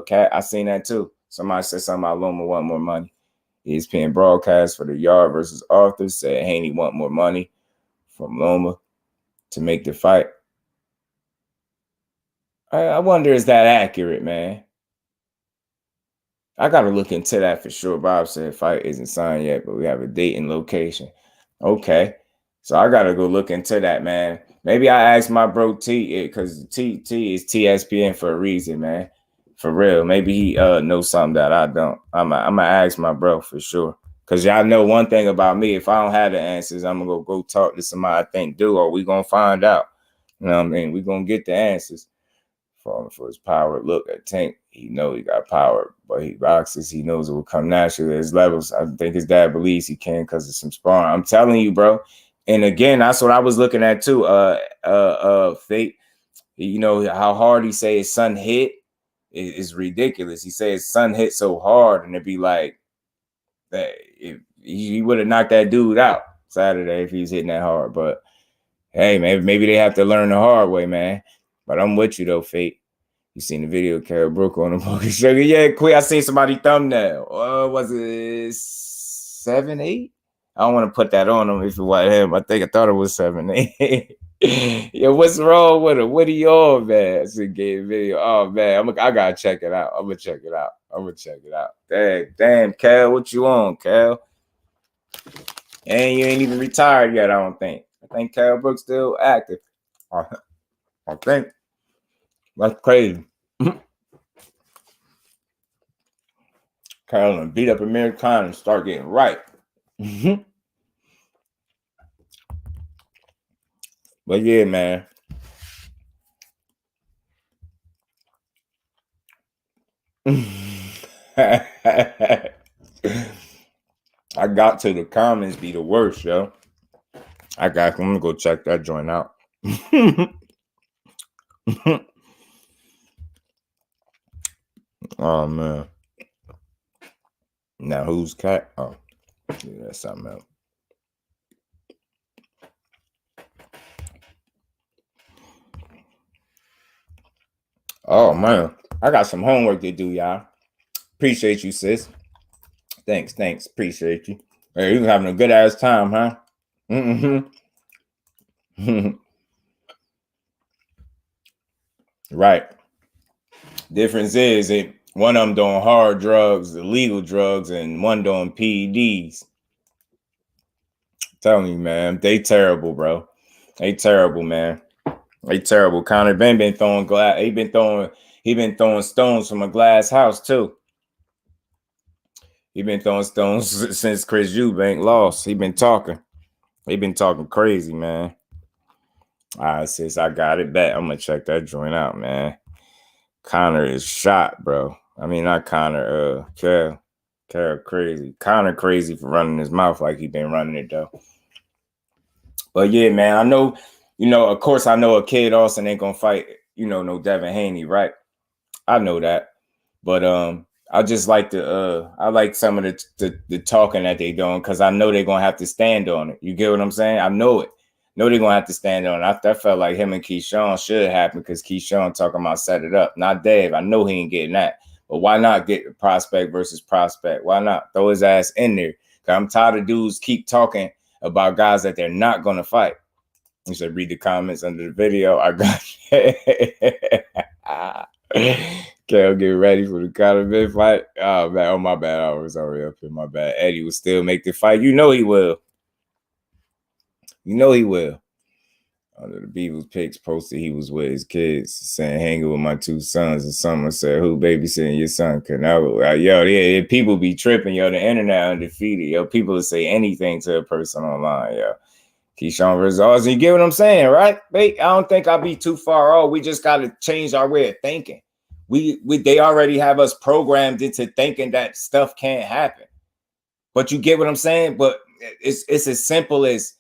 Cat, I seen that too. Somebody said something about Loma want more money. ESPN broadcast for the Yard versus Arthur said Haney want more money from Loma to make the fight. I wonder, is that accurate, man? I gotta look into that for sure. Bob said fight isn't signed yet, but we have a date and location. Okay, so I gotta go look into that, man. Maybe I asked my bro T, because T is TSPN for a reason, man. For real. Maybe he knows something that I don't. I'm gonna ask my bro for sure. Cause y'all know one thing about me. If I don't have the answers, I'm gonna go talk to somebody I think do, or we gonna find out. You know what I mean? We gonna get the answers. For his power. Look at Tank. He know he got power, but he boxes. He knows it will come naturally at his levels. I think his dad believes he can because of some sparring. I'm telling you, bro. And again, that's what I was looking at too. Fate. You know how hard he say his son hit is ridiculous. He say his son hit so hard, and it'd be like that. He would have knocked that dude out Saturday if he was hitting that hard. But hey, maybe they have to learn the hard way, man. But I'm with you though, Fate. You seen the video of Carol Brook on the Poker Sugar? Yeah, quick. I seen somebody thumbnail. Was it 7, 8? I don't want to put that on him if it was him. I thought it was 7, 8. Yeah, what's wrong with him? What are you on, man? It's a game video. Oh man, I gotta check it out. I'm gonna check it out. Damn, Cal, what you on, Cal? And you ain't even retired yet, I don't think. I think Cal Brook's still active. I think. That's crazy. Carolyn beat up Amir Khan and start getting right. But yeah, man. I got to the comments be the worst, yo. I'm gonna go check that joint out. Oh man. Now who's cat? Oh, yeah, that's something else. Oh man, I got some homework to do, y'all. Appreciate you, sis. Thanks. Appreciate you. Hey, you having a good ass time, huh? Right. Difference is one of them doing hard drugs, illegal drugs, and one doing PEDs. I'm telling you, man, they terrible, bro. They terrible, man. They terrible. Conor Ben been throwing glass. He been throwing stones from a glass house too. He been throwing stones since Chris Eubank lost. He been talking crazy, man. All right, sis, I got it back. I'm gonna check that joint out, man. Conor is shot, bro. I mean, not Conor. Carol crazy. Conor crazy for running his mouth like he been running it though. But yeah, man, I know. Of course, I know a Kid Austin ain't gonna fight. No Devin Haney, right? I know that, but I just like I like some of the talking that they doing because I know they're gonna have to stand on it. You get what I'm saying? I know it. No, they're gonna have to stand on it. I felt like him and Keyshawn should happen because Keyshawn talking about set it up, not Dave. I know he ain't getting that, but why not get prospect versus prospect? Why not throw his ass in there? Cause I'm tired of dudes keep talking about guys that they're not gonna fight. You should read the comments under the video. I got Kel, get ready for the Conor Ben fight. Oh man, oh my bad. I was already up here. My bad. Eddie will still make the fight. You know he will. Under the Beavers pics posted he was with his kids, saying hanging with my 2 sons, and someone said, who babysitting your son? Canelo. Yo, yeah, people be tripping, yo. The internet undefeated, yo. People will say anything to a person online, yo. Keyshawn versus Austin, you get what I'm saying, right? I don't think I'll be too far off. We just got to change our way of thinking. They already have us programmed into thinking that stuff can't happen. But you get what I'm saying? But it's as simple as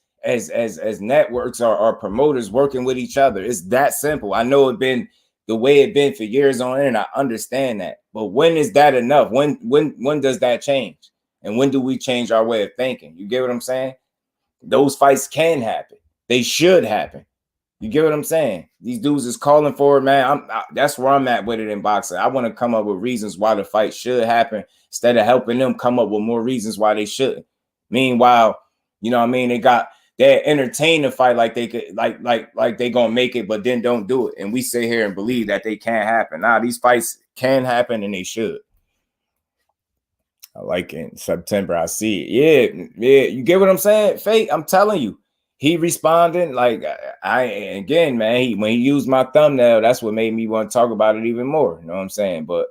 networks or promoters working with each other. It's that simple. I know it's been the way it's been for years on end. I understand that. But when is that enough? When does that change? And when do we change our way of thinking? You get what I'm saying? Those fights can happen. They should happen. You get what I'm saying? These dudes is calling for it, man. That's where I'm at with it in boxing. I want to come up with reasons why the fight should happen instead of helping them come up with more reasons why they shouldn't. Meanwhile, you know what I mean? They entertain the fight like they could, like they gonna make it, but then don't do it. And we sit here and believe that they can't happen. Nah, these fights can happen and they should. I like it. In September, I see it. Yeah. You get what I'm saying? Fate, I'm telling you. He responded like again, man. When he used my thumbnail, that's what made me want to talk about it even more. You know what I'm saying? But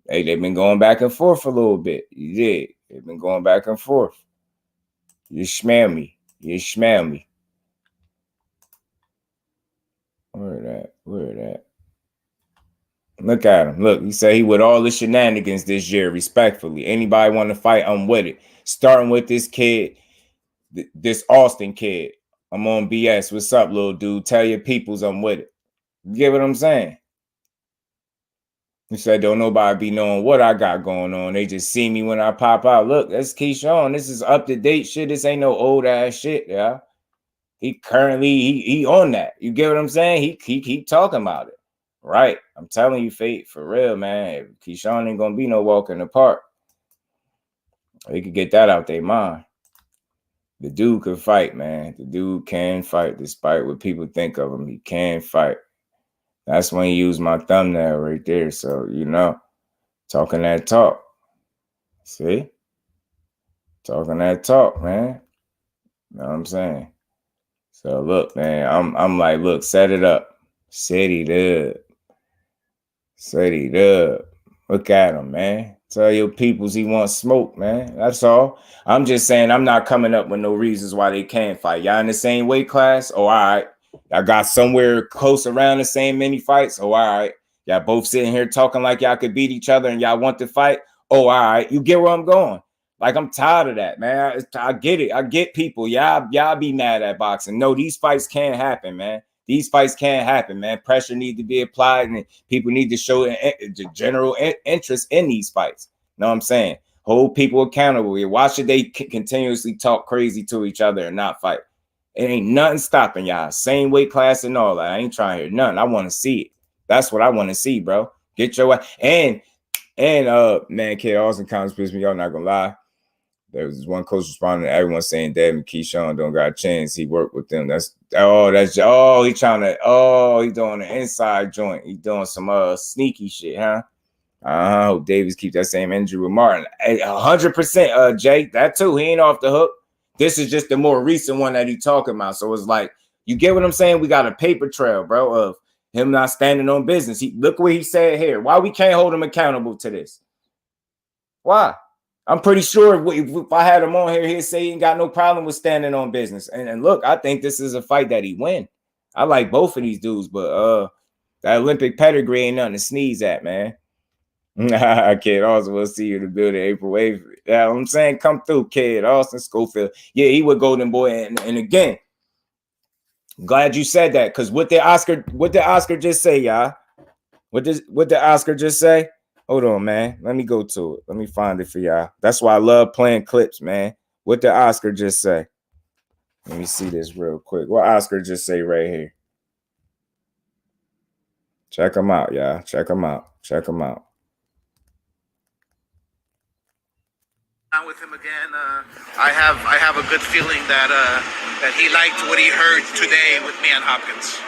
hey, they've been going back and forth a little bit. You did. They've been going back and forth. You smell me. You smell me. Where that? Look at him. Look, he said he with all the shenanigans this year, respectfully. Anybody want to fight, I'm with it. Starting with this kid. This Austin kid, I'm on BS. What's up, little dude? Tell your peoples I'm with it. You get what I'm saying? He said, don't nobody be knowing what I got going on. They just see me when I pop out. Look, that's Keyshawn. This is up-to-date shit. This ain't no old-ass shit, yeah. He currently, he on that. You get what I'm saying? He keep talking about it. Right. I'm telling you, Fate, for real, man. Keyshawn ain't gonna be no walk in the park. They could get that out their mind. The dude could fight, man. The dude can fight despite what people think of him. He can fight. That's when he used my thumbnail right there. So, you know, talking that talk. See? Talking that talk, man. You know what I'm saying? So, look, man, I'm like, look, set it up. Set it up. Set it up. Look at him, man. Tell your peoples he wants smoke, man. That's all. I'm just saying I'm not coming up with no reasons why they can't fight. Y'all in the same weight class? Oh, all right. Y'all got somewhere close around the same many fights? Oh, all right. Y'all both sitting here talking like y'all could beat each other and y'all want to fight? Oh, all right. You get where I'm going. Like, I'm tired of that, man. I get it. I get people. Y'all be mad at boxing. No, these fights can't happen, man. These fights can't happen, man. Pressure need to be applied, and people need to show the general interest in these fights. You know what I'm saying? Hold people accountable. Why should they continuously talk crazy to each other and not fight? It ain't nothing stopping y'all. Same weight class and all that. I ain't trying to hear nothing. I want to see it. That's what I want to see, bro. Get your and man, Kid Austin comments pissed me. Y'all not gonna lie. There was one coach responding to everyone saying Devin Keyshawn don't got a chance. He worked with them. He doing an inside joint. He doing some sneaky shit, huh? Hope Davis keep that same injury with Martin. 100%, Jay. That too. He ain't off the hook. This is just the more recent one that he talking about. So it's like, you get what I'm saying? We got a paper trail, bro, of him not standing on business. Look what he said here. Why we can't hold him accountable to this? Why? I'm pretty sure if I had him on here, he'd say he ain't got no problem with standing on business. And look, I think this is a fight that he win. I like both of these dudes, but that Olympic pedigree ain't nothing to sneeze at, man. Kid Austin, we'll see you in the building April 8th. Yeah, I'm saying, come through, Kid Austin Schofield. Yeah, he was Golden Boy. And again, glad you said that, because what did Oscar just say, y'all? What did Oscar just say? Hold on, man. Let me go to it. Let me find it for y'all. That's why I love playing clips, man. What did Oscar just say? Let me see this real quick. What Oscar just say right here? Check him out, y'all. Check him out. Check him out. With him again, I have a good feeling that he liked what he heard today with me and Hopkins.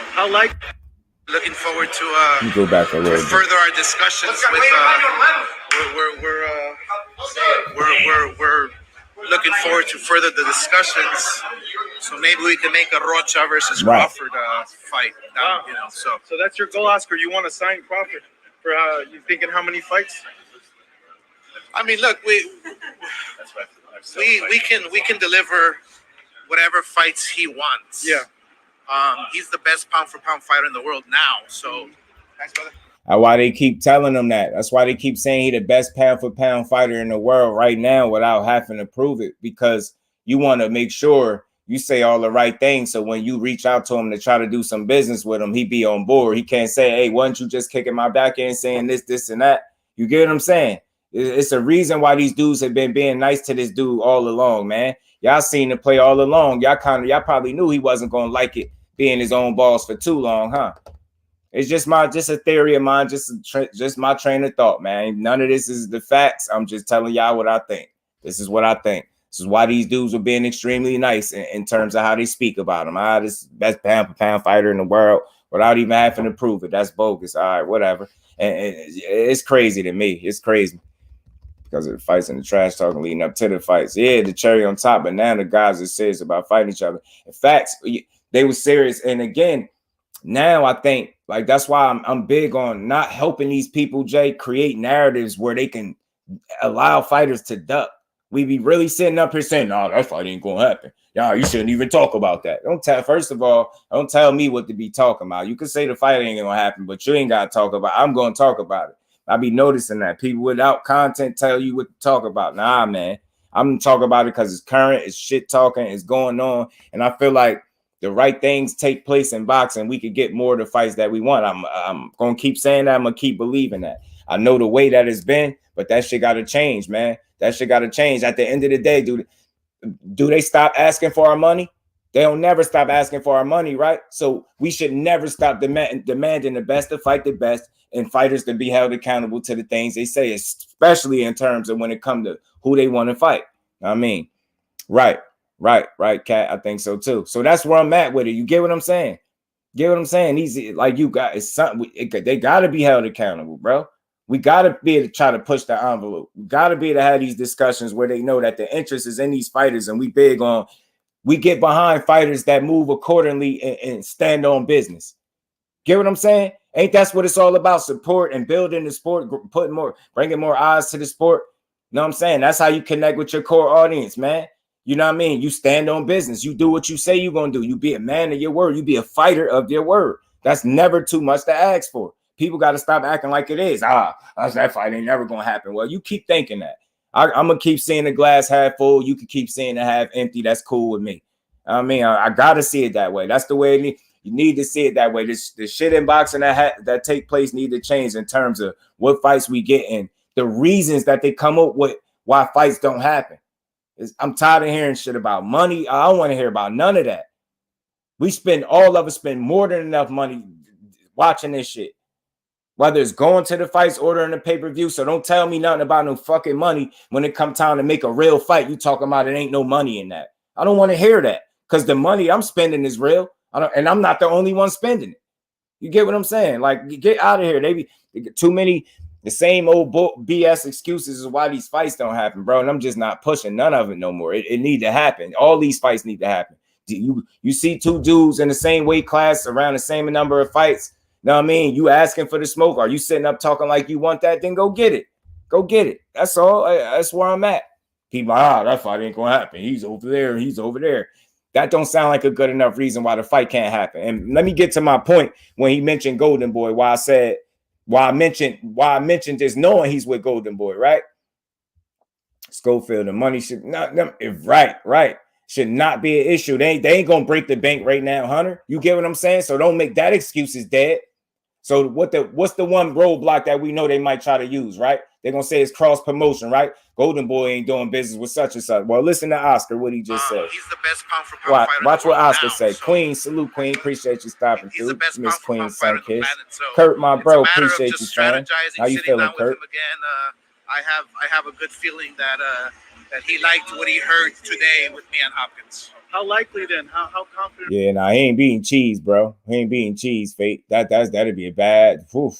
Looking forward to go back a little further our discussions with we're looking forward to further the discussions So maybe we can make a Rocha versus Crawford fight. Wow. You know, so that's your goal, Oscar. You want to sign Crawford for you thinking how many fights? I mean, look, we can deliver whatever fights he wants. Yeah. He's the best pound for pound fighter in the world now. So thanks, brother. That's why they keep telling him that. That's why they keep saying he the best pound for pound fighter in the world right now without having to prove it, because you want to make sure you say all the right things. So when you reach out to him to try to do some business with him, he be on board. He can't say, hey, why don't you just kicking my back end saying this, and that? You get what I'm saying? It's a reason why these dudes have been being nice to this dude all along, man. Y'all seen the play all along. Y'all probably knew he wasn't going to like it being his own boss for too long, huh? It's just a theory of mine, just my train of thought, man. None of this is the facts. I'm just telling y'all what I think. This is what I think. This is why these dudes are being extremely nice in terms of how they speak about him. This best pound for pound fighter in the world without even having to prove it. That's bogus. All right, whatever. And it's crazy to me. It's crazy because of the fights and the trash talking leading up to the fights. Yeah, the cherry on top, but now the guys are serious about fighting each other. In fact, they were serious. And again, now I think like that's why I'm big on not helping these people, Jay, create narratives where they can allow fighters to duck. We be really sitting up here saying, no, that fight ain't gonna happen. Y'all, you shouldn't even talk about that. First of all, don't tell me what to be talking about. You can say the fight ain't gonna happen, but you ain't gotta talk about it. I'm gonna talk about it. I be noticing that people without content tell you what to talk about. Nah, man. I'm talking about it because it's current, it's shit talking, it's going on. And I feel like the right things take place in boxing, we could get more of the fights that we want. I'm gonna keep saying that. I'm gonna keep believing that. I know the way that it's been, but that shit gotta change, man. That shit gotta change. At the end of the day, do they stop asking for our money? They don't never stop asking for our money, right? So we should never stop demanding the best to fight the best and fighters to be held accountable to the things they say, especially in terms of when it comes to who they want to fight. I mean, right, Kat. I think so too. So that's where I'm at with it. You get what I'm saying? Get what I'm saying? Easy, like you got it's something. They got to be held accountable, bro. We got to be able to try to push the envelope. We got to be able to have these discussions where they know that the interest is in these fighters, and we get behind fighters that move accordingly and stand on business. Get what I'm saying? Ain't that's what it's all about? Support and building the sport, bringing more eyes to the sport. You know what I'm saying? That's how you connect with your core audience, man. You know what I mean? You stand on business. You do what you say you're going to do. You be a man of your word. You be a fighter of your word. That's never too much to ask for. People got to stop acting like it is. That fight ain't never going to happen. Well, you keep thinking that. I'm going to keep seeing the glass half full. You can keep seeing it half empty. That's cool with me. I mean, I got to see it that way. That's the way you need to see it that way. The shit in boxing that take place need to change in terms of what fights we get and the reasons that they come up with why fights don't happen. I'm tired of hearing shit about money. I don't want to hear about none of that. All of us spend more than enough money watching this shit. Whether it's going to the fights, ordering the pay-per-view. So don't tell me nothing about no fucking money when it come time to make a real fight. You talking about it ain't no money in that. I don't want to hear that because the money I'm spending is real. And I'm not the only one spending it. You get what I'm saying? Like, get out of here. They get too many, the same old BS excuses is why these fights don't happen, bro. And I'm just not pushing none of it no more. It need to happen. All these fights need to happen. You see two dudes in the same weight class around the same number of fights. Know what I mean? You asking for the smoke. Are you sitting up talking like you want that? Then go get it. Go get it. That's all. That's where I'm at. People, that fight ain't going to happen. He's over there. He's over there. That don't sound like a good enough reason why the fight can't happen. And let me get to my point when he mentioned Golden Boy, why I mentioned just knowing he's with Golden Boy, right? Schofield, the money should not, right. Should not be an issue. They ain't gonna break the bank right now, Hunter. You get what I'm saying? So don't make that excuse is dead. So what's the one roadblock that we know they might try to use, right? They're gonna say it's cross promotion, right? Golden Boy ain't doing business with such and such. Well, listen to Oscar, what he just said. He's the best pound for pound fighter. Watch what Oscar say. So Queen, salute Queen. Appreciate you stopping through. Miss Queen, son kiss. So Kurt, my bro, appreciate you, son. How you feeling, Kurt? I have a good feeling that he liked what he heard today with me and Hopkins. How likely then? How confident? Yeah, nah, he ain't beating cheese, bro. He ain't beating cheese, Fate. That'd be a bad. Oof.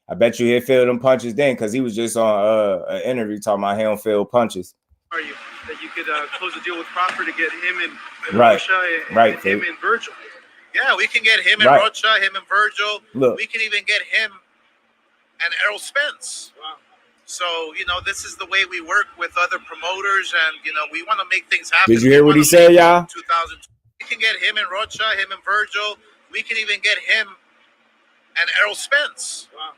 I bet you he'll feel them punches then, because he was just on an interview talking about he don't feel punches. Are you that you could close a deal with Crawford to get him and Right. Rocha and Right, him Faith. and Virgil? Yeah, we can get him and Right. Rocha, him and Virgil. Look. We can even get him and Errol Spence. Wow. So, you know, this is the way we work with other promoters, and, you know, we want to make things happen. Did you hear what he said, y'all? 2000. We can get him and Rocha, him and Virgil. We can even get him and Errol Spence. Wow.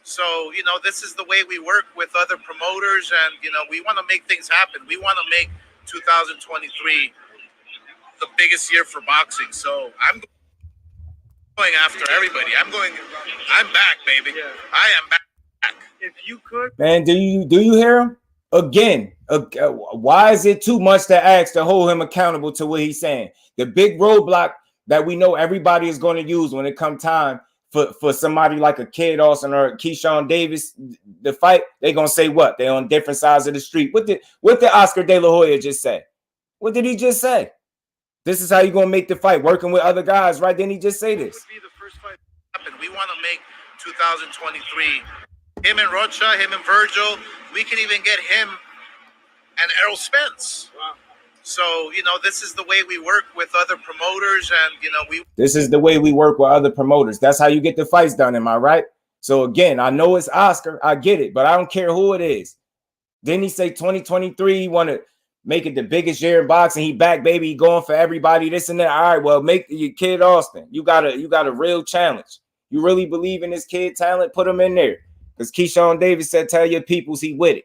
So, you know, this is the way we work with other promoters, and, you know, we want to make things happen. We want to make 2023 the biggest year for boxing. So I'm going after everybody. I'm back, baby. Yeah. I am back. If you could, Man, do you hear him? Again, why is it too much to ask to hold him accountable to what he's saying? The big roadblock that we know everybody is going to use when it comes time for somebody like a Kid Austin or Keyshawn Davis, the fight, they're going to say what? They're on different sides of the street. What did Oscar De La Hoya just say? What did he just say? This is how you're going to make the fight, working with other guys, right? Didn't he just say this? would be the first fight. We want to make 2023 him and Rocha, him and Virgil. We can even get him and Errol Spence. Wow. So, you know, this is the way we work with other promoters, and, you know, This is the way we work with other promoters. That's how you get the fights done, am I right? So again, I know it's Oscar, I get it, but I don't care who it is. Didn't he say 2023, he want to make it the biggest year in boxing? He back, baby, he going for everybody, this and that. All right, well, make your Kid Austin. You got a real challenge. You really believe in this kid talent, put him in there. Because Keyshawn Davis said, tell your peoples he with it.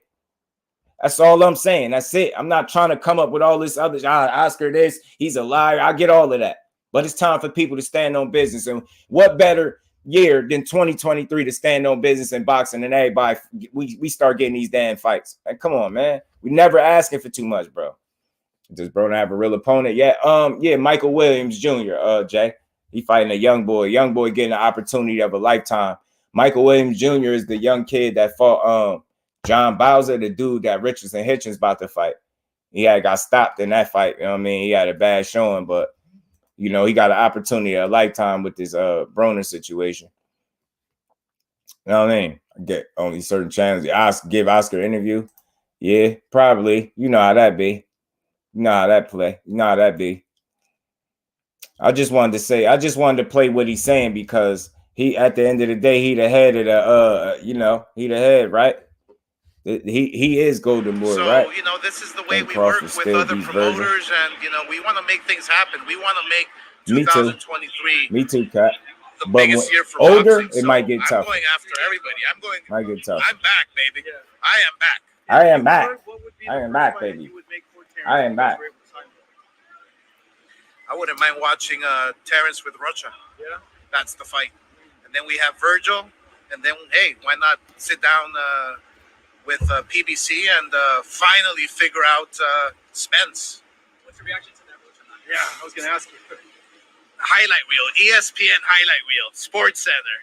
That's all I'm saying. That's it. I'm not trying to come up with all this other Oscar this, he's a liar. I get all of that. But it's time for people to stand on business. And what better year than 2023 to stand on business in boxing and everybody we start getting these damn fights. Like, come on, man. We never asking for too much, bro. Does bro not have a real opponent? Yeah, Michael Williams Jr. Jay. He fighting a young boy getting the opportunity of a lifetime. Michael Williams Jr. is the young kid that fought John Bowser, the dude that Richardson Hitchens about to fight. He got stopped in that fight. You know what I mean? He had a bad showing, but you know, he got an opportunity of a lifetime with this Broner situation. You know what I mean? I get only certain channels. Give Oscar an interview. Yeah, probably. You know how that be. You know how that play. You know how that be. I just wanted to play what he's saying because he, at the end of the day, he the head of the he the head, right? He is Golden Boy, so, right? You know, this is the way And we Crawford work with still other beats promoters, and, you know, we want to make things happen. We want to make Me too. 2023 Me too, Kat. the But biggest year for older, boxing. it might get tough. I'm going after everybody. Might get tough. I'm back, baby. Yeah. I am back. I am back. What would be I the am first back, fight baby. you would make for Terrence I am if you guys back. were able to sign him? I wouldn't mind watching Terence with Rocha. Yeah. That's the fight. And then we have Virgil. And then, hey, why not sit down with PBC and finally figure out Spence? What's your reaction to that? Yeah, I was going to ask you. Highlight reel, ESPN highlight reel, Sports Center.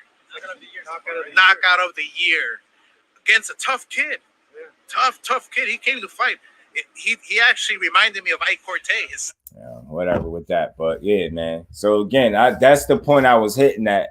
Knockout of the year against a tough kid. Yeah. Tough kid. He came to fight. He actually reminded me of Ike Cortez. Yeah, whatever with that. But yeah, man. So again, that's the point I was hitting at.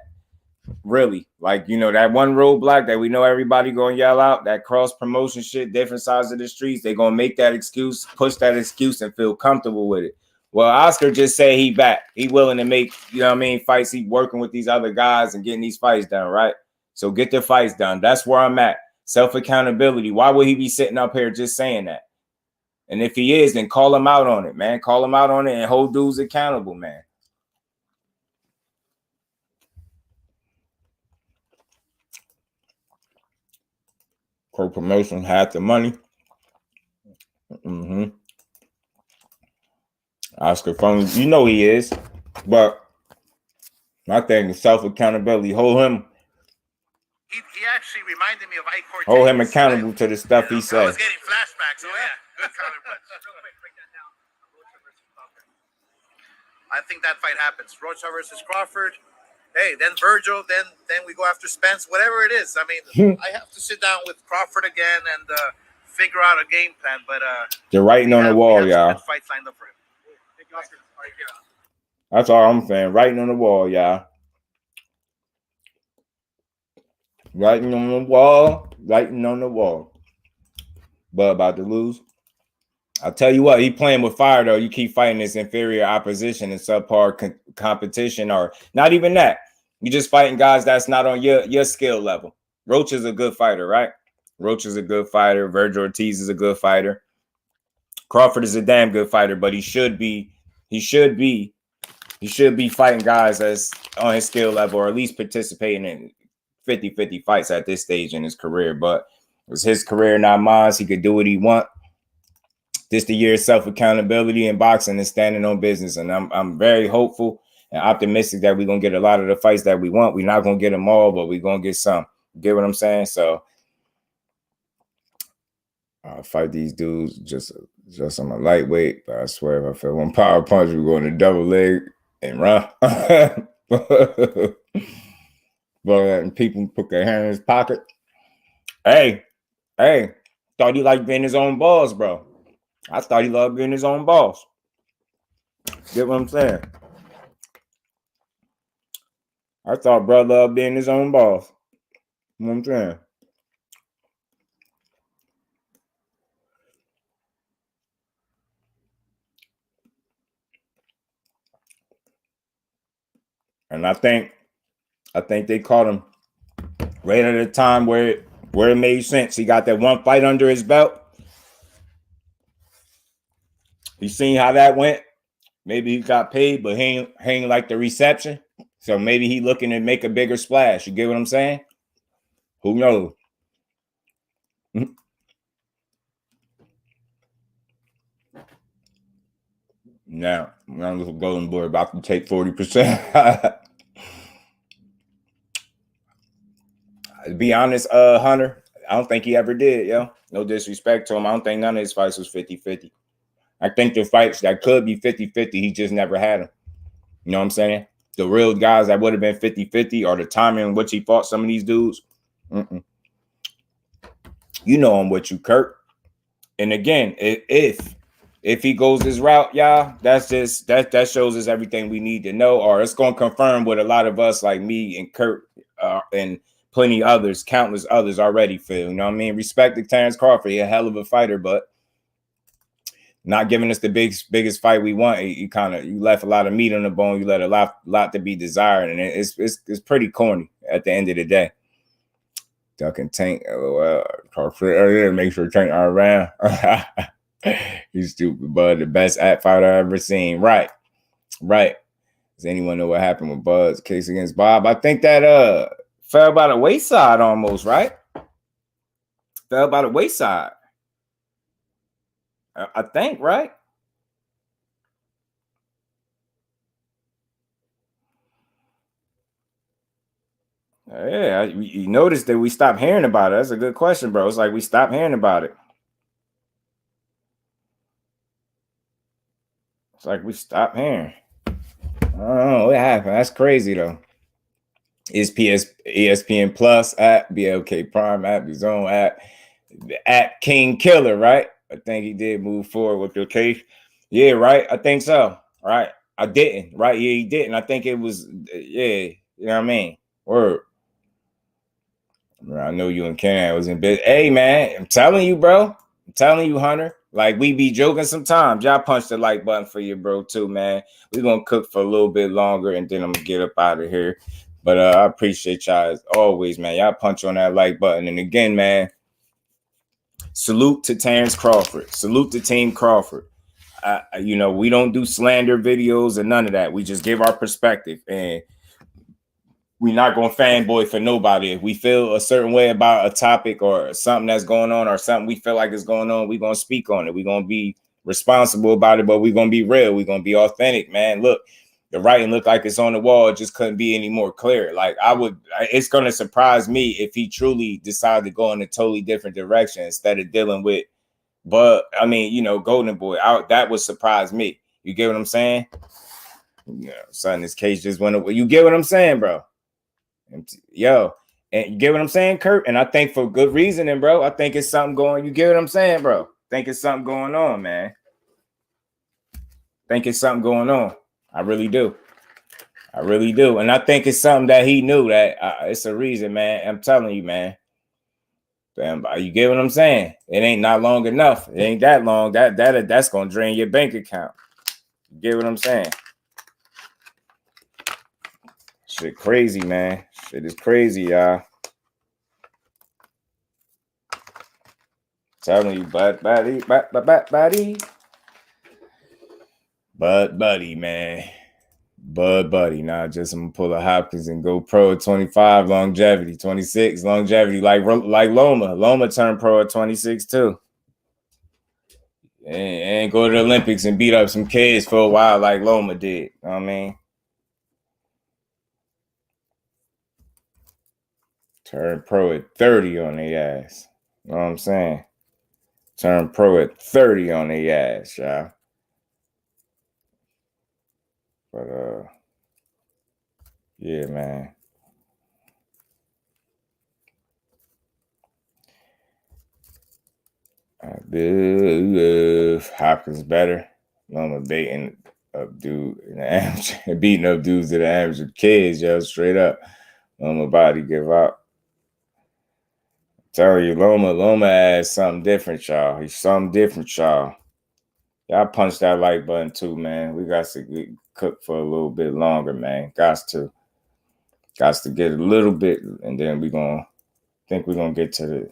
Really, like, you know, that one roadblock that we know everybody gonna yell out, that cross promotion shit, different sides of the streets, they gonna make that excuse, push that excuse, and feel comfortable with it. Well, Oscar just said he back. He willing to make, you know what I mean, fights. He working with these other guys and getting these fights done, right? So get the fights done. That's where I'm at. Self-accountability. Why would he be sitting up here just saying that? And if he is, then call him out on it, man. Call him out on it and hold dudes accountable, man. Co-promotion, half the money. Oscar Phone, you know he is. But my thing is self-accountability. Hold him. He actually reminded me of Ike Cortez. Hold him accountable to the stuff he I says. was getting flashbacks. Oh, yeah. Good counter punch. Real quick, break that down. Rocha versus Crawford. I think that fight happens. Rocha versus Crawford. Hey, then Virgil, then we go after Spence, whatever it is. I mean, I have to sit down with Crawford again and figure out a game plan. But they're writing on the wall, y'all. Fights lined up for him. Thank you, Oscar. All right, yeah. That's all I'm saying. Writing on the wall, y'all. Writing on the wall. Writing on the wall. But about to lose. I'll tell you what, he playing with fire though. You keep fighting this inferior opposition and subpar competition, or not even that. You just fighting guys that's not on your skill level. Roach is a good fighter, right? Roach is a good fighter. Virgil Ortiz is a good fighter. Crawford is a damn good fighter, but he should be fighting guys that's on his skill level, or at least participating in 50-50 fights at this stage in his career. But it was his career, not mine. He could do what he want. This the year of self-accountability in boxing and standing on business. And I'm very hopeful and optimistic that we're going to get a lot of the fights that we want. We're not going to get them all, but we're going to get some. You get what I'm saying? So I'll fight these dudes just on a lightweight. But I swear if I feel one power punch, we're going to double leg and run. But letting people put their hand in his pocket. Hey, thought he liked being his own boss, bro. I thought he loved being his own boss. Get what I'm saying? I thought bro loved being his own boss. You know what I'm saying? And I think they caught him right at a time where it made sense. He got that one fight under his belt. You seen how that went? Maybe he got paid, but he ain't like the reception. So maybe he looking to make a bigger splash. You get what I'm saying? Who knows? Now, little golden boy about to take 40%. To be honest, Hunter, I don't think he ever did, yo. No disrespect to him. I don't think none of his fights was 50-50. I think the fights that could be 50-50, he just never had them. You know what I'm saying? The real guys that would have been 50-50, or the timing in which he fought some of these dudes. You know him with you, Kurt. And again, if he goes this route, y'all, that shows us everything we need to know, or it's going to confirm what a lot of us like me and Kurt and plenty others, countless others already feel. You know what I mean? Respect to Terence Crawford. He's a hell of a fighter, but not giving us the biggest fight we want. You left a lot of meat on the bone. You let a lot to be desired, and it's pretty corny at the end of the day. Duck and Tank, LOL. Crawford, make sure Tank are around. He's stupid, bud. The best fighter I've ever seen. Right. Does anyone know what happened with Bud's case against Bob? I think that fell by the wayside almost, right? Fell by the wayside. I think, right? Yeah, you noticed that we stopped hearing about it. That's a good question, bro. It's like we stopped hearing about it. It's like we stopped hearing. I don't know what happened. That's crazy, though. Is ESPN Plus app, BLK Prime app, his own app, at King Killer, right? I think he did move forward with the case. Yeah, right. I think so. Right. I didn't. Right. Yeah, he didn't. I think it was. Yeah. You know what I mean? Word. I know you and Ken was in bed. Hey, man, I'm telling you, bro. I'm telling you, Hunter. Like, we be joking sometimes. Y'all punch the like button for your bro, too, man. We're going to cook for a little bit longer, and then I'm going to get up out of here. But I appreciate y'all as always, man. Y'all punch on that like button. And again, man, salute to Terence Crawford. Salute to Team Crawford. You know, we don't do slander videos and none of that. We just give our perspective. And we're not going to fanboy for nobody. If we feel a certain way about a topic or something that's going on or something we feel like is going on, we're going to speak on it. We're going to be responsible about it, but we're going to be real. We're going to be authentic, man. Look, the writing looked like it's on the wall. It just couldn't be any more clear. Like, it's going to surprise me if he truly decided to go in a totally different direction instead of dealing with, Golden Boy. That would surprise me. You get what I'm saying? Yeah, son, this case just went away. You get what I'm saying, bro? Yo, and you get what I'm saying, Kurt? And I think for good reasoning, bro. I think it's something going. You get what I'm saying, bro? I think it's something going on, man. Think it's something going on. I really do. And I think it's something that he knew that it's a reason, man. I'm telling you, man. Damn, you get what I'm saying? It ain't not long enough. It ain't that long. That's gonna drain your bank account. You get what I'm saying? Shit crazy, man. Shit is crazy, y'all. Telling you, buddy, man. Buddy. Nah, just I'm gonna pull a Hopkins and go pro at 25, longevity, 26, longevity, like Loma. Loma turned pro at 26 too. And go to the Olympics and beat up some kids for a while like Loma did. You know what I mean? Turn pro at 30 on their ass. You know what I'm saying? Turn pro at 30 on their ass, y'all. But yeah, man. I do love Hopkins better. Loma beating up dude in the amateur, beating up dudes in the amateur kids, yo, straight up. Loma body give up. Telling you, Loma has something different, y'all. He's something different, y'all. Y'all punch that like button too, man. We got to cook for a little bit longer, man. Got to get a little bit, and then we're gonna get to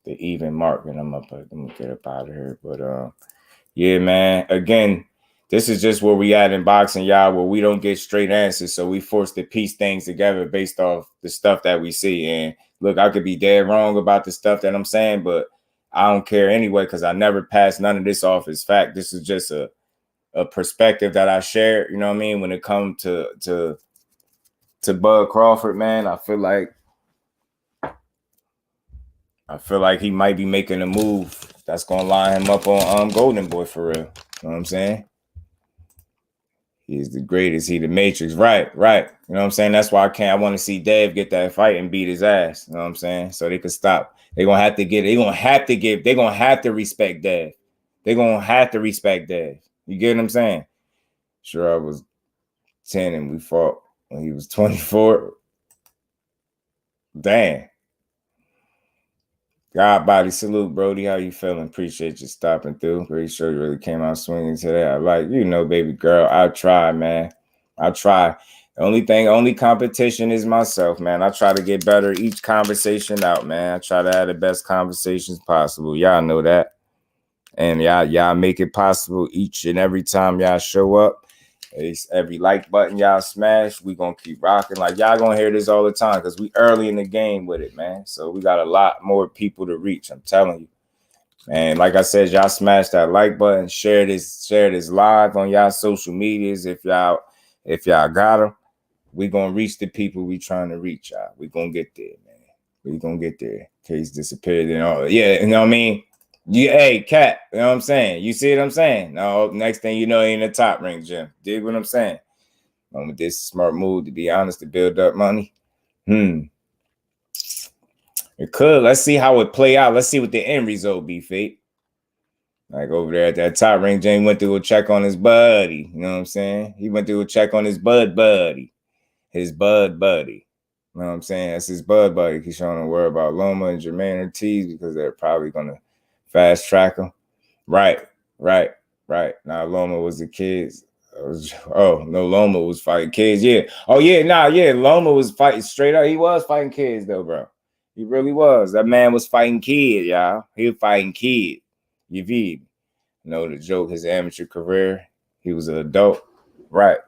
the even mark, and I'm gonna get up out of here. But yeah, man. Again, this is just where we at in boxing, y'all, where we don't get straight answers, so we force to piece things together based off the stuff that we see. And look, I could be dead wrong about the stuff that I'm saying, but I don't care anyway, because I never pass none of this off as fact. This is just a perspective that I share. You know what I mean? When it comes to Bud Crawford, man, I feel like he might be making a move that's gonna line him up on Golden Boy for real. You know what I'm saying? He's the greatest. He the Matrix. Right. You know what I'm saying? That's why I want to see Dave get that fight and beat his ass. You know what I'm saying? So they could stop. They're gonna have to respect Dave. They're gonna have to respect Dave. You get what I'm saying? Sure, I was 10 and we fought when he was 24. Damn. God body salute, Brody. How you feeling? Appreciate you stopping through. Pretty sure you really came out swinging today. I like, baby girl. I try, man. I try. The only competition is myself, man. I try to get better each conversation out, man. I try to have the best conversations possible. Y'all know that. And y'all make it possible each and every time y'all show up. Every like button y'all smash, we gonna keep rocking. Like, y'all gonna hear this all the time because we early in the game with it, man. So we got a lot more people to reach. I'm telling you. And like I said, y'all smash that like button, share this live on y'all social medias. If y'all got them, we gonna reach the people we trying to reach, y'all. We gonna get there, man. We gonna get there. Case disappeared and all. Yeah, you know what I mean? Hey, Cat, you know what I'm saying? You see what I'm saying? No, next thing you know, he in the top ring, Jim. Dig what I'm saying? With this smart move, to be honest, to build up money. It could. Let's see how it play out. Let's see what the end result be, Fate. Like over there at that top ring, James went through a check on his buddy. You know what I'm saying? He went through a check on his buddy. His buddy. You know what I'm saying? That's his buddy. He's showing to worry about Loma and Jermaine Ortiz because they're probably going to fast track him. Right. Now Loma was the kids. Loma was fighting kids. Yeah. Loma was fighting straight up. He was fighting kids though, bro. He really was. That man was fighting kids, y'all. He was fighting kids. You feel me? The joke, his amateur career, he was an adult. Right.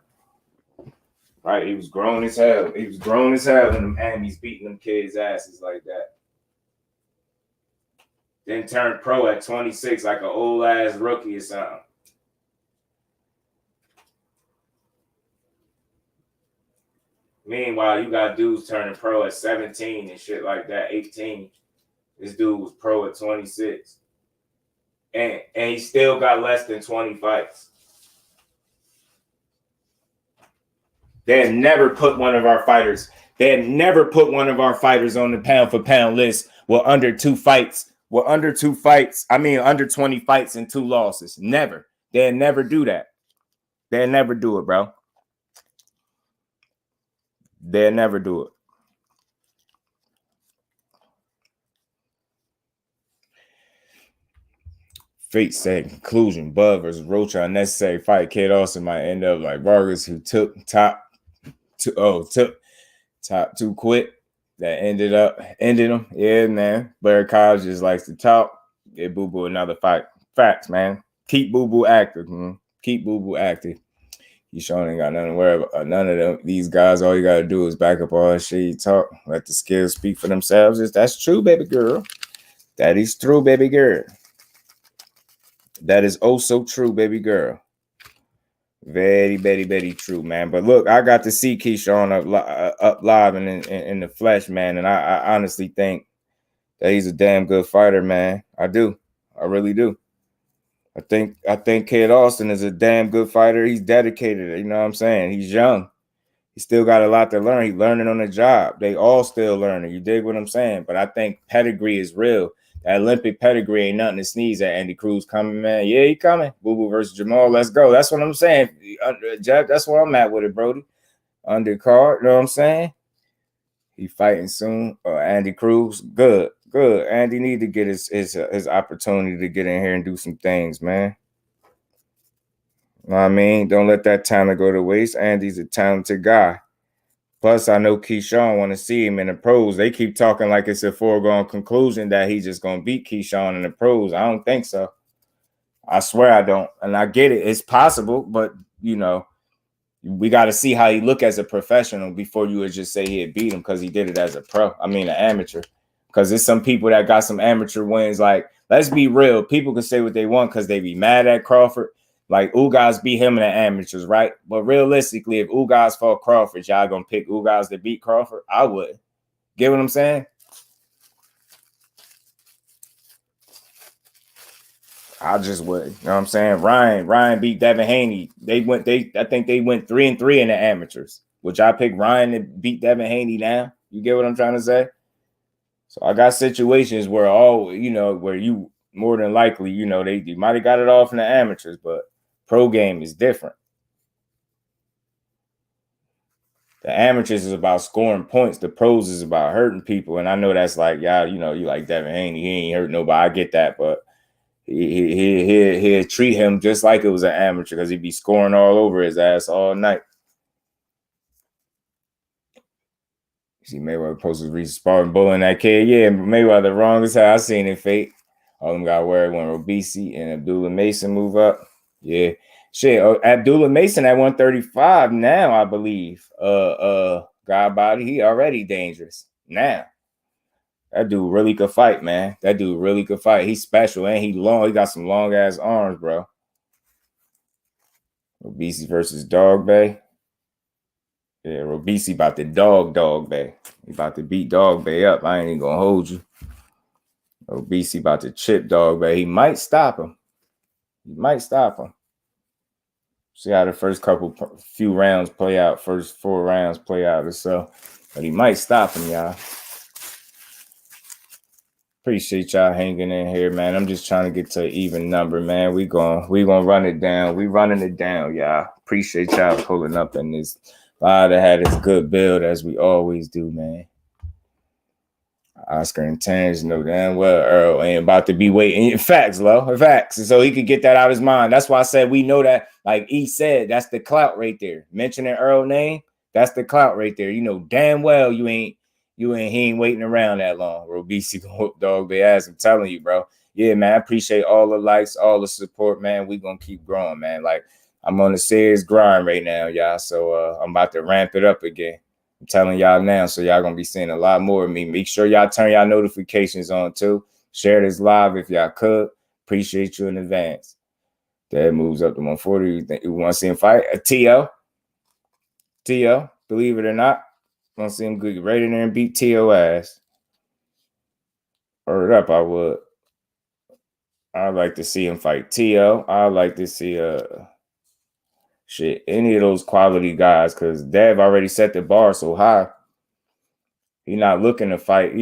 He was grown as hell. He was grown as hell in them Ammies beating them kids' asses like that. Then turned pro at 26 like an old ass rookie or something. Meanwhile, you got dudes turning pro at 17 and shit like that, 18. This dude was pro at 26. And he still got less than 20 fights. They had never put one of our fighters on the pound for pound list with under 2 fights. Under 20 fights and 2 losses. Never. They'd never do that. They'd never do it, bro. They'd never do it. Fate said conclusion. Bud versus Rocha unnecessary fight. Kid Austin might end up like Vargas, who took top two quick. That ended him. Yeah, man. Blair Cobbs just likes to talk. Get Boo Boo another fight. Facts, man. Keep Boo Boo active. Man. Keep Boo Boo active. You sure ain't got nothing to worry about. None of them. These guys, all you gotta do is back up all that shit you talk. Let the skills speak for themselves. That's true, baby girl. That is true, baby girl. That is oh so true, baby girl. Very, very, very true, man. But look, I got to see Keyshawn up live and in the flesh, man. And I honestly think that he's a damn good fighter, man. I do. I really do. I think Kid Austin is a damn good fighter. He's dedicated. You know what I'm saying? He's young. He still got a lot to learn. He's learning on the job. They all still learning. You dig what I'm saying? But I think pedigree is real. That Olympic pedigree ain't nothing to sneeze at. Andy Cruz coming, man. Yeah, he coming. Boo Boo versus Jamal. Let's go. That's what I'm saying. Jeff, that's where I'm at with it, Brody. Undercard, you know what I'm saying? He fighting soon. Andy Cruz, good. Andy need to get his opportunity to get in here and do some things, man. You know what I mean? Don't let that talent go to waste. Andy's a talented guy. Plus, I know Keyshawn want to see him in the pros. They keep talking like it's a foregone conclusion that he's just going to beat Keyshawn in the pros. I don't think so. I swear I don't. And I get it. It's possible, but, you know, we got to see how he look as a professional before you would just say he'd beat him because he did it as a pro. I mean, an amateur. Because there's some people that got some amateur wins. Like, let's be real. People can say what they want because they be mad at Crawford. Like, Ugas beat him in the amateurs, right? But realistically, if Ugas fought Crawford, y'all going to pick Ugas to beat Crawford? I would. Get what I'm saying? I just would. You know what I'm saying? Ryan beat Devin Haney. I think they went 3-3 in the amateurs. Would y'all pick Ryan to beat Devin Haney now? You get what I'm trying to say? So I got situations where where you more than likely, you might have got it off in the amateurs, but pro game is different. The amateurs is about scoring points. The pros is about hurting people. And I know that's like, y'all, you like Devin Haney. He ain't hurt nobody. I get that, but he'll treat him just like it was an amateur because he'd be scoring all over his ass all night. See Mayweather posted recent sparring bullying that kid. Yeah, Mayweather wrong as hell. I seen it fake. All them got worried when Robisi and Abdullah Mason move up. Yeah. Shit. Abdullah Mason at 135 now, I believe. God body, he already dangerous. Now. That dude really could fight, man. That dude really could fight. He's special and he long. He got some long ass arms, bro. Robisi versus Dog Bay. Yeah, Robisi about to dog Bay. He about to beat Dog Bay up. I ain't even gonna hold you. Robisi about to chip Dog Bay. He might stop him. See how the first few rounds play out. First 4 rounds play out or so. But he might stop him, y'all. Appreciate y'all hanging in here, man. I'm just trying to get to an even number, man. We gonna run it down. We running it down, y'all. Appreciate y'all pulling up in this. That had this good build as we always do, man. Oscar and Terrence know damn well Earl ain't about to be waiting. Facts, Lo. Facts. So he could get that out of his mind. That's why I said we know that, like E said, that's the clout right there. Mentioning Earl's name, that's the clout right there. You know damn well he ain't waiting around that long. Robisi gonna whoop Dog Bay ass. I'm telling you, bro. Yeah, man. I appreciate all the likes, all the support, man. We gonna keep growing, man. Like I'm on a serious grind right now, y'all. So I'm about to ramp it up again. I'm telling y'all now, so y'all gonna be seeing a lot more of me. Make sure y'all turn y'all notifications on too. Share this live if y'all could. Appreciate you in advance. Dad moves up to 140. You think you want to see him fight? T.O., believe it or not, want to see him get right in there and beat T.O. ass. Hurry up, I would. I'd like to see him fight T.O. I'd like to see any of those quality guys, because Dev already set the bar so high. He not looking to fight,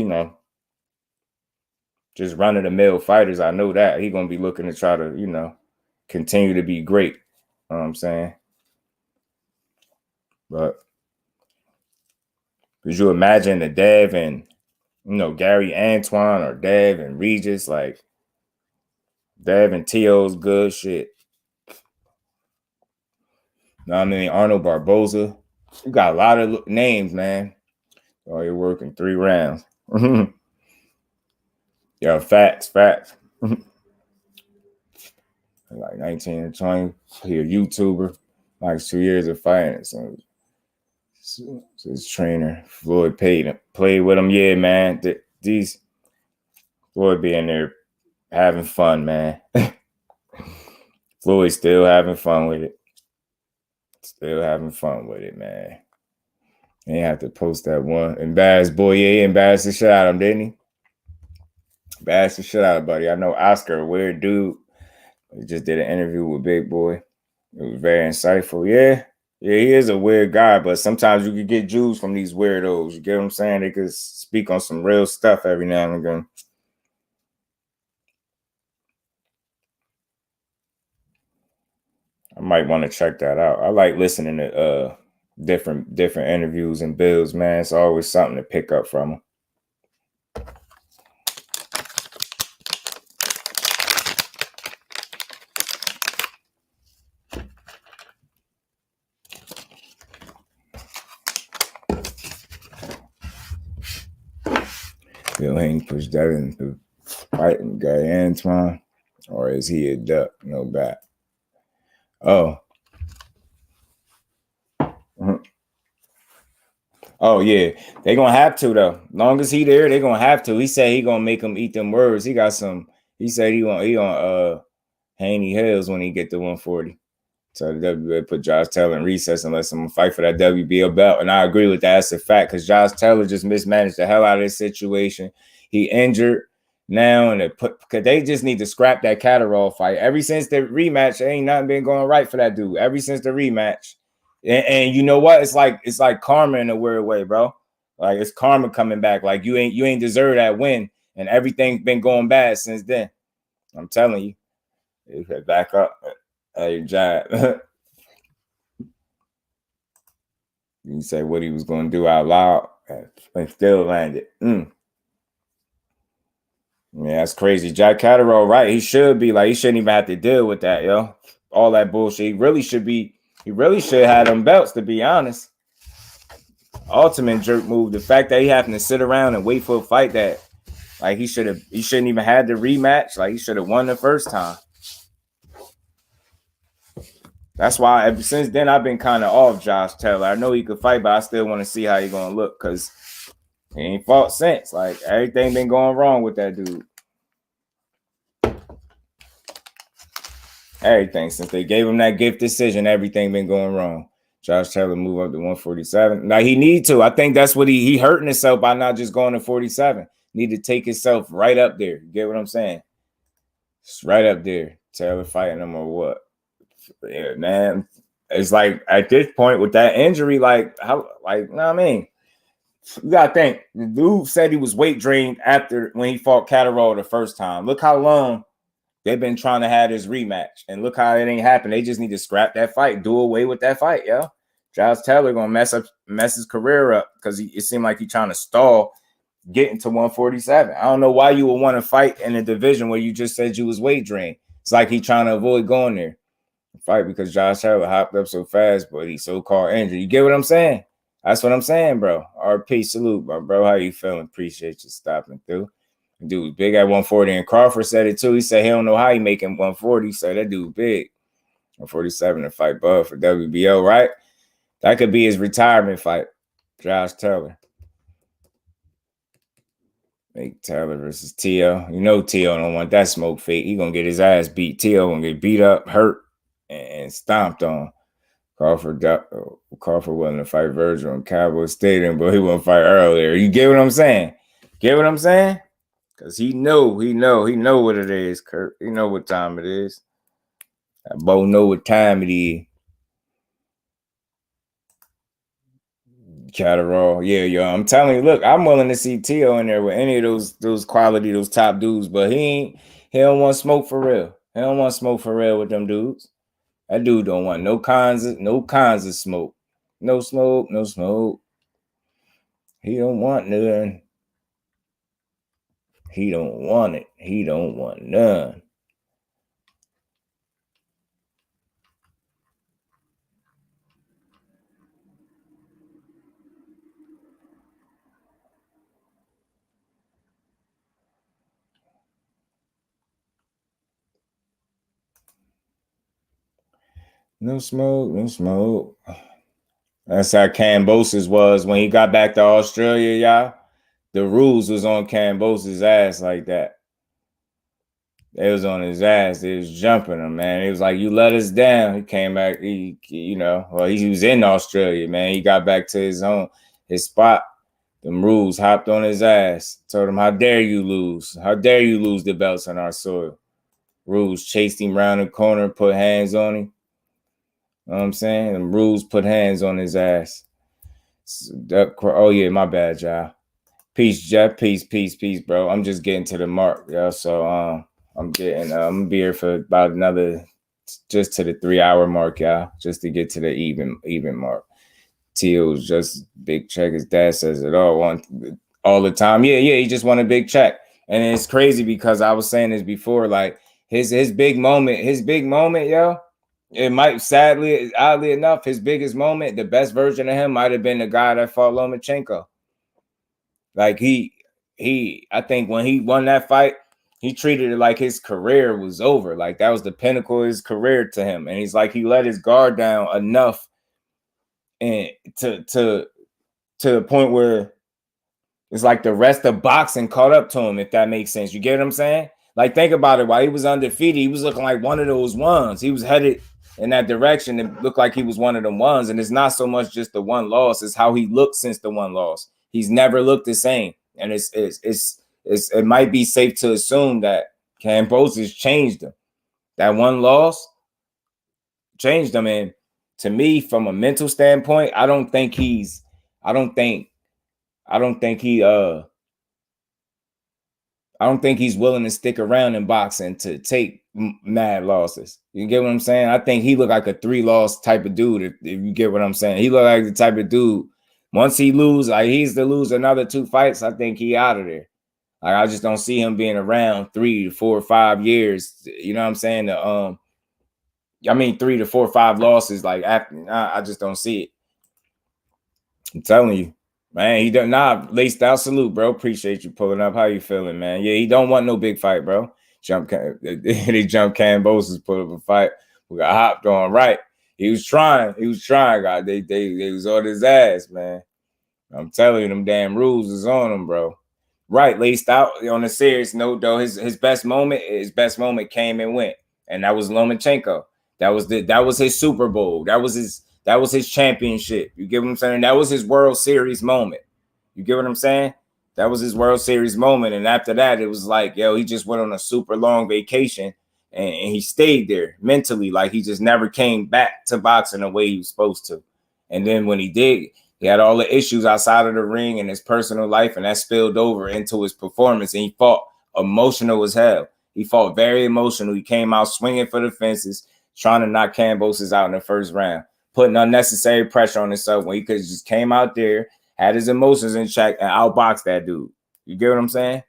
just run-of-the-mill fighters. I know that. He going to be looking to try to, continue to be great. You know what I'm saying? But could you imagine the Dev and, Gary Antoine or Dev and Regis, like, Devin T.O.'s good shit. Know what I mean? Arnold Barboza. You got a lot of names, man. Oh, you're working 3 rounds. Yo, facts. Like 19 and 20. He a YouTuber. Like 2 years of fighting. So his trainer, Floyd played with him. Yeah, man. These Floyd be in there having fun, man. Floyd still having fun with it. Still having fun with it, man. He had to post that one. Embarrassed boy. Yeah, he embarrassed the shit out of him, didn't he? Embarrassed the shit out of him, buddy. I know Oscar, a weird dude. He just did an interview with Big Boy. It was very insightful. Yeah, he is a weird guy, but sometimes you could get Jews from these weirdos. You get what I'm saying? They could speak on some real stuff every now and again. I might want to check that out. I like listening to different interviews and builds, man. It's always something to pick up from them. Bill Haney pushed that into fighting Gary Antoine, or is he a duck? No bat. Oh. Oh yeah, they gonna have to though. Long as he there, they gonna have to. He said he gonna make them eat them words. He got some. He said he on Haney Hills when he get to 140. So the WBA put Josh Taylor in recess and let someone fight for that WBO belt. And I agree with that. That's a fact because Josh Taylor just mismanaged the hell out of this situation. He injured now, and because they just need to scrap that Catterall fight. Ever since the rematch, ain't nothing been going right for that dude. Ever since the rematch. And you know what? It's like karma in a weird way, bro. Like it's karma coming back. Like you ain't deserve that win, and everything's been going bad since then. I'm telling you, it back up. Hey, Jad. You say what he was going to do out loud, and still landed. Yeah, that's crazy. Jack Catterall, right? He should be like he shouldn't even have to deal with that, yo. All that bullshit. He really should have them belts, to be honest. Ultimate jerk move. The fact that he having to sit around and wait for a fight that, like, he shouldn't even had the rematch. Like, he should have won the first time. That's why ever since then I've been kind of off Josh Taylor. I know he could fight, but I still want to see how he's gonna look because he ain't fought since. Like everything been going wrong with that dude. Everything since they gave him that gift decision, everything been going wrong. Josh Taylor move up to 147. Now he need to. I think that's what he hurting himself by not just going to 47. Need to take himself right up there. You get what I'm saying? It's right up there. Taylor fighting him or what? Yeah, man. It's like at this point with that injury, like how, like, you know what I mean? You gotta think. The dude said he was weight drained after when he fought Catterall the first time. Look how long they've been trying to have this rematch, and look how it ain't happened. They just need to scrap that fight, do away with that fight, yo. Josh Taylor gonna mess his career up because it seemed like he's trying to stall getting to 147. I don't know why you would want to fight in a division where you just said you was weight drained. It's like he's trying to avoid going there. Fight because Josh Taylor hopped up so fast, but he's so-called injured. You get what I'm saying? That's what I'm saying, bro. RP, salute, bro. How you feeling? Appreciate you stopping through. Dude, big at 140, and Crawford said it too. He said he don't know how he making 140. He said that dude big. 147 to fight Bud for WBO, right? That could be his retirement fight. Josh Taylor. Make Taylor versus T.O. You know T.O. don't want that smoke fake. He gonna get his ass beat. T.O. gonna get beat up, hurt, and stomped on. Crawford wasn't to fight Virgil in Cowboy Stadium, but he wouldn't fight earlier. You get what I'm saying? Get what I'm saying? Because he know what it is, Kurt. He know what time it is. That Bo know what time it is. Catterall. Yeah, yo. I'm telling you, look, I'm willing to see T.O. in there with any of those quality, those top dudes, but he don't want smoke for real. He don't want smoke for real with them dudes. That dude don't want no kinds of smoke. No smoke, no smoke. He don't want none. He don't want it. He don't want none. No smoke, no smoke. That's how Cambosis was when he got back to Australia, y'all. The rules was on Cambosis' ass like that. They was on his ass. They was jumping him, man. It was like, you let us down. He came back. He was in Australia, man. He got back to his spot. Them rules hopped on his ass. Told him, how dare you lose? How dare you lose the belts on our soil? Rules chased him around the corner, put hands on him. You know what I'm saying? Them rules put hands on his ass. Oh, yeah, my bad, y'all. Peace, Jeff. Peace, bro. I'm just getting to the mark, yo. So I'm gonna be here for about just to the 3-hour mark, y'all, just to get to the even mark. Teal's just big check. His dad says it all the time. Yeah, he just won a big check. And it's crazy because I was saying this before, like his big moment, yo. It might, oddly enough, his biggest moment, the best version of him might have been the guy that fought Lomachenko. Like I think when he won that fight, he treated it like his career was over. Like that was the pinnacle of his career to him. And he's like, he let his guard down enough and to the point where it's like the rest of boxing caught up to him, if that makes sense. You get what I'm saying? Like, think about it. While he was undefeated, he was looking like one of those ones. He was headed in that direction. It looked like he was one of them ones. And it's not so much just the one loss, it's how he looked since the one loss. He's never looked the same. And it might be safe to assume that Cambosis changed him. That one loss changed him. And to me, from a mental standpoint, I don't think he's willing to stick around in boxing to take mad losses. You get what I'm saying? I think he looked like a 3-loss type of dude. If you get what I'm saying, he looked like the type of dude. Once he lose, like he's to lose another 2 fights, I think he out of there. Like I just don't see him being around 3 to 4 or 5 years. You know what I'm saying? 3 to 4 or 5 losses. Like after, I just don't see it. I'm telling you. Man, he done laced out. Salute, bro. Appreciate you pulling up. How you feeling, man? Yeah, he don't want no big fight, bro. They jumped Cambosis, put up a fight. We got hopped on. Right. He was trying, God. They was on his ass, man. I'm telling you, them damn rules is on him, bro. Right, laced out. On a serious note, though, his best moment came and went. And that was Lomachenko. That was his Super Bowl. That was his championship. You get what I'm saying? That was his World Series moment. You get what I'm saying? That was his World Series moment. And after that, it was like, yo, he just went on a super long vacation and he stayed there mentally. Like he just never came back to boxing the way he was supposed to. And then when he did, he had all the issues outside of the ring and his personal life, and that spilled over into his performance. And he fought emotional as hell. He fought very emotional. He came out swinging for the fences, trying to knock Cambosis out in the first round, putting unnecessary pressure on himself when he could have just came out there, had his emotions in check, and outboxed that dude. You get what I'm saying?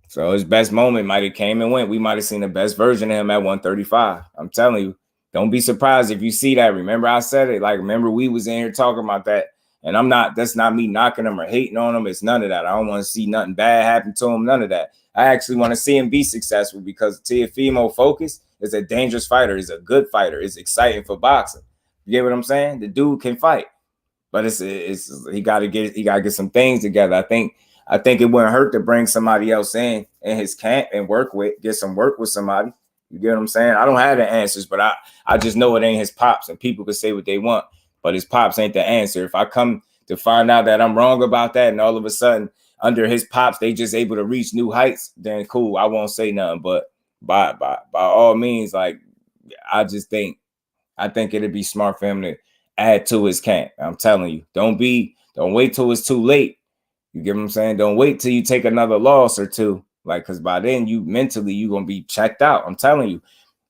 So his best moment might have came and went. We might have seen the best version of him at 135. I'm telling you, don't be surprised if you see that. Remember I said it. Like, remember we was in here talking about that. And that's not me knocking him or hating on him. It's none of that. I don't want to see nothing bad happen to him. None of that. I actually want to see him be successful because Teofimo Focus is a dangerous fighter. He's a good fighter. It's exciting for boxing. You get what I'm saying? The dude can fight, but he got to get some things together. I think it wouldn't hurt to bring somebody else in his camp and get some work with somebody. You get what I'm saying? I don't have the answers, but I just know it ain't his pops, and people can say what they want, but his pops ain't the answer. If I come to find out that I'm wrong about that, and all of a sudden under his pops they just able to reach new heights, then cool. I won't say nothing. But by all means, like I think it'd be smart for him to add to his camp. I'm telling you, don't wait till it's too late. You get what I'm saying? Don't wait till you take another loss or two. Like, because by then you mentally going to be checked out. I'm telling you,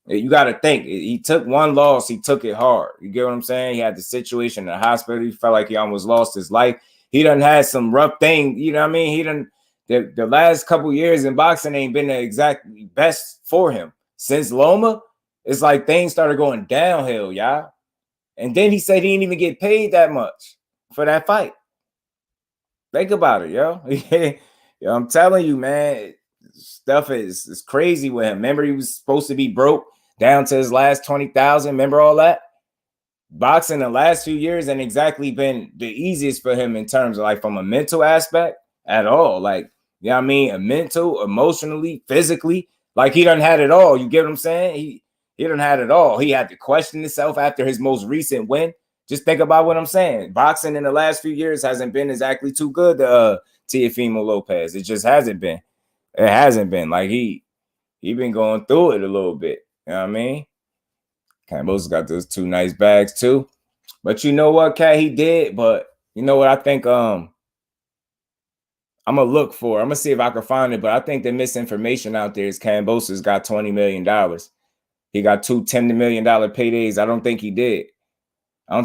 you got to think. He took one loss. He took it hard. You get what I'm saying? He had the situation in the hospital. He felt like he almost lost his life. He done had some rough things. You know what I mean? He done, the last couple years in boxing ain't been the exact best for him. Since Loma, it's like things started going downhill, y'all. And then he said he didn't even get paid that much for that fight. Think about it, yo. Yo, I'm telling you, man, stuff is crazy with him. Remember, he was supposed to be broke down to his last 20,000. Remember all that? Boxing the last few years ain't exactly been the easiest for him in terms of like from a mental aspect at all. Like, you know what I mean? A mental, emotionally, physically, like he done had it all. You get what I'm saying? He done had it all. He had to question himself after his most recent win. Just think about what I'm saying. Boxing in the last few years hasn't been exactly too good to Teofimo Lopez. It just hasn't been. It hasn't been. Like he been going through it a little bit. You know what I mean? Campbell's got those 2 nice bags too. But you know what, Cat, he did. But you know what I think I'm gonna look for. I'm gonna see if I can find it. But I think the misinformation out there is Cambosa's got $20 million. He got 2 $10 million paydays. I don't think he did. I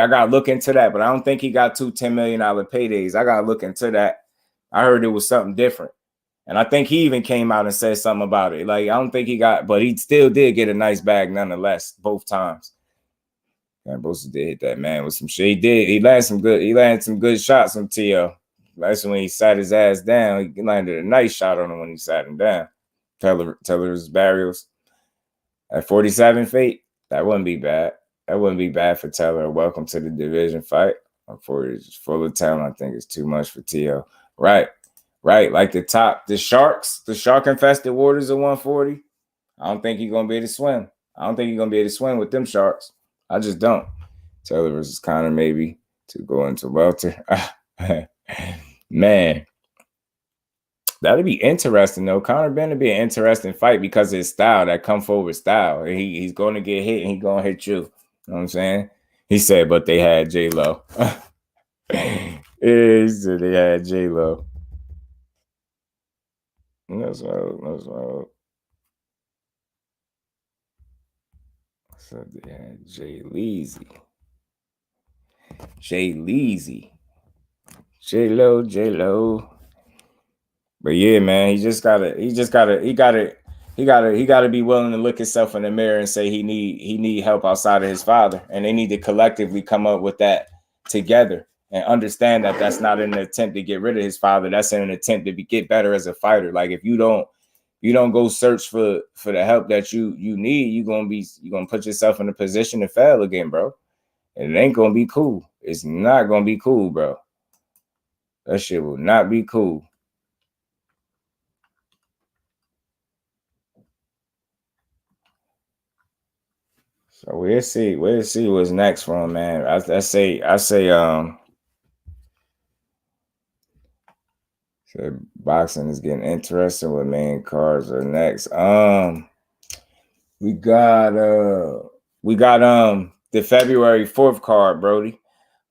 gotta look into that, but I don't think he got 2 $10 million paydays. I gotta look into that. I heard it was something different. And I think he even came out and said something about it. Like, I don't think he got, but he still did get a nice bag nonetheless, both times. Cambosa did hit that man with some shit. He did. He landed some good shots on T.O. That's when he sat his ass down. He landed a nice shot on him when he sat him down. Teller's Barrios at 47 feet. That wouldn't be bad. That wouldn't be bad for Teller. Welcome to the division fight. For full of talent, I think it's too much for T.O. Right. Like the shark-infested waters of 140. I don't think he's going to be able to swim. I don't think he's going to be able to swim with them sharks. I just don't. Taylor versus Conor maybe to go into welter. Man, that'd be interesting though. Conor Ben would be an interesting fight because of his style, that come forward style. He's going to get hit and he's going to hit you. You know what I'm saying? He said, but they had J-Lo. He said they had J-Lo. That's right. So they had Jay Leezy. J-Lo. But yeah, man, he gotta be willing to look himself in the mirror and say he need help outside of his father. And they need to collectively come up with that together and understand that that's not an attempt to get rid of his father. That's an attempt to get better as a fighter. Like if you don't go search for the help that you need, you're gonna put yourself in a position to fail again, bro. And it ain't gonna be cool. It's not gonna be cool, bro. That shit will not be cool. So we'll see what's next for him, man. I say so boxing is getting interesting. What main cards are next? We got the February 4th card, Brody.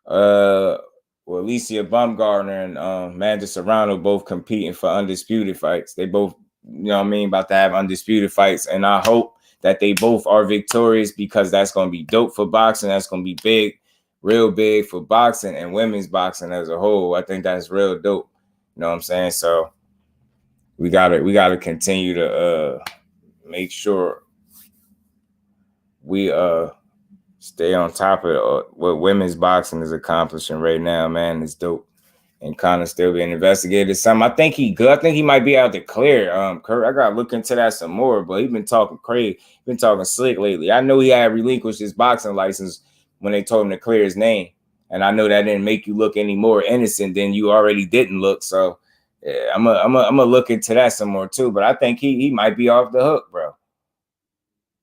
Alicia Baumgartner and Amanda Serrano both competing for undisputed fights. They both, you know what I mean, about to have undisputed fights, and I hope that they both are victorious because that's going to be dope for boxing. That's going to be big, real big for boxing and women's boxing as a whole. I think that's real dope. You know what I'm saying? So we gotta continue to make sure we stay on top of what women's boxing is accomplishing right now, man. It's dope. And Conor still being investigated. I think he good. I think he might be out to clear. Kurt, I gotta look into that some more, but he's been talking crazy, been talking slick lately. I know he had relinquished his boxing license when they told him to clear his name. And I know that didn't make you look any more innocent than you already didn't look. So yeah, I'm gonna look into that some more too. But I think he might be off the hook, bro.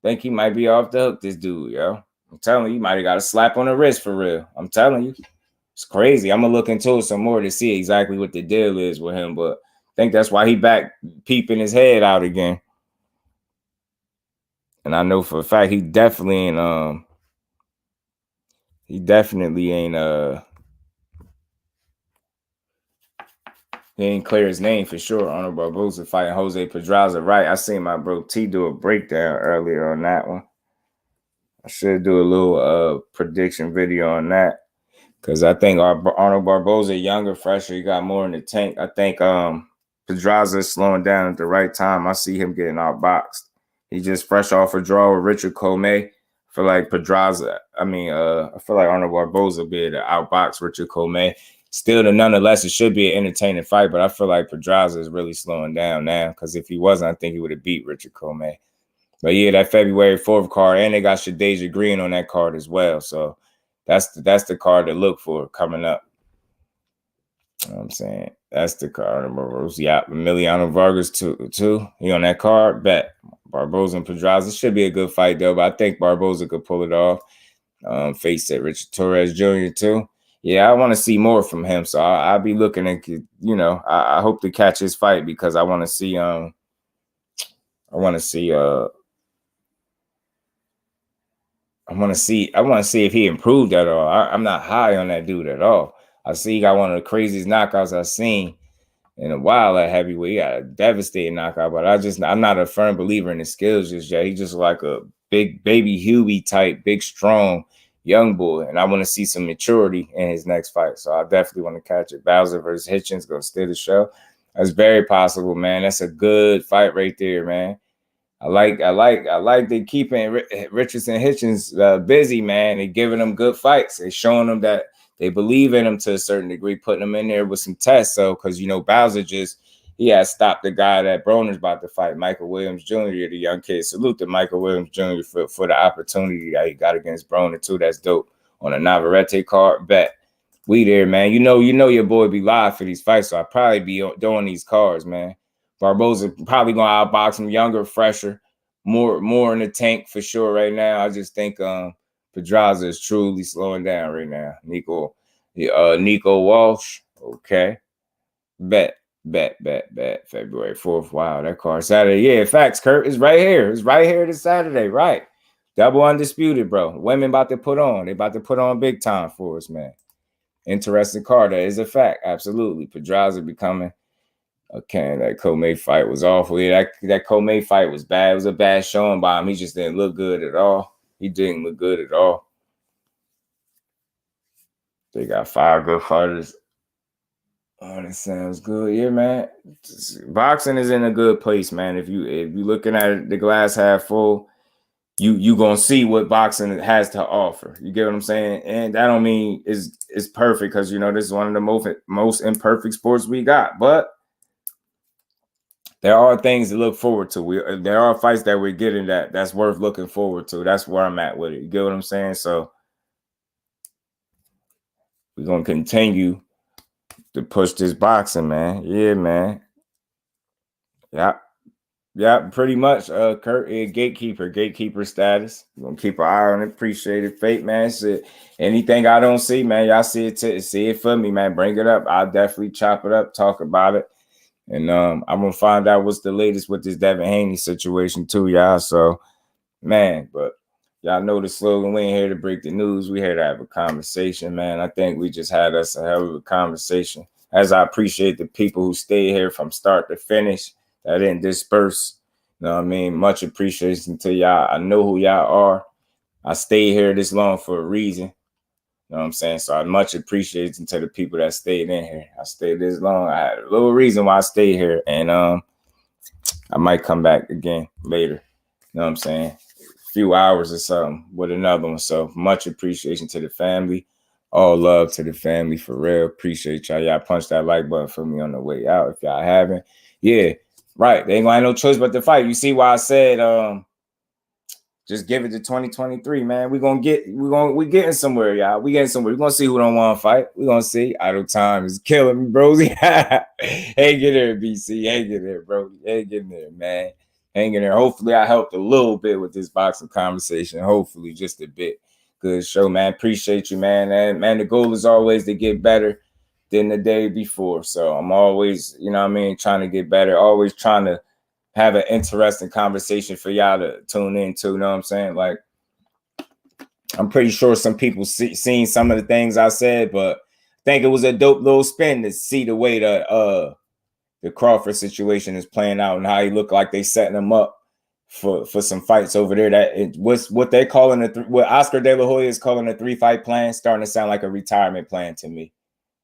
Think he might be off the hook, this dude, yo. I'm telling you, might have got a slap on the wrist for real. I'm telling you. It's crazy. I'm going to look into it some more to see exactly what the deal is with him. But I think that's why he back peeping his head out again. And I know for a fact he definitely ain't he ain't clear his name for sure. Honor Barboza fighting Jose Pedraza. Right. I seen my bro T do a breakdown earlier on that one. I should do a little prediction video on that. Because I think Arnold Barboza, younger, fresher, he got more in the tank. I think Pedraza is slowing down at the right time. I see him getting outboxed. He just fresh off a draw with Richard Comey. I feel like Pedraza, I feel like Arnold Barboza will be able to outbox Richard Comey. Still, nonetheless, it should be an entertaining fight, but I feel like Pedraza is really slowing down now because if he wasn't, I think he would have beat Richard Comey. But yeah, that February 4th card, and they got Shadeja Green on that card as well. So that's the card to look for coming up. You know what I'm saying? That's the card. Yeah, Emiliano Vargas too. He on that card. Bet. Barboza and Pedraza. Should be a good fight though, but I think Barboza could pull it off. Face it, Richard Torres Jr. too. Yeah, I want to see more from him. So I'll be looking at, you know, I hope to catch his fight because I want to see if he improved at all. I'm not high on that dude at all. I see he got one of the craziest knockouts I've seen in a while at heavyweight. He got a devastating knockout, but I'm not a firm believer in his skills just yet. He's just like a big baby Huey type, big, strong young boy. And I want to see some maturity in his next fight. So I definitely want to catch it. Bowser versus Hitchens going to steal the show. That's very possible, man. That's a good fight right there, man. I like they keeping Richardson Hitchens busy, man. They giving them good fights. They showing them that they believe in him to a certain degree, putting him in there with some tests. So, because, you know, Bowser he has stopped the guy that Broner's about to fight, Michael Williams Jr., the young kid. Salute to Michael Williams Jr. for the opportunity that he got against Broner, too. That's dope. On a Navarrete card, bet. We there, man. You know your boy be live for these fights, so I'll probably be doing these cards, man. Barboza probably going to outbox him, younger, fresher, more in the tank for sure right now. I just think Pedraza is truly slowing down right now. Nico Walsh, okay. Bet. February 4th. Wow, that card Saturday. Yeah, facts, Kurt. It's right here. It's right here this Saturday, right? Double undisputed, bro. Women about to put on. They about to put on big time for us, man. Interesting card. That is a fact. Absolutely. Pedraza becoming okay. That Co-May fight was awful. Yeah, that Co-May fight was bad. It was a bad showing by him. He just didn't look good at all. He didn't look good at all. They got 5 good fighters. Oh, that sounds good. Yeah, man. Boxing is in a good place, man. If you're looking at the glass half full, you gonna see what boxing has to offer. You get what I'm saying? And that don't mean it's perfect, because you know this is one of the most imperfect sports we got. But there are things to look forward to. There are fights that we're getting that's worth looking forward to. That's where I'm at with it. You get what I'm saying? So we're gonna continue to push this boxing, man. Yeah, man. Yeah, pretty much. Kurt, gatekeeper status. We're gonna keep an eye on it. Appreciate it, Fate, man. So anything I don't see, man, y'all see it for me, man. Bring it up. I'll definitely chop it up, talk about it, and I'm gonna find out what's the latest with this Devin Haney situation too, y'all. So, man, but y'all know the slogan. We ain't here to break the news. We here to have a conversation, man. I think we just had us a hell of a conversation. As I appreciate the people who stay here from start to finish, that didn't disperse. You know what I mean? Much appreciation to y'all. I know who y'all are. I stayed here this long for a reason. You know what I'm saying? So I much appreciate to the people that stayed in here. I stayed this long. I had a little reason why I stayed here. And I might come back again later. You know what I'm saying? A few hours or something with another one. So much appreciation to the family. All love to the family, for real. Appreciate y'all. Y'all punch that like button for me on the way out if y'all haven't. Yeah, right. They ain't gonna have no choice but to fight. You see why I said just give it to 2023, man. We getting somewhere, y'all. We getting somewhere. We're gonna see who don't want to fight. We're gonna see. Idle time is killing me, bro. Hang in there, BC. Hang in there, bro. Hang in there, man. Hang in there. Hopefully I helped a little bit with this boxing conversation. Hopefully just a bit. Good show, man. Appreciate you, man. And man, the goal is always to get better than the day before. So I'm always, you know what I mean, trying to get better. Always trying to have an interesting conversation for y'all to tune into. You know what I'm saying? Like, I'm pretty sure some people seen some of the things I said, but I think it was a dope little spin to see the way that the Crawford situation is playing out and how he looked like they setting him up for some fights over there. That it was what they're calling what Oscar De La Hoya is calling a 3-fight plan, starting to sound like a retirement plan to me.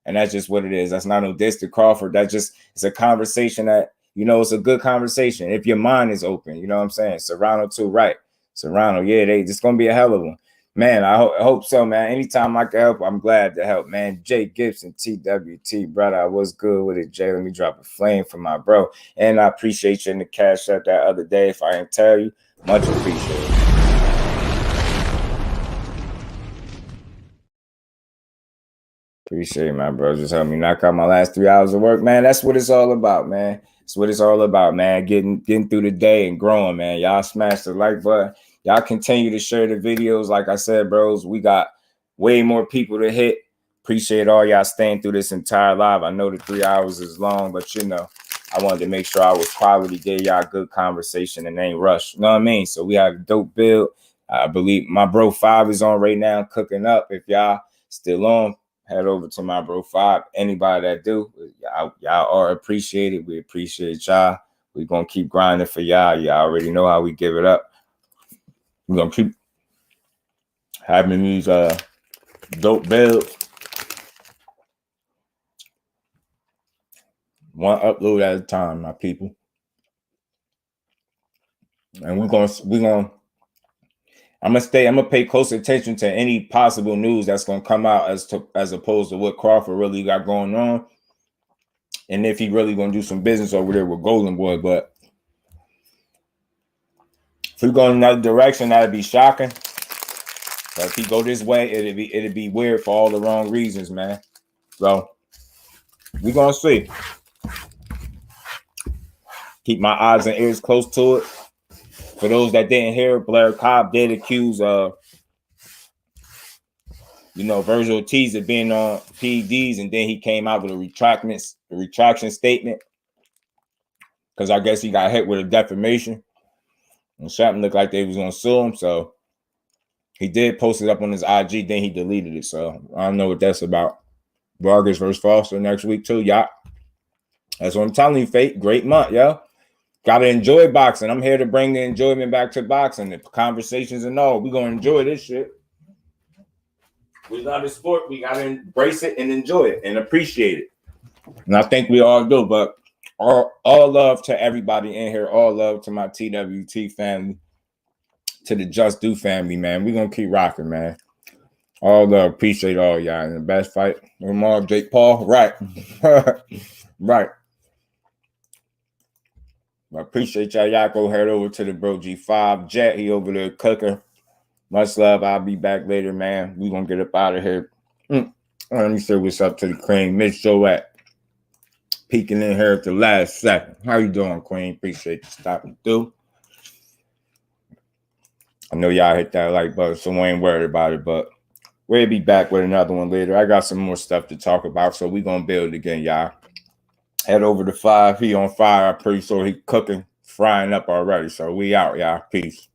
And that's just what it is. That's not no diss to Crawford. It's a conversation that, you know, it's a good conversation if your mind is open. You know what I'm saying? Serrano too, right? Serrano, yeah, it's gonna be a hell of one. Man, I hope so, man. Anytime I can help, I'm glad to help, man. Jay Gibson, TWT, brother, I was good with it, Jay. Let me drop a flame for my bro. And I appreciate you in the cash up that other day. If I didn't tell you, Much appreciated. Appreciate it, my bro. Just help me knock out my last 3 hours of work, man. That's what it's all about, man. That's what it's all about, man. Getting through the day and growing, man. Y'all smash the like button. Y'all continue to share the videos. Like I said, bros, we got way more people to hit. Appreciate all y'all staying through this entire live. I know the 3 hours is long, but you know, I wanted to make sure I was quality, gave y'all a good conversation and ain't rushed. You know what I mean? So we have a dope build. I believe my bro 5 is on right now, cooking up. If y'all still on, head over to my bro 5. Anybody that do, y'all are appreciated. We appreciate y'all. We're gonna keep grinding for y'all. Y'all already know how we give it up. We're gonna keep having these dope builds. One upload at a time, my people. And we're gonna I'm gonna pay close attention to any possible news that's gonna come out as opposed to what Crawford really got going on. And if he really gonna do some business over there with Golden Boy, but if we go in another direction, that'd be shocking. But if he go this way, it'd be weird for all the wrong reasons, man. So we're gonna see. Keep my eyes and ears close to it. For those that didn't hear, Blair Cobb did accuse Virgil Ortiz of being on PEDs, and then he came out with a retraction statement. Because I guess he got hit with a defamation. And something looked like they was gonna sue him. So he did post it up on his IG, then he deleted it. So I don't know what that's about. Vargas versus Foster next week too, y'all. That's what I'm telling you, Fate. Great month, yo. Gotta enjoy boxing. I'm here to bring the enjoyment back to boxing, the conversations and all. We're gonna enjoy this shit. We love the sport. We gotta embrace it and enjoy it and appreciate it. And I think we all do, but all love to everybody in here. All love to my TWT family, to the Just Do family, man. We're gonna keep rocking, man. All love, appreciate all y'all. In the best fight, Lamar, Jake Paul, right. Right. I appreciate y'all. Y'all go head over to the bro G5 Jet. He over there cooking. Much love. I'll be back later, man. We gonna get up out of here. Let me say what's up to the Queen. Miss Joette peeking in here at the last second. How you doing, Queen? Appreciate you stopping through. I know y'all hit that like button, so we ain't worried about it, but we'll be back with another one later. I got some more stuff to talk about, so we gonna build again, y'all. Head over to 5. He on fire. I'm pretty sure he cooking, frying up already. So we out, y'all. Peace.